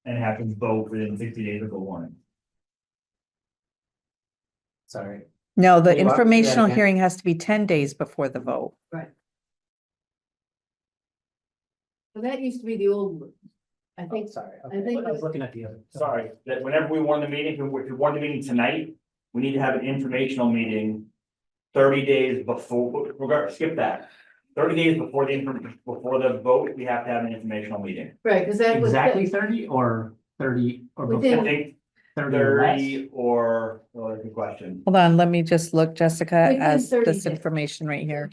And have to vote within 60 days of the warning. sorry. no, the Can you walk through that informational again? hearing has to be 10 days before the vote. So that used to be the old one. I Oh, think, sorry. I think I was looking at the other. Sorry, that whenever we warn the meeting, if we warn the meeting tonight, we need to have an informational meeting 30 days before, skip that. 30 days before before the vote, we have to have an informational meeting. right, because that was. Exactly 30 or 30 or Within- I before think 30 or less? 30 or, well, that's a good question. Hold on, let me just look, Jessica, Within as 30 this days. information right here.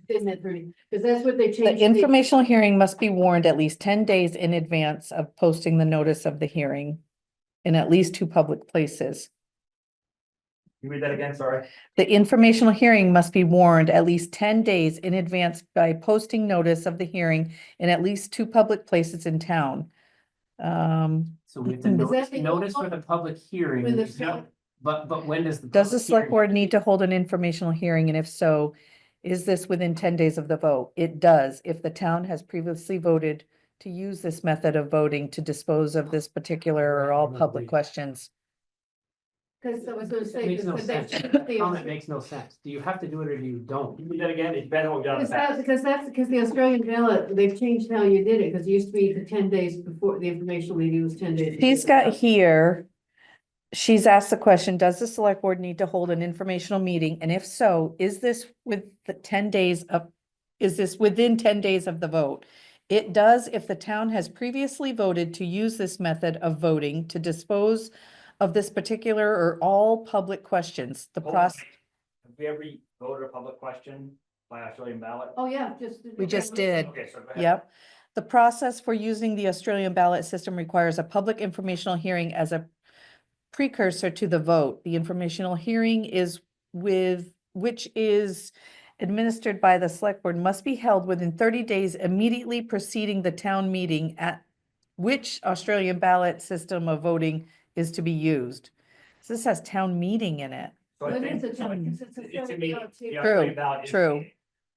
Isn't that 30? Because that's what they The changed. informational hearing must be warned at least 10 days in advance of posting the notice of the hearing. in at least 2 public places. You read that again, sorry? The informational hearing must be warned at least 10 days in advance by posting notice of the hearing in at least 2 public places in town. So we have to Is notice, that the- notice for the public hearing, With the- Yeah. but when does the? Does the public select hearing- board need to hold an informational hearing? And if so, is this within 10 days of the vote? It does, if the town has previously voted to use this method of voting to dispose of this particular or all public questions. Cause I was gonna That say. makes no 'cause they- sense. That comment makes no sense. Do you have to do it or do you don't? You read that again, it's better what we got in the past. Because the Australian ballot, they've changed how you did it, because it used to be the 10 days before, the informational meeting was 10 days. She's got here, she's asked the question, does the select board need to hold an informational meeting? And if so, is this with the 10 days of, is this within 10 days of the vote? It does if the town has previously voted to use this method of voting to dispose of this particular or all public questions. The Hold on. process, Have we ever voted a public question by Australian ballot? Oh, yeah, just. We just did. Okay, so go ahead. yep. The process for using the Australian ballot system requires a public informational hearing as a precursor to the vote. The informational hearing which is administered by the select board must be held within 30 days immediately preceding the town meeting at which Australian ballot system of voting is to be used. So this has town meeting in it. So I But think it's a town- it's a it's a Australian meeting. ballot too. The True, Australian ballot is true. meeting.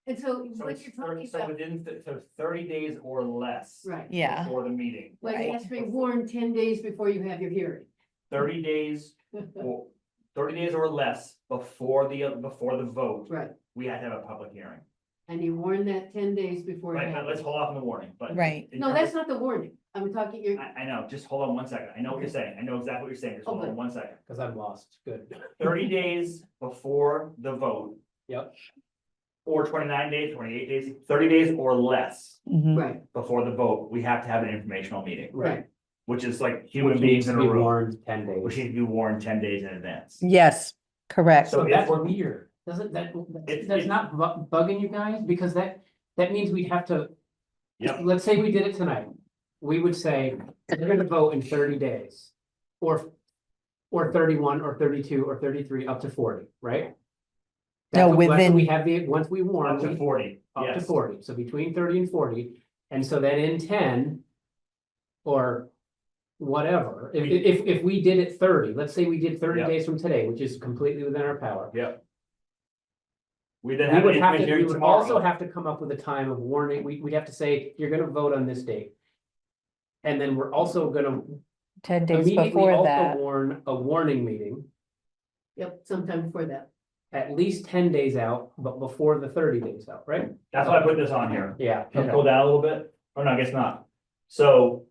And so So what it's you're talking so about, within, so 30 days or less. right, Yeah. Before the meeting, like Right. it has to be warned 10 days before you have your hearing. 30 days or 30 days or less before the vote, Right, we had to have a public hearing. and you warn that 10 days before. it Right, but happens. let's hold off on the warning, but. Right. in No, terms- that's not the warning, I'm talking, you're, I know, just hold on one second. I know what you're saying. I know exactly what you're saying. Just hold on Okay. 1 second. Cause I'm lost. Good. 30 days before the vote. Yep. Or 29 days, 28 days, 30 days or less Mhm. right, before the vote, we have to have an informational meeting, right, which is like human Which beings needs in to a be room, warned 10 which days. need to be warned 10 days in advance. Yes, correct. So So if that's we're- weird. Doesn't that, It's- that's not bugging you guys? Because that means we'd have to. Yep. Let's say we did it tonight. We would say, we're gonna vote in 30 days. Or 31 or 32 or 33 up to 40, right? No, That's what within- we have once we warn. Up to 40, Up to yes. 40, so between 30 and 40, and so then in 10. Or whatever, if we did it 30, let's say we did 30 Yep. days from today, which is completely within our power. Yep. We then We have an would have to, information we hearing would also tomorrow. have to come up with a time of warning, we'd have to say, you're gonna vote on this date. And then we're also gonna 10 days immediately before also that. warn a warning meeting. yep, sometime before that. At least 10 days out, but before the 30 days out, right? That's why I put this on here. Yeah. Can we go down a little bit? Oh, no, I guess not. So.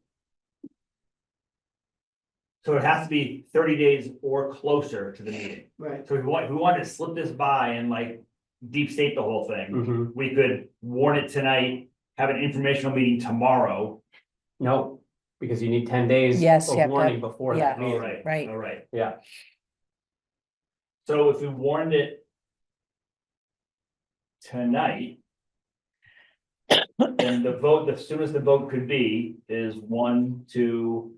So it has to be 30 days or closer to the meeting. Right, So if we wanted to slip this by and like deep state the whole thing, Mhm. we could warn it tonight, have an informational meeting tomorrow. No, because you need 10 days Yes, of you have to warning have- before yeah. that All meeting. right, Right. all right. Yeah, So if we warned it tonight, then the vote, the soonest the vote could be is 1, 2,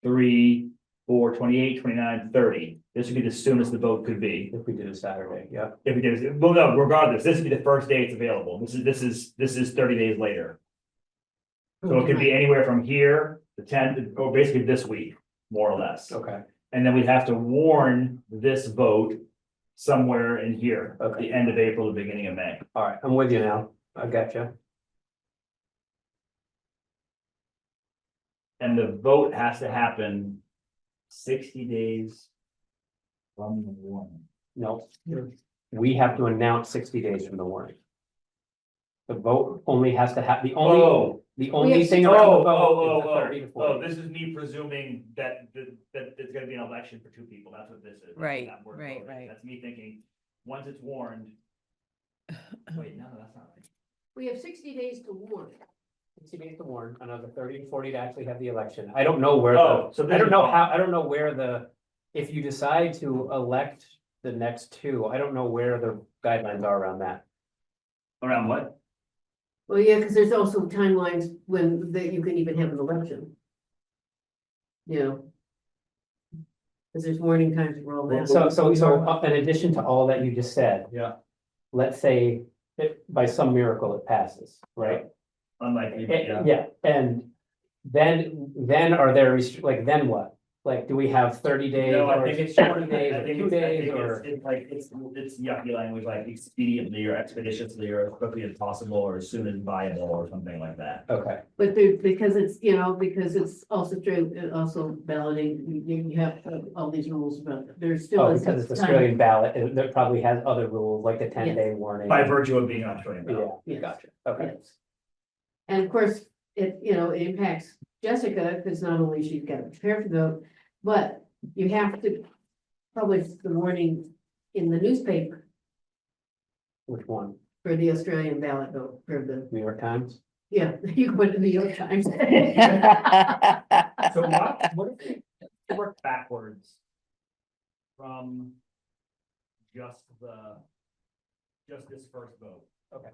3, 4, 28, 29, 30. This would be the soonest the vote could be. if we did a Saturday, yeah. If we did, well, no, regardless, this would be the first day it's available. This is 30 days later. So it could be anywhere from here to 10, or basically this week, more or less. Okay, And then we'd have to warn this vote somewhere in here, at Okay. the end of April, the beginning of May. all right, I'm with you now, I gotcha. And the vote has to happen 60 days from the warning. No, we have to announce 60 days from the warning. The vote only has to have, the only have thing to- around the vote is the 30 to 40. This is me presuming that it's gonna be an election for 2 people, that's what this is. That's Right, not word right, voting. right. That's me thinking, once it's warned. Wait, no, that's not right. we have 60 days to warn. 60 days to warn, another 30 to 40 to actually have the election. I don't know where Oh, so I don't this know is- how, I don't know where if you decide to elect the next 2, I don't know where the guidelines are around that. Around what? Well, yeah, because there's also timelines when that you can even have an election. You know, Because there's warning times for all that. So in addition to all that you just said, Yeah, let's say by some miracle it passes, right? unlikely, Yeah, and then are there like, then what? Like, do we have 30 days No, I or think it's 20 days I or think 2 it's, I days think or? it's like, it's yucky language, like expediently or expeditiously or as quickly as possible or as soon as viable or something like that. Okay, But because it's, because it's also true, also validating, you have all these rules about, there's still. oh, a because it's time. Australian ballot, that probably has other rules, like the 10-day warning. By virtue of being Australian ballot. Yeah, Yes. gotcha, okay. Yes. And of course, it impacts Jessica, because not only she's got to prepare for the, but you have to publish the warning in the newspaper Which one? for the Australian ballot vote, for the, New York Times? yeah, you can put it in the New York Times. So what if we work backwards from just this first vote? Okay,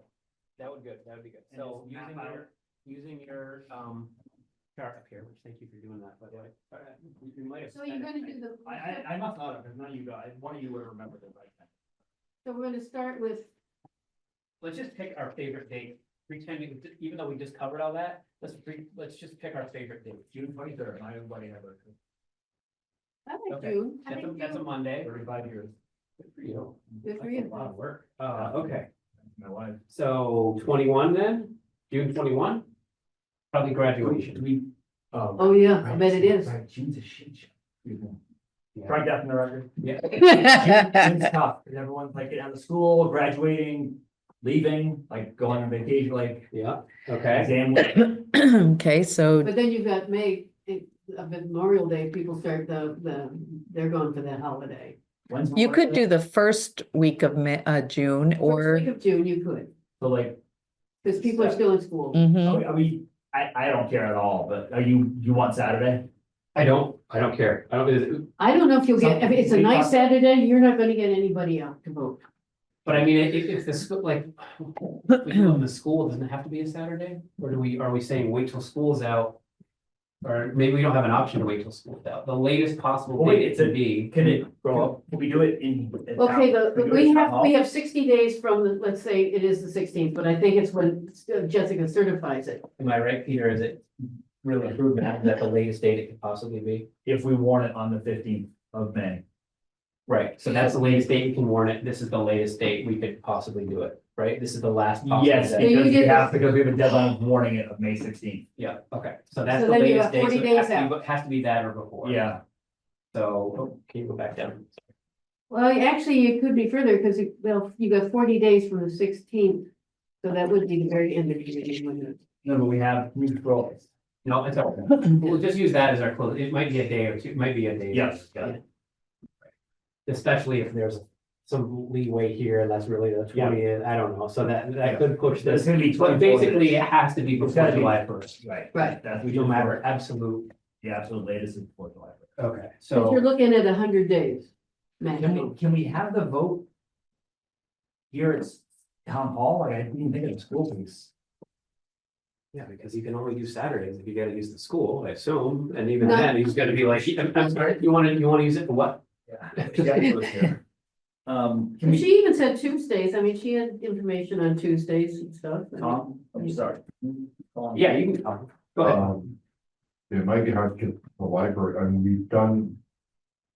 that would good, that would be good. And So just map out- using your chart up here, which thank you for doing that, by the way. We might have So you're spent gonna it. do the, I must not have, because none of you guys, one of you would have remembered it right then. so we're gonna start with, Let's just pick our favorite date, pretending, even though we just covered all that, let's just pick our favorite date. June 23rd, not everybody have it. I think Okay. June, I That's a, think that's a June. Monday. 35 years. Good for you. Good for That's a you. lot of work. Okay, My wife. so 21 then, June 21? Probably graduation. Oh, yeah, I bet it is. Right, June's a shit show. Yeah. Strike that from the record. Yeah. June's tough, because everyone's like getting out of school, graduating, leaving, like going on vacation, like Yeah, okay. exam week. Okay, so But then you've got May, of Memorial Day, people start they're going for that holiday. When's you could Memorial do Day? the first week of June First or. week of June, you could, So like, because people are still in school. Mhm. are we, I don't care at all, but are you want Saturday? I don't care. I don't, I don't know if you'll get, if it's a We nice talked- Saturday, you're not gonna get anybody out to vote. but I mean, if the school, like, we do it in the school, doesn't it have to be a Saturday? Or are we saying wait till school's out? Or maybe we don't have an option to wait till school's out. The latest possible Wait, date it's a- could be. Can it, Grow up. can we do it in? in Okay, town? Can do it we in town have, we hall? have 60 days from the, let's say it is the 16th, but I think it's when Jessica certifies it. Am I right, Peter? Is it really proven that the latest date it could possibly be? If we warn it on the 15th of May. Right, so that's the latest date you can warn it. This is the latest date we could possibly do it, right? This is the last. possible Yes, day. So you because we did- have, because we have a deadline of warning it of May 16th. Yeah, okay, so that's So the then you latest got date, 40 so it days has to out. be, has to be that or before. Yeah, So, oh, can you go back down? Well, actually, it could be further, because you got 40 days from the 16th. So that would be the very end of the meeting, wouldn't it? no, but we have new scrolls. No, it's okay. We'll just use that as our close. It might be a day or two, it might be a day. Yes, got it. Especially if there's some leeway here, and that's really the Yeah. 20th, I don't know, so that could push There's this. gonna be. But 24 basically, days. it has to be It's before gotta be- July 1st. Right. Right. That's No matter, absolute. The absolute latest is before July. Okay, So you're so, looking at 100 days. maximum. Can we have the vote? Here it's town hall, like I didn't even think of the school piece. yeah, because you can only do Saturdays if you gotta use the school, I assume, and even No. then, he's gonna be like, I'm sorry, you wanna use it for what? Yeah. Can And we, she even said Tuesdays, I mean, she had information on Tuesdays and stuff. Tom, I'm sorry. Yeah, you can talk, go ahead. It might be hard to get the library, I mean,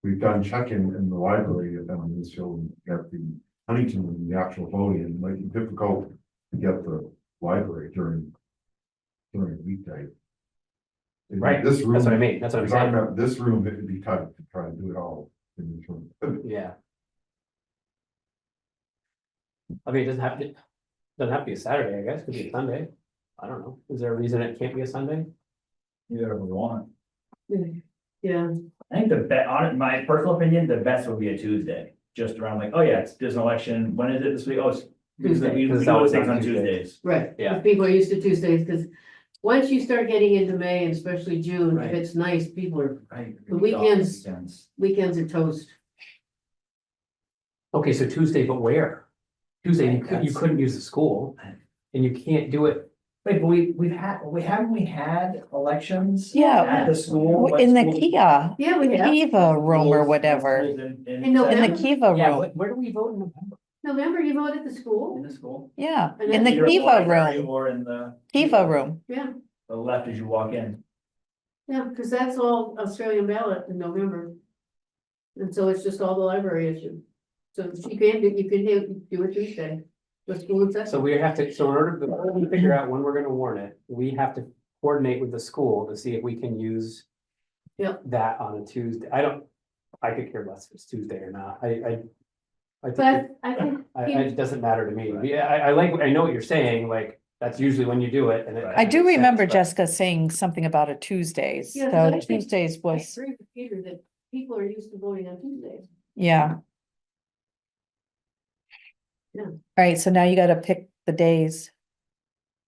we've done check-in in the library at Municipal, at the Huntington, and the actual voting, it might be difficult to get the library during the weekday. Right, This room, that's what I mean, that's what I'm we're talking saying, about this room, it would be tight to try and do it all in this room. yeah. I mean, it doesn't have to be a Saturday, I guess, it could be a Sunday, I don't know, is there a reason it can't be a Sunday? Either we want. Yeah, I think the bet on it, my personal opinion, the best would be a Tuesday, just around like, oh yeah, there's an election, when is it this week? Oh, it's Tuesday. We It's do always things on on Tuesday. Tuesdays. right. Yeah. If people are used to Tuesdays, because once you start getting into May and especially June, Right. if it's nice, people are, Right. The weekends- Weekends. weekends are toast. Okay, so Tuesday, but where? Tuesday, you couldn't use the school, and you can't do it. Wait, but we had elections? Yeah. At the school? In the What school? Kia, Yeah, we have. Kiva room or Schools- whatever, schools In in the November. Kiva Yeah, room, where do we vote in November? November, you vote at the In school? the school? yeah, And in then the Either in Kiva library room, Or in the. Kiva room. Yeah, The left as you walk in. yeah, because that's all Australian ballot in November. And so it's just all the library issue. So you can do it Tuesday. The school and So we have to, so in order to figure out when we're gonna warn it, we have to coordinate with the school to see if we can use. Yep. That on a Tuesday. I could care less if it's Tuesday or not. I think, But I think, it doesn't matter to me. Yeah, I know what you're saying, like, that's usually when you do it and it. I do makes sense, remember but- Jessica saying something about a Tuesdays, Yeah, 'cause I so think- Tuesdays I was, agree with Peter that people are used to voting on Tuesdays. yeah. Yeah. All right, so now you gotta pick the days.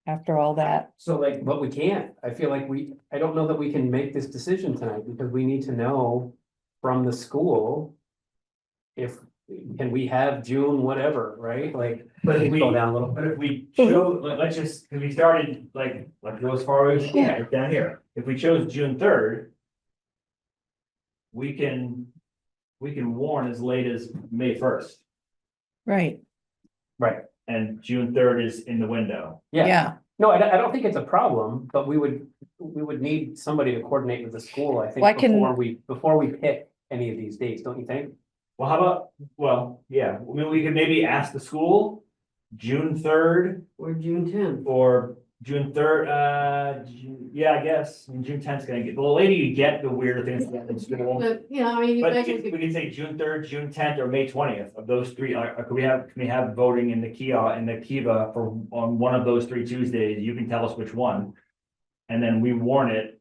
After all that, So like, But we can't. I feel like I don't know that we can make this decision tonight because we need to know from the school. If, can we have June, whatever, right? Like, but if we, go down a little. but if we chose, let's just, cause we started like go as far as, yeah, down here. If we chose June 3rd. We can warn as late as May 1st, right, Right, and June 3rd is in the window. yeah. yeah, No, I don't think it's a problem, but we would need somebody to coordinate with the school, I think, Well, I can- before we pick any of these dates, don't you think? Well, how about, well, yeah, I mean, we could maybe ask the school, June 3rd Or June 10th. or June 3rd, yeah, I guess, I mean, June 10th is gonna get, the later you get, the weirder things get in school. But, you know, I mean, you But guys we could- could say June 3rd, June 10th, or May 20th of those three, can we have voting in the Kia and the Kiva on one of those 3 Tuesdays, you can tell us which one. And then we warn it.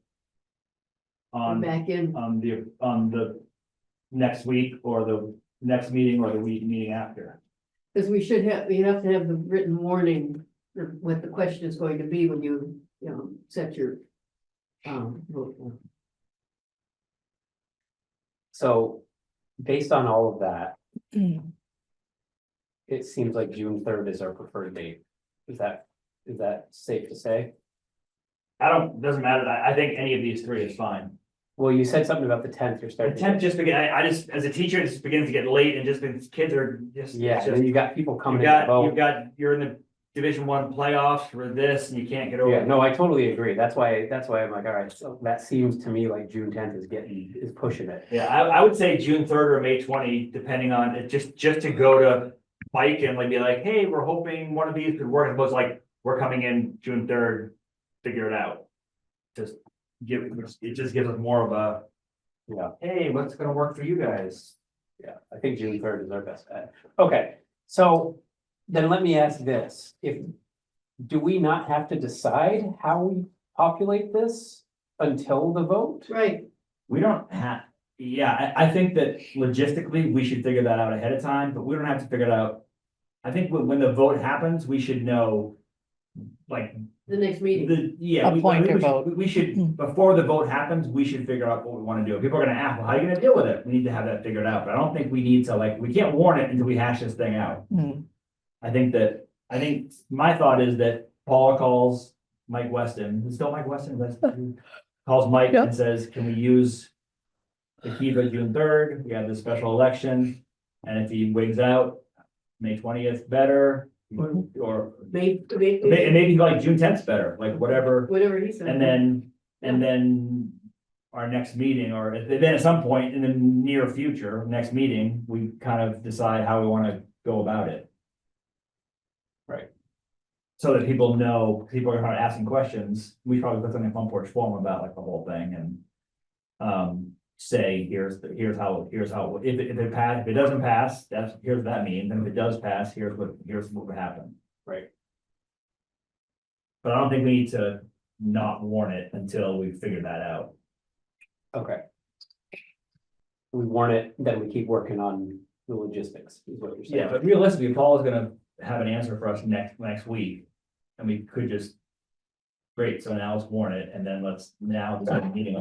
back in. On the next week or the next meeting or the meeting after. Because we have to have the written warning of what the question is going to be when you set your. Vote. So, based on all of that, it seems like June 3rd is our preferred date. Is that safe to say? Doesn't matter, I think any of these 3 is fine. Well, you said something about the 10th, you're The starting. 10th just begin, I just, as a teacher, it just begins to get late and just kids are just. Yeah, it's and just- then you got people coming You in to vote. you're in the Division 1 playoffs for this and you can't get over. Yeah, no, I totally agree. That's why I'm like, all right, so that seems to me like June 10th is pushing it. Yeah, I would say June 3rd or May 20, depending on it, just to go to Mike and like be like, hey, we're hoping one of these could work, as opposed to like, we're coming in June 3rd, figure it out. It just gives us more of a, Yeah, hey, what's gonna work for you guys? yeah, I think June 3rd is our best bet. Okay, so then let me ask this, do we not have to decide how we populate this until the vote? Right, We don't have, yeah, I think that logistically, we should figure that out ahead of time, but we don't have to figure it out. I think when the vote happens, we should know, like, the next meeting. Appoint your we should- vote. We should, before the vote happens, we should figure out what we wanna do. People are gonna ask, well, how are you gonna deal with it? We need to have that figured out, but I don't think we need to, like, we can't warn it until we hash this thing out. Hmm. I think my thought is that Paula calls Mike Weston, is it still Mike Weston? Calls Mike Yeah. and says, can we use the Kiva June 3rd? We have this special election, and if he wigs out, May 20th better, or maybe like June 10th better, like whatever. Whatever he said. And then our next meeting, or then at some point in the near future, next meeting, we kind of decide how we wanna go about it. Right. So that people know, people are gonna start asking questions, we probably put something in front porch forum about like the whole thing and. Say, here's how, if it doesn't pass, here's what that means, and if it does pass, here's what would happen. Right. But I don't think we need to not warn it until we figure that out. Okay. We warn it, then we keep working on the logistics, is what you're saying. Yeah, but realistically, Paul is gonna have an answer for us next week, and we could just. Great, so now let's warn it, and then let's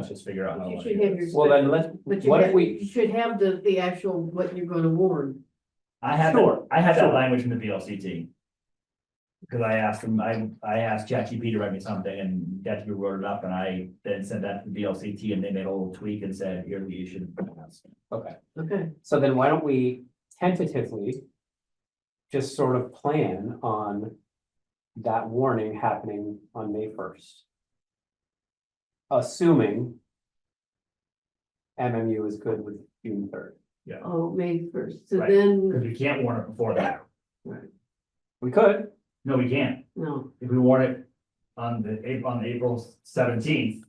just figure out how. You to should do have this. your. Well, then let's, But you what if have, we, you should have the actual, what you're gonna warn. I have Sure, that sure. language from the VLCT. Cause I asked him, I asked ChatGPT to write me something and ChatGPT wrote it up and I then sent that to the VLCT and they made a little tweak and said, here you should. Okay, Okay, so then why don't we tentatively just sort of plan on that warning happening on May 1st? Assuming MMU is good with June 3rd. oh, May 1st, so Right. then, Cause we can't warn it before that. We could, No, we can't. no, If we warn it on April 17th.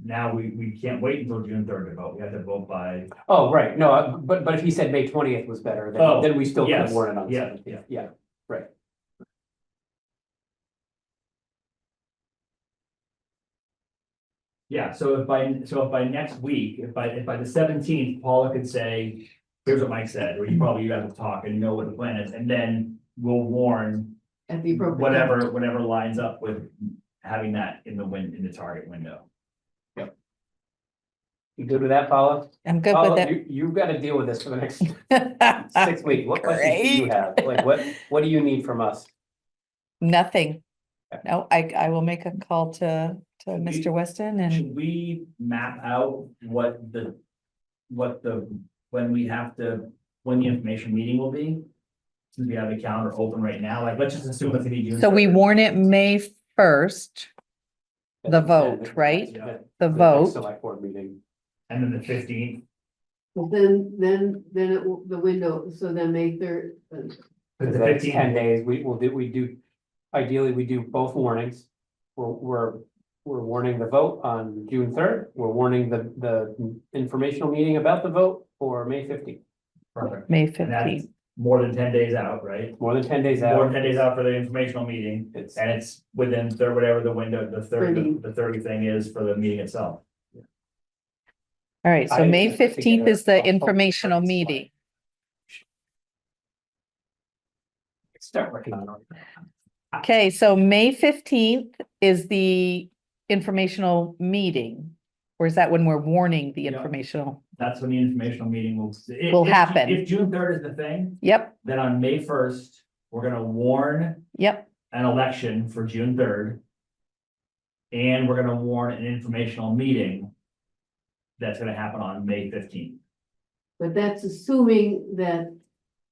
Now we can't wait until June 3rd to vote. We have to vote by. oh, right, no, but if he said May 20th was better, Oh, then we still could yes, warn it on the yeah, 17th, yeah, right. Yeah, so if by next week, if by the 17th, Paula could say, here's what Mike said, or you guys will talk and know what the plan is, and then we'll warn. at the appropriate. time. Whatever lines up with having that in the target window. You good with that, Paula? I'm good Paula, with you've got to deal with this for the next it. 6 weeks. What questions do you Great. have? Like, what do you need from us? Nothing. No, I will make a call to Mr. Weston and, Should we map out when the information meeting will be? Since we have the calendar open right now, like, let's just assume it's gonna be June. so we 3rd. warn it May 1st, the vote, right? Yeah. The next vote. Select board meeting. And then the 15th, Well, then it will, the window, so then May 3rd, because Because the that's 10 15th, days, we do, ideally, we do both warnings. We're warning the vote on June 3rd, we're warning the informational meeting about the vote for May 15th. perfect. May And that's 15th. more than 10 days out, right? More than 10 days More out. than 10 days out for the informational meeting, It's, and it's within whatever the window, the 30 30. thing is for the meeting itself. All right, so I May put together 15th is a the whole informational slide. meeting. start working on it. Okay, so May 15th is the informational meeting. Or is that when we're warning the Yeah. informational? That's when the informational meeting will. Will happen. If June 3rd is the thing, Yep, then on May 1st, we're gonna warn yep, an election for June 3rd. And we're gonna warn an informational meeting. That's gonna happen on May 15th. but that's assuming that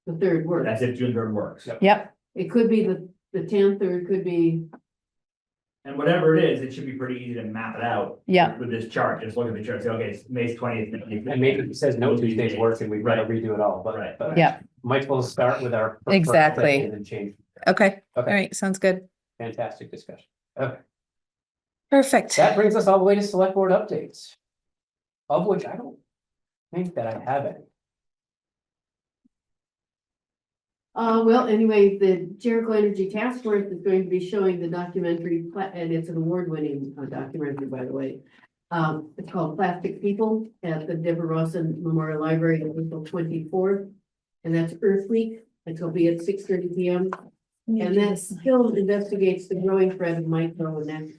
the 3rd works. That's if June 3rd works. yep. It could be the 10th, or it could be, And whatever it is, it should be pretty easy to map it out. Yeah. With this chart, just look at the chart, say, okay, it's May 20th. And maybe it says no Tuesdays work and we've got to redo it all, Right. but. Yeah. Might as well start with our. preferred Exactly. plan And then change. Okay, all Okay, right, sounds good. fantastic discussion. Okay, Perfect. that brings us all the way to select board updates. Of which I don't think that I have any. well, anyway, the Jericho Energy Task Force is going to be showing the documentary, and it's an award-winning documentary, by the way. It's called Plastic People at the Deborah Rawson Memorial Library on April 24th. And that's Earth Week. It'll be at 6:30 p.m. And that film investigates the growing threat of micro and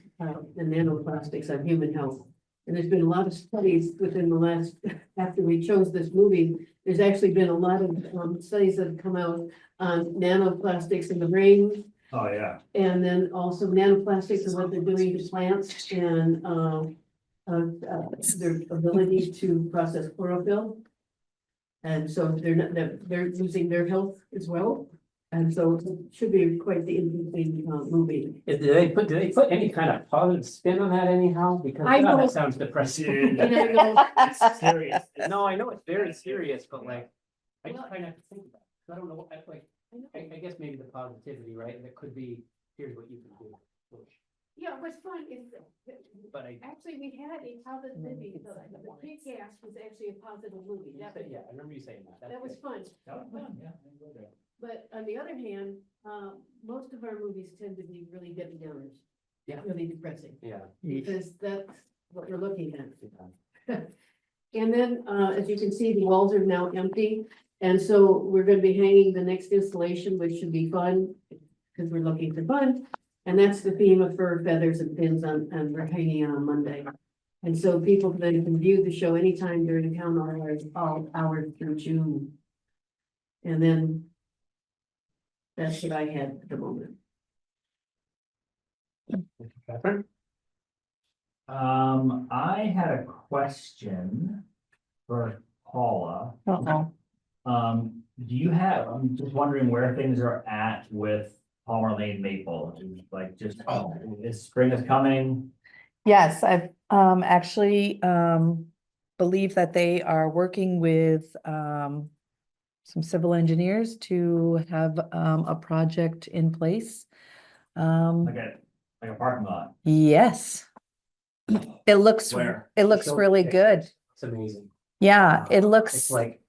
nanoplastics on human health. And there's been a lot of studies within the last, after we chose this movie, there's actually been a lot of studies that have come out on nanoplastics in the brain. Oh, yeah. And then also nanoplastics and what they're doing to plants and their ability to process chlorophyll. And so they're losing their health as well. And so it should be quite the interesting movie. Do they put any kind of positive spin on that anyhow? Because I God, know. that sounds depressing. And I know, It's serious. No, I know it's very serious, but like, I Well, just try not to think about it. I don't know, I guess maybe the positivity, right? That could be, here's what you can do. yeah, what's fun is, But I, actually, we had a positive movie, the Big Gas was actually a positive movie. yeah, I remember you saying that. That's That was good. fun. That was fun, yeah. I enjoyed that. But on the other hand, most of our movies tend to be really Debbie Downers. Yeah. Really depressing, Yeah. because that's what we're looking at. Yeah. And then, as you can see, the walls are now empty. And so we're gonna be hanging the next installation, which should be fun, because we're looking for fun. And that's the theme of fur, feathers, and pins and we're hanging on Monday. And so people then can view the show anytime during town hours, all hours through June. And then that's what I had at the moment. Catherine? I had a question for Paula. Uh-oh. Do you have, I'm just wondering where things are at with Palmer Lane Maple, like just, is spring is coming? Yes, I've actually believe that they are working with some civil engineers to have a project in place. Like a parking lot? Yes. It looks Where? really good. It's amazing. Yeah, it It's looks like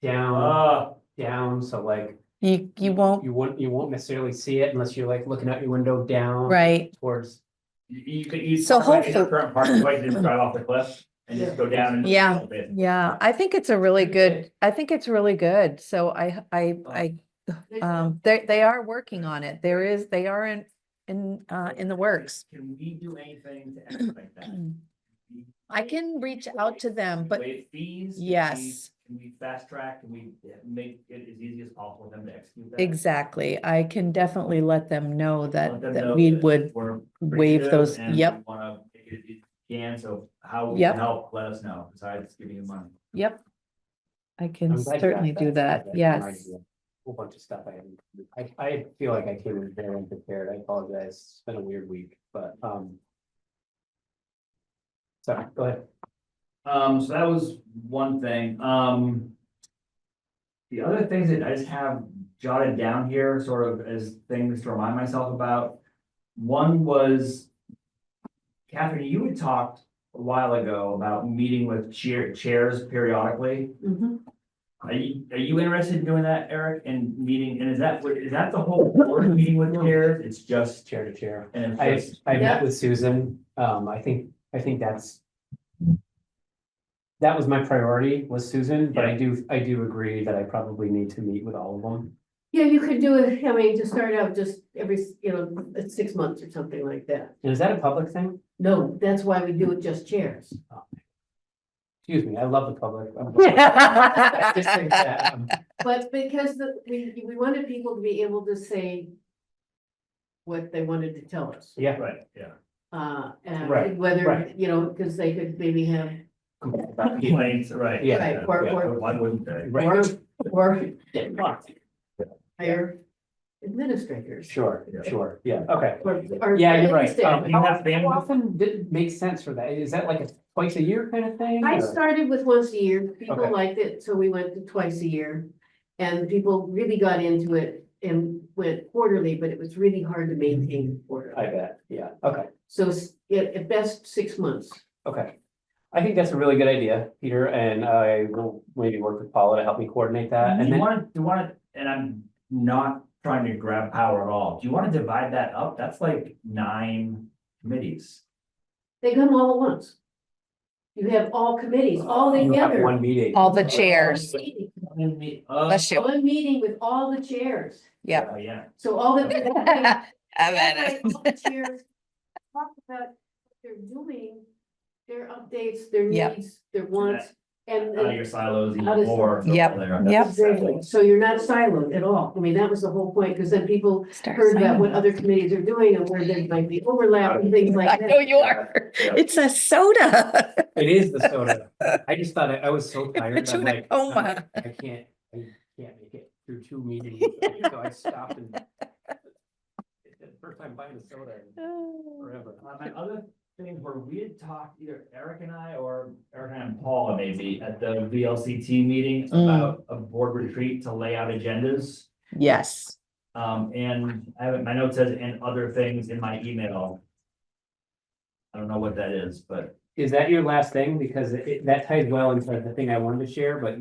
down, down, so like you won't, you won't necessarily see it unless you're like looking out your window down. right. Towards, You So park in your hopefully- current parking place, just drive off the cliff and just go down and. Yeah. Yeah, I think it's a really good, I think it's really good. So they are working on it. They are in the works. Can we do anything to expedite that? I can reach out to them, but Waive fees? yes. Can we fast track? Can we make it as easy as possible for them to execute that? Exactly. I can definitely let them know Let that them that know we that would we're waive appreciative those. and we Yep, wanna make it as easy as we can, so how we Yep. can help, let us know, besides giving you money. yep. I can I'm glad you certainly asked do that. That's Yes. my idea. Whole bunch of stuff I haven't, I feel like I came in very unprepared. I apologize. It's been a weird week, but so go ahead. So that was one thing, the other things that I just have jotted down here, sort of as things to remind myself about. One was, Catherine, you had talked a while ago about meeting with chairs periodically. Mhm. Are you interested in doing that, Eric, and meeting, and is that the whole board meeting with chairs? It's just, Chair to chair. and I it's just, I met Yeah. with Susan. I think that was my priority was Susan, but I do agree that I probably need to meet with all of them. Yeah, you could do it, I mean, to start out just every, at 6 months or something like that. And is that a public thing? No, that's why we do it just chairs. Excuse me, I love the public. Just think that, But because we wanted people to be able to say what they wanted to tell us. yeah, right, yeah. And Right, whether, right. because they could maybe have, Complaints, right. Yeah. Right, or- Why wouldn't they? right. or hire administrators. Sure, Yeah. sure, yeah, okay. Or Yeah, you're right. staff. You have family? How often did it make sense for that? Is that like a twice a year kind of thing? I or- started with once a year, people Okay. liked it, so we went to twice a year. And people really got into it and went quarterly, but it was really hard to maintain I quarterly. bet, yeah, okay, So at best 6 months. okay. I think that's a really good idea, Peter, and I will maybe work with Paula to help me coordinate that, Do and you then. want to, and I'm not trying to grab power at all. Do you want to divide that up? That's like 9 committees. They come all at once. You have all committees, all You have together. one meeting. All the chairs. Bless you. One meeting with all the chairs. Yep. Oh, yeah. So all the. I bet all the chairs talk about what they're doing, their updates, their Yep. needs, their wants, and. Out of your silos even How does- more. so Yep, there. yep. Exactly, so you're not siloed at all. I mean, that was the whole point, because then people Start heard about signing. what other committees are doing and where there might be overlap and things I like know that. you are. It's a soda. It is the soda. I just thought I was so tired. Put you I'm in a like, coma. I can't make it through 2 meetings. So I stopped and. It's the first time buying a soda in forever. My other things where we had talked, either Eric and I or Eric and Paula maybe at the VLCT meeting about a board retreat to lay out agendas. Yes. And I have, my note says, and other things in my email. I don't know what that is, but, Is that your last thing? Because that ties well into the thing I wanted to share, but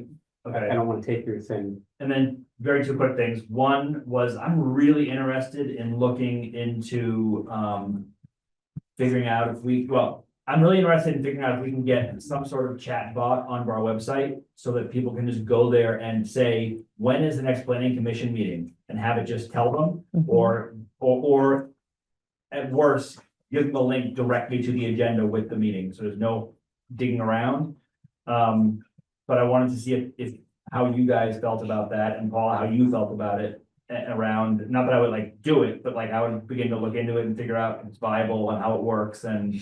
I okay. don't want to take your thing. And then very 2 quick things. One was I'm really interested in looking into, figuring out if I'm really interested in figuring out if we can get some sort of chat bot onto our website so that people can just go there and say, when is the next planning commission meeting? And have it just tell them, or at worst, give them a link directly to the agenda with the meeting, so there's no digging around. But I wanted to see if how you guys felt about that, and Paula, how you felt about it. around, not that I would like do it, but like I would begin to look into it and figure out if it's viable and how it works and.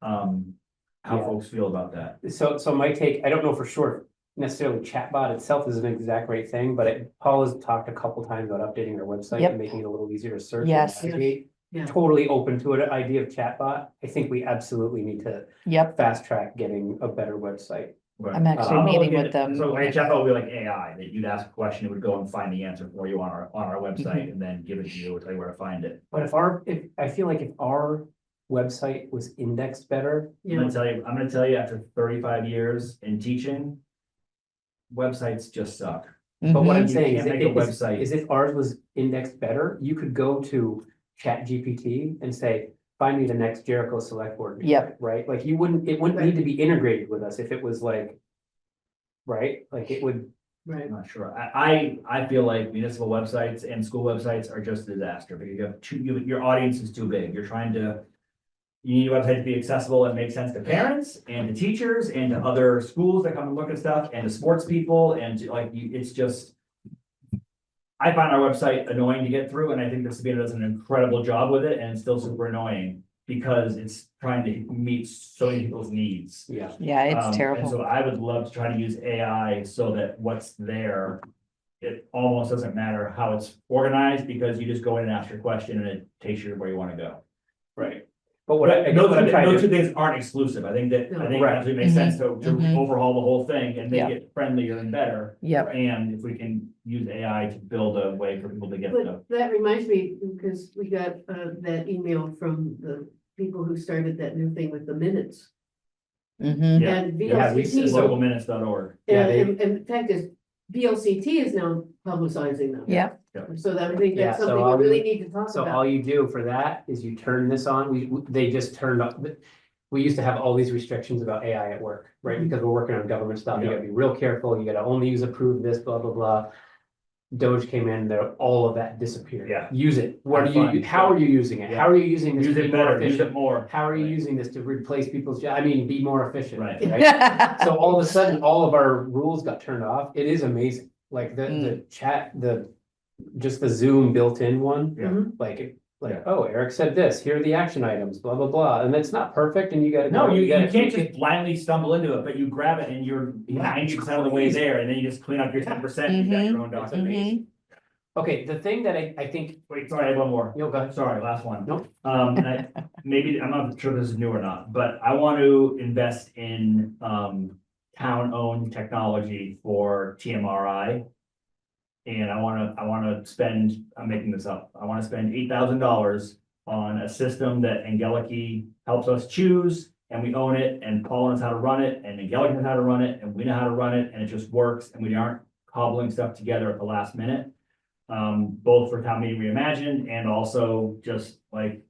How Yeah. folks feel about that. So my take, I don't know for sure necessarily chatbot itself is an exact right thing, but Paul has talked a couple times about updating their website Yep. and making it a little easier to search. and Yes. navigate. Yeah. Totally open to an idea of chatbot. I think we absolutely need to Yep, fast track getting a better website. I'm actually I'm meeting looking with at- them. So a chatbot would be like AI, that you'd ask a question, it would go and find the answer for you on our website and then give it to you, or tell you where to find it. But if I feel like if our website was indexed better, I'm gonna tell you, after 35 years in teaching. Websites just suck. but what I'm Mhm. saying You is, can't make a website. is if ours was indexed better, you could go to ChatGPT and say, find me the next Jericho Selectboard meeting," Yep. right? Like it wouldn't need to be integrated with us if it was like, right? Like it would, Right. I'm not sure. I feel like municipal websites and school websites are just a disaster, because you have your audience is too big. You're trying to. You need your website to be accessible and make sense to parents and to teachers and to other schools that come and look at stuff and to sports people and to it's just. I find our website annoying to get through, and I think that Sabina does an incredible job with it, and it's still super annoying because it's trying to meet so many people's needs. yeah. Yeah, it's And so terrible. I would love to try to use AI so that what's there. It almost doesn't matter how it's organized, because you just go in and ask your question and it takes you where you wanna go. Right. But what I guess No, what I'm trying those two to, things aren't exclusive. I think No. it Right. actually makes sense to Mhm. overhaul the whole thing and make Yeah. it friendlier and better. Yep, And if we can use AI to build a way for people to get the. But that reminds me, because we got that email from the people who started that new thing with the minutes. mhm. Yeah. And Yeah, we- VLCT, so- Localminutes.org. Yeah, and the fact is, VLCT is now publicizing them. Yep, So that I think Yeah, that's so something I'll we really do- need to talk so all about. you do for that is you turn this on. They just turned up. We used to have all these restrictions about AI at work, right? Because we're working on government stuff. You gotta be real careful. You gotta only use approved this, blah, blah, blah. Doge came in there, all of that disappeared. Yeah. Use it. What Have are fun. you, how are you using it? Yeah. How are you using this Use to it be more better, use it efficient? more. How are you Right. using this to replace people's job? I mean, be more efficient, Right. right? So all of a sudden, all of our rules got turned off. It is amazing. Like the chat, just the Zoom built-in one. Yeah. Mhm. Like, oh, Eric said this, here are the action items, blah, blah, blah. And it's not perfect and you gotta. No, go, you gotta can't tweak just blindly stumble into it, but you grab it and you're Yeah, 90% of the way there, and then you just clean up your 10%, you got your own It's document. amazing. Okay, the thing that I think, Wait, sorry, I have one more. no, go ahead. Sorry, last one. Nope. Maybe, I'm not sure this is new or not, but I want to invest in, town-owned technology for TMRI. And I wanna spend, I'm making this up, I wanna spend $8,000 on a system that Angeliki helps us choose. And we own it, and Paul knows how to run it, and Angeliki knows how to run it, and we know how to run it, and it just works, and we aren't cobbling stuff together at the last minute. Both for town meeting reimagined and also just like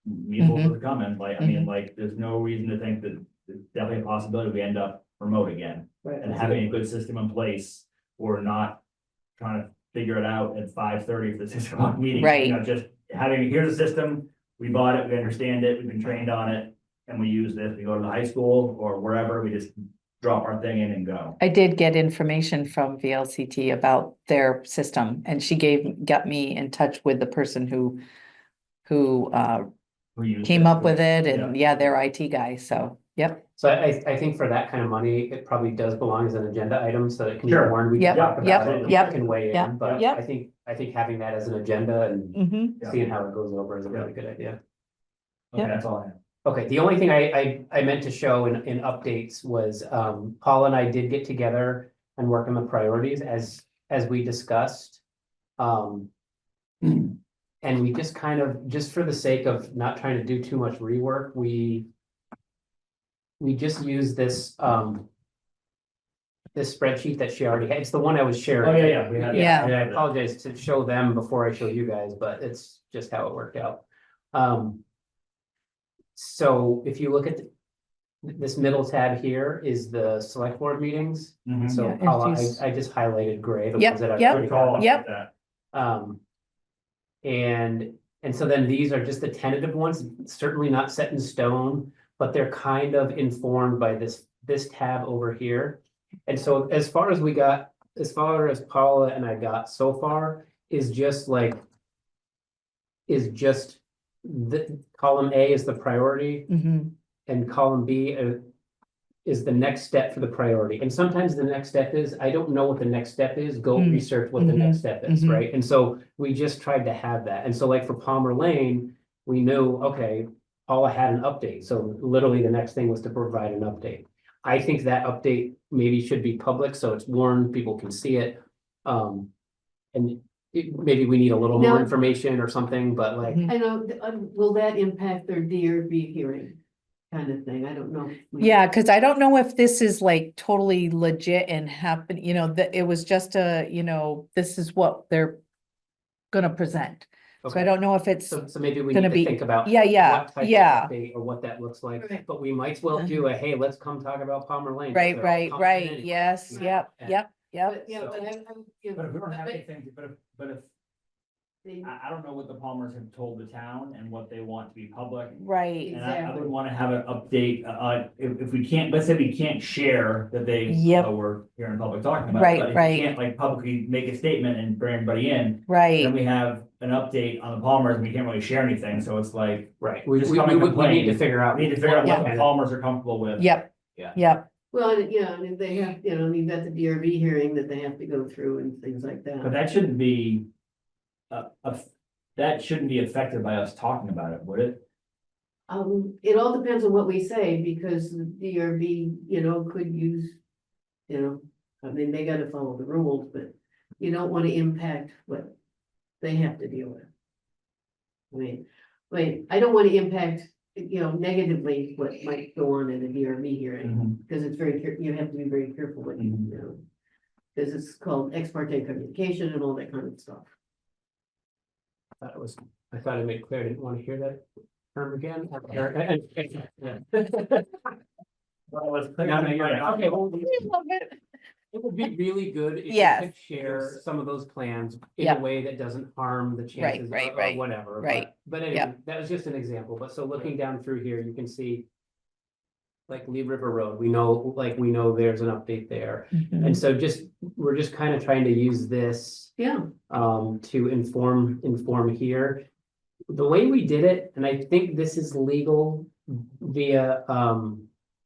measles are coming, like, I mean, like, there's no reason to think that there's definitely a possibility we end up remote again. Right. And having a good system in place, we're not trying to figure it out at 5:30 for the 6 o'clock meeting. Right. You know, just having, here's a system, we bought it, we understand it, we've been trained on it, and we use this, we go to the high school or wherever, we just drop our thing in and go. I did get information from VLCT about their system, and she got me in touch with the person who We use came it. up with it, and yeah, their IT guy, so, yep. So I think for that kind of money, it probably does belong as an agenda item, so it can be Sure. warned, we Yep, can talk yep, about it, and yep, we can weigh yep, in, but yep. I think having that as an agenda and Mm-hmm, Yeah. seeing how it goes over is a really good idea. Okay, Yep. that's all I have. Okay, the only thing I meant to show in updates was, Paul and I did get together and work on the priorities as we discussed. And we just kind of, just for the sake of not trying to do too much rework, we just use this, this spreadsheet that she already had. It's the one I was sharing. Oh, yeah, we had. Yeah. And I apologize to show them before I show you guys, but it's just how it worked out. So if you look at this middle tab here is the select board meetings. Mhm. So Yeah, and Paula, if you I just highlighted gray, the Yep, ones that I've yep, already Good call got. out Yep. that. And so then these are just the tentative ones, certainly not set in stone, but they're kind of informed by this tab over here. And so as far as Paula and I got so far is just like. Is just the column A is the priority Mhm. and column B is the next step for the priority. And sometimes the next step is, I don't know what the next step is, go Mm, research what the next step is, mhm. right? And so we just tried to have that. And so like for Palmer Lane, we knew, okay, Paula had an update. So literally the next thing was to provide an update. I think that update maybe should be public, so it's warned, people can see it. And maybe we need a little more Now- information or something, but like, Mhm. I know, will that impact their DRB hearing kind of thing? I don't know. Yeah, because I don't know if this is like totally legit and happen, that it was just this is what they're gonna present. So I okay. don't know if it's, So maybe we gonna need to be- think about. yeah, what type of yeah. update or what that looks like, Right. but we might as well do a, hey, let's come talk about Palmer Lane. but right, they're all coming right, anyway. yes, Yeah. yep, yep, yep. But, yeah, but But if we don't have anything, but if, they- I don't know what the Palmers have told the town and what they want to be public. Right, And I Exactly. would wanna have an update, if we can't, let's say we can't share that they, Yep. we're here in public talking about. it, Right, but if right. we can't like publicly make a statement and bring everybody in, then right, we have an update on the Palmers, and we can't really share anything, so it's like. Right, we Just we come and need to complain. figure out. We need to figure out what kind the of- Palmers are comfortable with. yep, Yeah. yep, Well, and, yeah, and if they have, you've got the DRB hearing that they have to go through and things like But that. that shouldn't be, that shouldn't be affected by us talking about it, would it? It all depends on what we say, because the DRB, could use, I mean, they gotta follow the rules, but you don't wanna impact what they have to deal with. I don't wanna impact, negatively what might go on in a DRB hearing, because it's you have to be very careful what you, because it's called ex parte communication and all that kind of stuff. I thought I made clear, I didn't want to hear that term again. Yeah. Well, it's clear. No, no, you're right. Okay, well, I love it. it would be really good if you Yes. could share some of those plans in Yep. a way that doesn't harm the chances right, or right, whatever. right. But anyway, Yep. that was just an example. But so looking down through here, you can see like Lee River Road, we know there's an update there. Mhm. And so we're just kind of trying to use this Yeah, to inform here. The way we did it, and I think this is legal via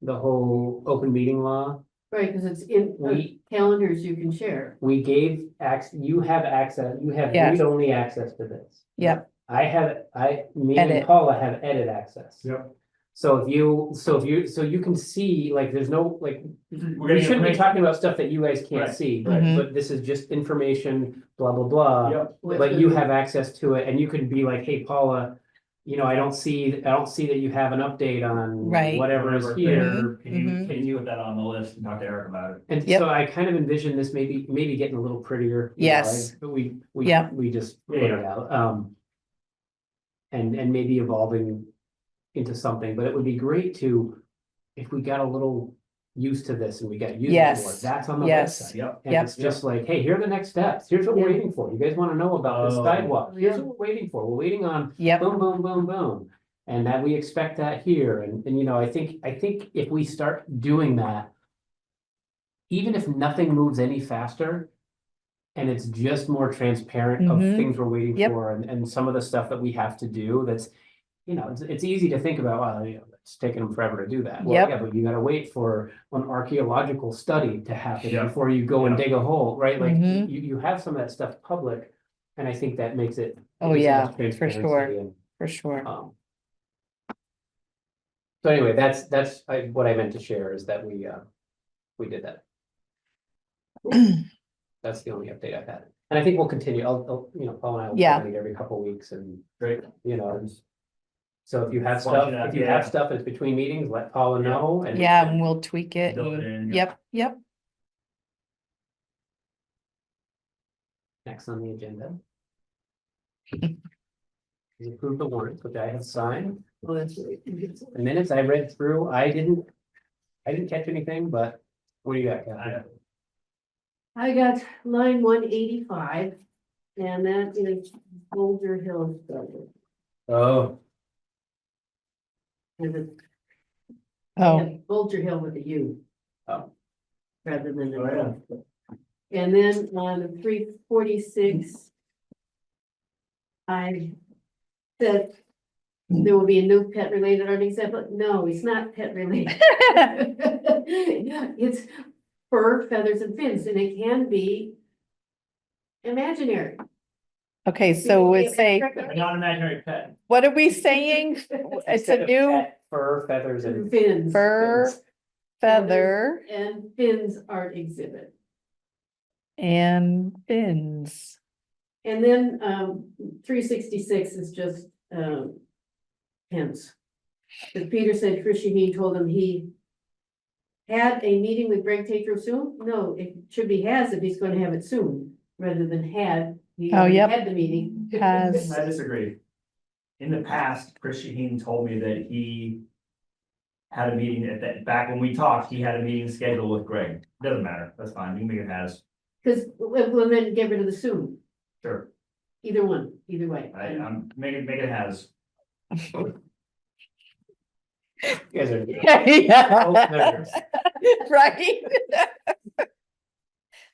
the whole open meeting law. right, because it's in calendars you can share. We gave you have Yes. read-only access to this. Yep. Me Edit. and Paula have edit access. Yep. So you can see, like, there's no, like, We're we getting shouldn't be information. talking about stuff that you guys can't Right. see, Mhm. but this is just information, blah, blah, blah. Yep. But you have access to it, and you could be like, hey, Paula, I don't see that you have an update on Right. whatever is Whatever. here. Can you put that on the list and talk to Eric about it? And Yep. so I kind of envision this maybe getting a little prettier. Yes. But we Yep. just put it out. And maybe evolving into something, but it would be great if we got a little used to this and we got used to it more. Yes. That's on the Yes. website. Yep. And Yep. it's just like, hey, here are the next steps. Here's what we're Yeah. waiting for. You guys want to know about this Oh. sidewalk? Here's Yeah. what we're waiting for. We're waiting on Yep, boom, boom, boom, boom. And that we expect that here. And I think if we start doing that, even if nothing moves any faster, and it's just more transparent of Mhm. things we're waiting Yep. for and some of the stuff that we have to do, that's, it's easy to think about, well, it's taking them forever to do that. Well, Yep. yeah, but you gotta wait for an archaeological study to happen Yeah. before you go and Yeah. dig a hole, right? Like, Mhm. you have some of that stuff public, and I think that makes it. Oh, gives it yeah, less for transparency sure. and, for sure. So anyway, that's what I meant to share is that we did that. That's the only update I've had. And I think we'll continue. Paul and I will Yeah. meet every couple of weeks and, Great. so if you have Just want stuff, you to- if you yeah. have stuff that's between meetings, let Paula know and. Yeah, and we'll tweak it. Build it and- in. Yep, yep. Next on the agenda. Is approve the warrants, which I have signed. Well, that's right. The minutes I read through, I didn't catch anything, but what do you got, Kathy? I got line 185, and that is Boulder Hill building. Oh, And it's Oh, Boulder Hill with a U. Oh. Rather than Oh, a. And then on 346, I said there will be a new pet related ordinance, but no, it's not pet related. It's fur, feathers and fins, and it can be imaginary. Okay, so we say, A non-imaginary pet. what are we saying? It's a Instead of new pet, fur, feathers and. Fins. fur, feather And fins art exhibit. and fins. And then, 366 is just, hens. As Peter said, Chris Shaheen told him he had a meeting with Greg Tatro soon. No, it should be has if he's going to have it soon, rather than had. He Oh, already yep. had the meeting. Has. I disagree. In the past, Chris Shaheen told me that he had a meeting back when we talked, he had a meeting scheduled with Greg. Doesn't matter, that's fine, we can make it has, Cause we'll then get rid of the soon, sure, either one, either way. make it has. You guys are. Yeah. both measures. Right?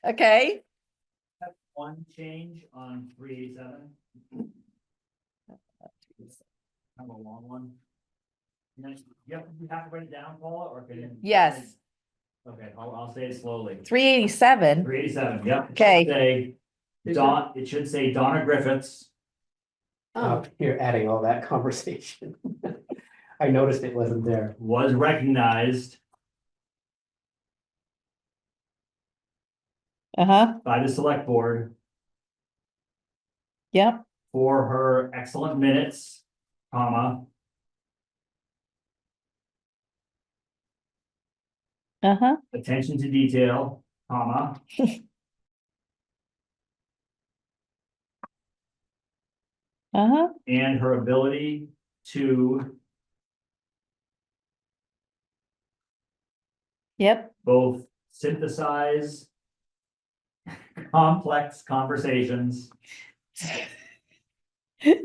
Okay, One change on 387. Kind of a long one. You have to write it down, Paula, or can you? yes, Okay, I'll say it slowly. 387, 387, yep. Okay. It should say Donna Griffiths Oh, You're adding all that conversation. I noticed it wasn't there. was recognized by the select board yep, for her excellent minutes, comma, attention to detail, comma, and her ability to yep, both synthesize complex conversations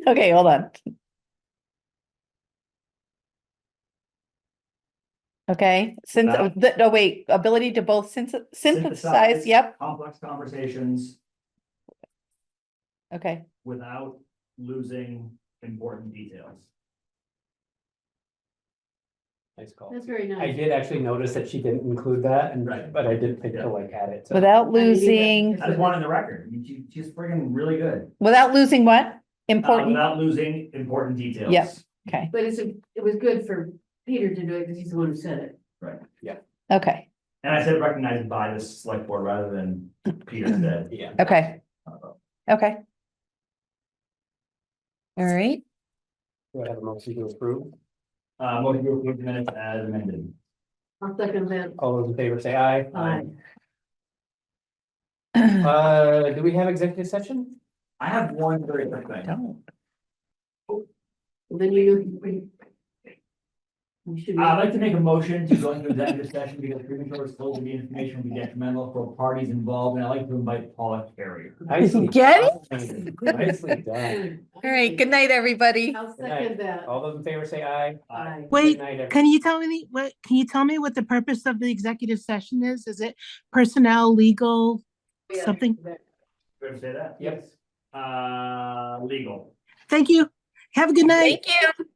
okay, hold on. Okay, since, no, wait, ability to both synthesize, yep, complex conversations okay, without losing important details. Nice call. that's very I nice. did actually notice that she didn't include that, and Right. but I didn't think to like add it. So. without losing, I just wanted the record. I mean, she's friggin' really good. without losing what? Important, Without losing important details. Yep. okay, But it was good for Peter to do it because he's the one who said it. okay, And I said recognized by the select board rather than Peter said. Yeah. okay, okay. All right, Do I have a motion to approve? Motion to approve the minutes as amended. I'll second that. All those in favor say aye. Aye. Do we have executive session? I have one very quick thing. don't, Then you should. I'd like to make a motion to go into executive session because premature disclosure of the information will be detrimental for parties involved, and I'd like to invite Paula Carrier. Nicely Get done. Nicely done. all right, good night, everybody. I'll Good night. second that. All those in favor say aye. Aye. Wait, Good night, everyone. can you tell me what the purpose of the executive session is? Is it personnel, legal, Yeah. something? Did I say that? Yep. Legal. Thank you. Have a good night. Thank you.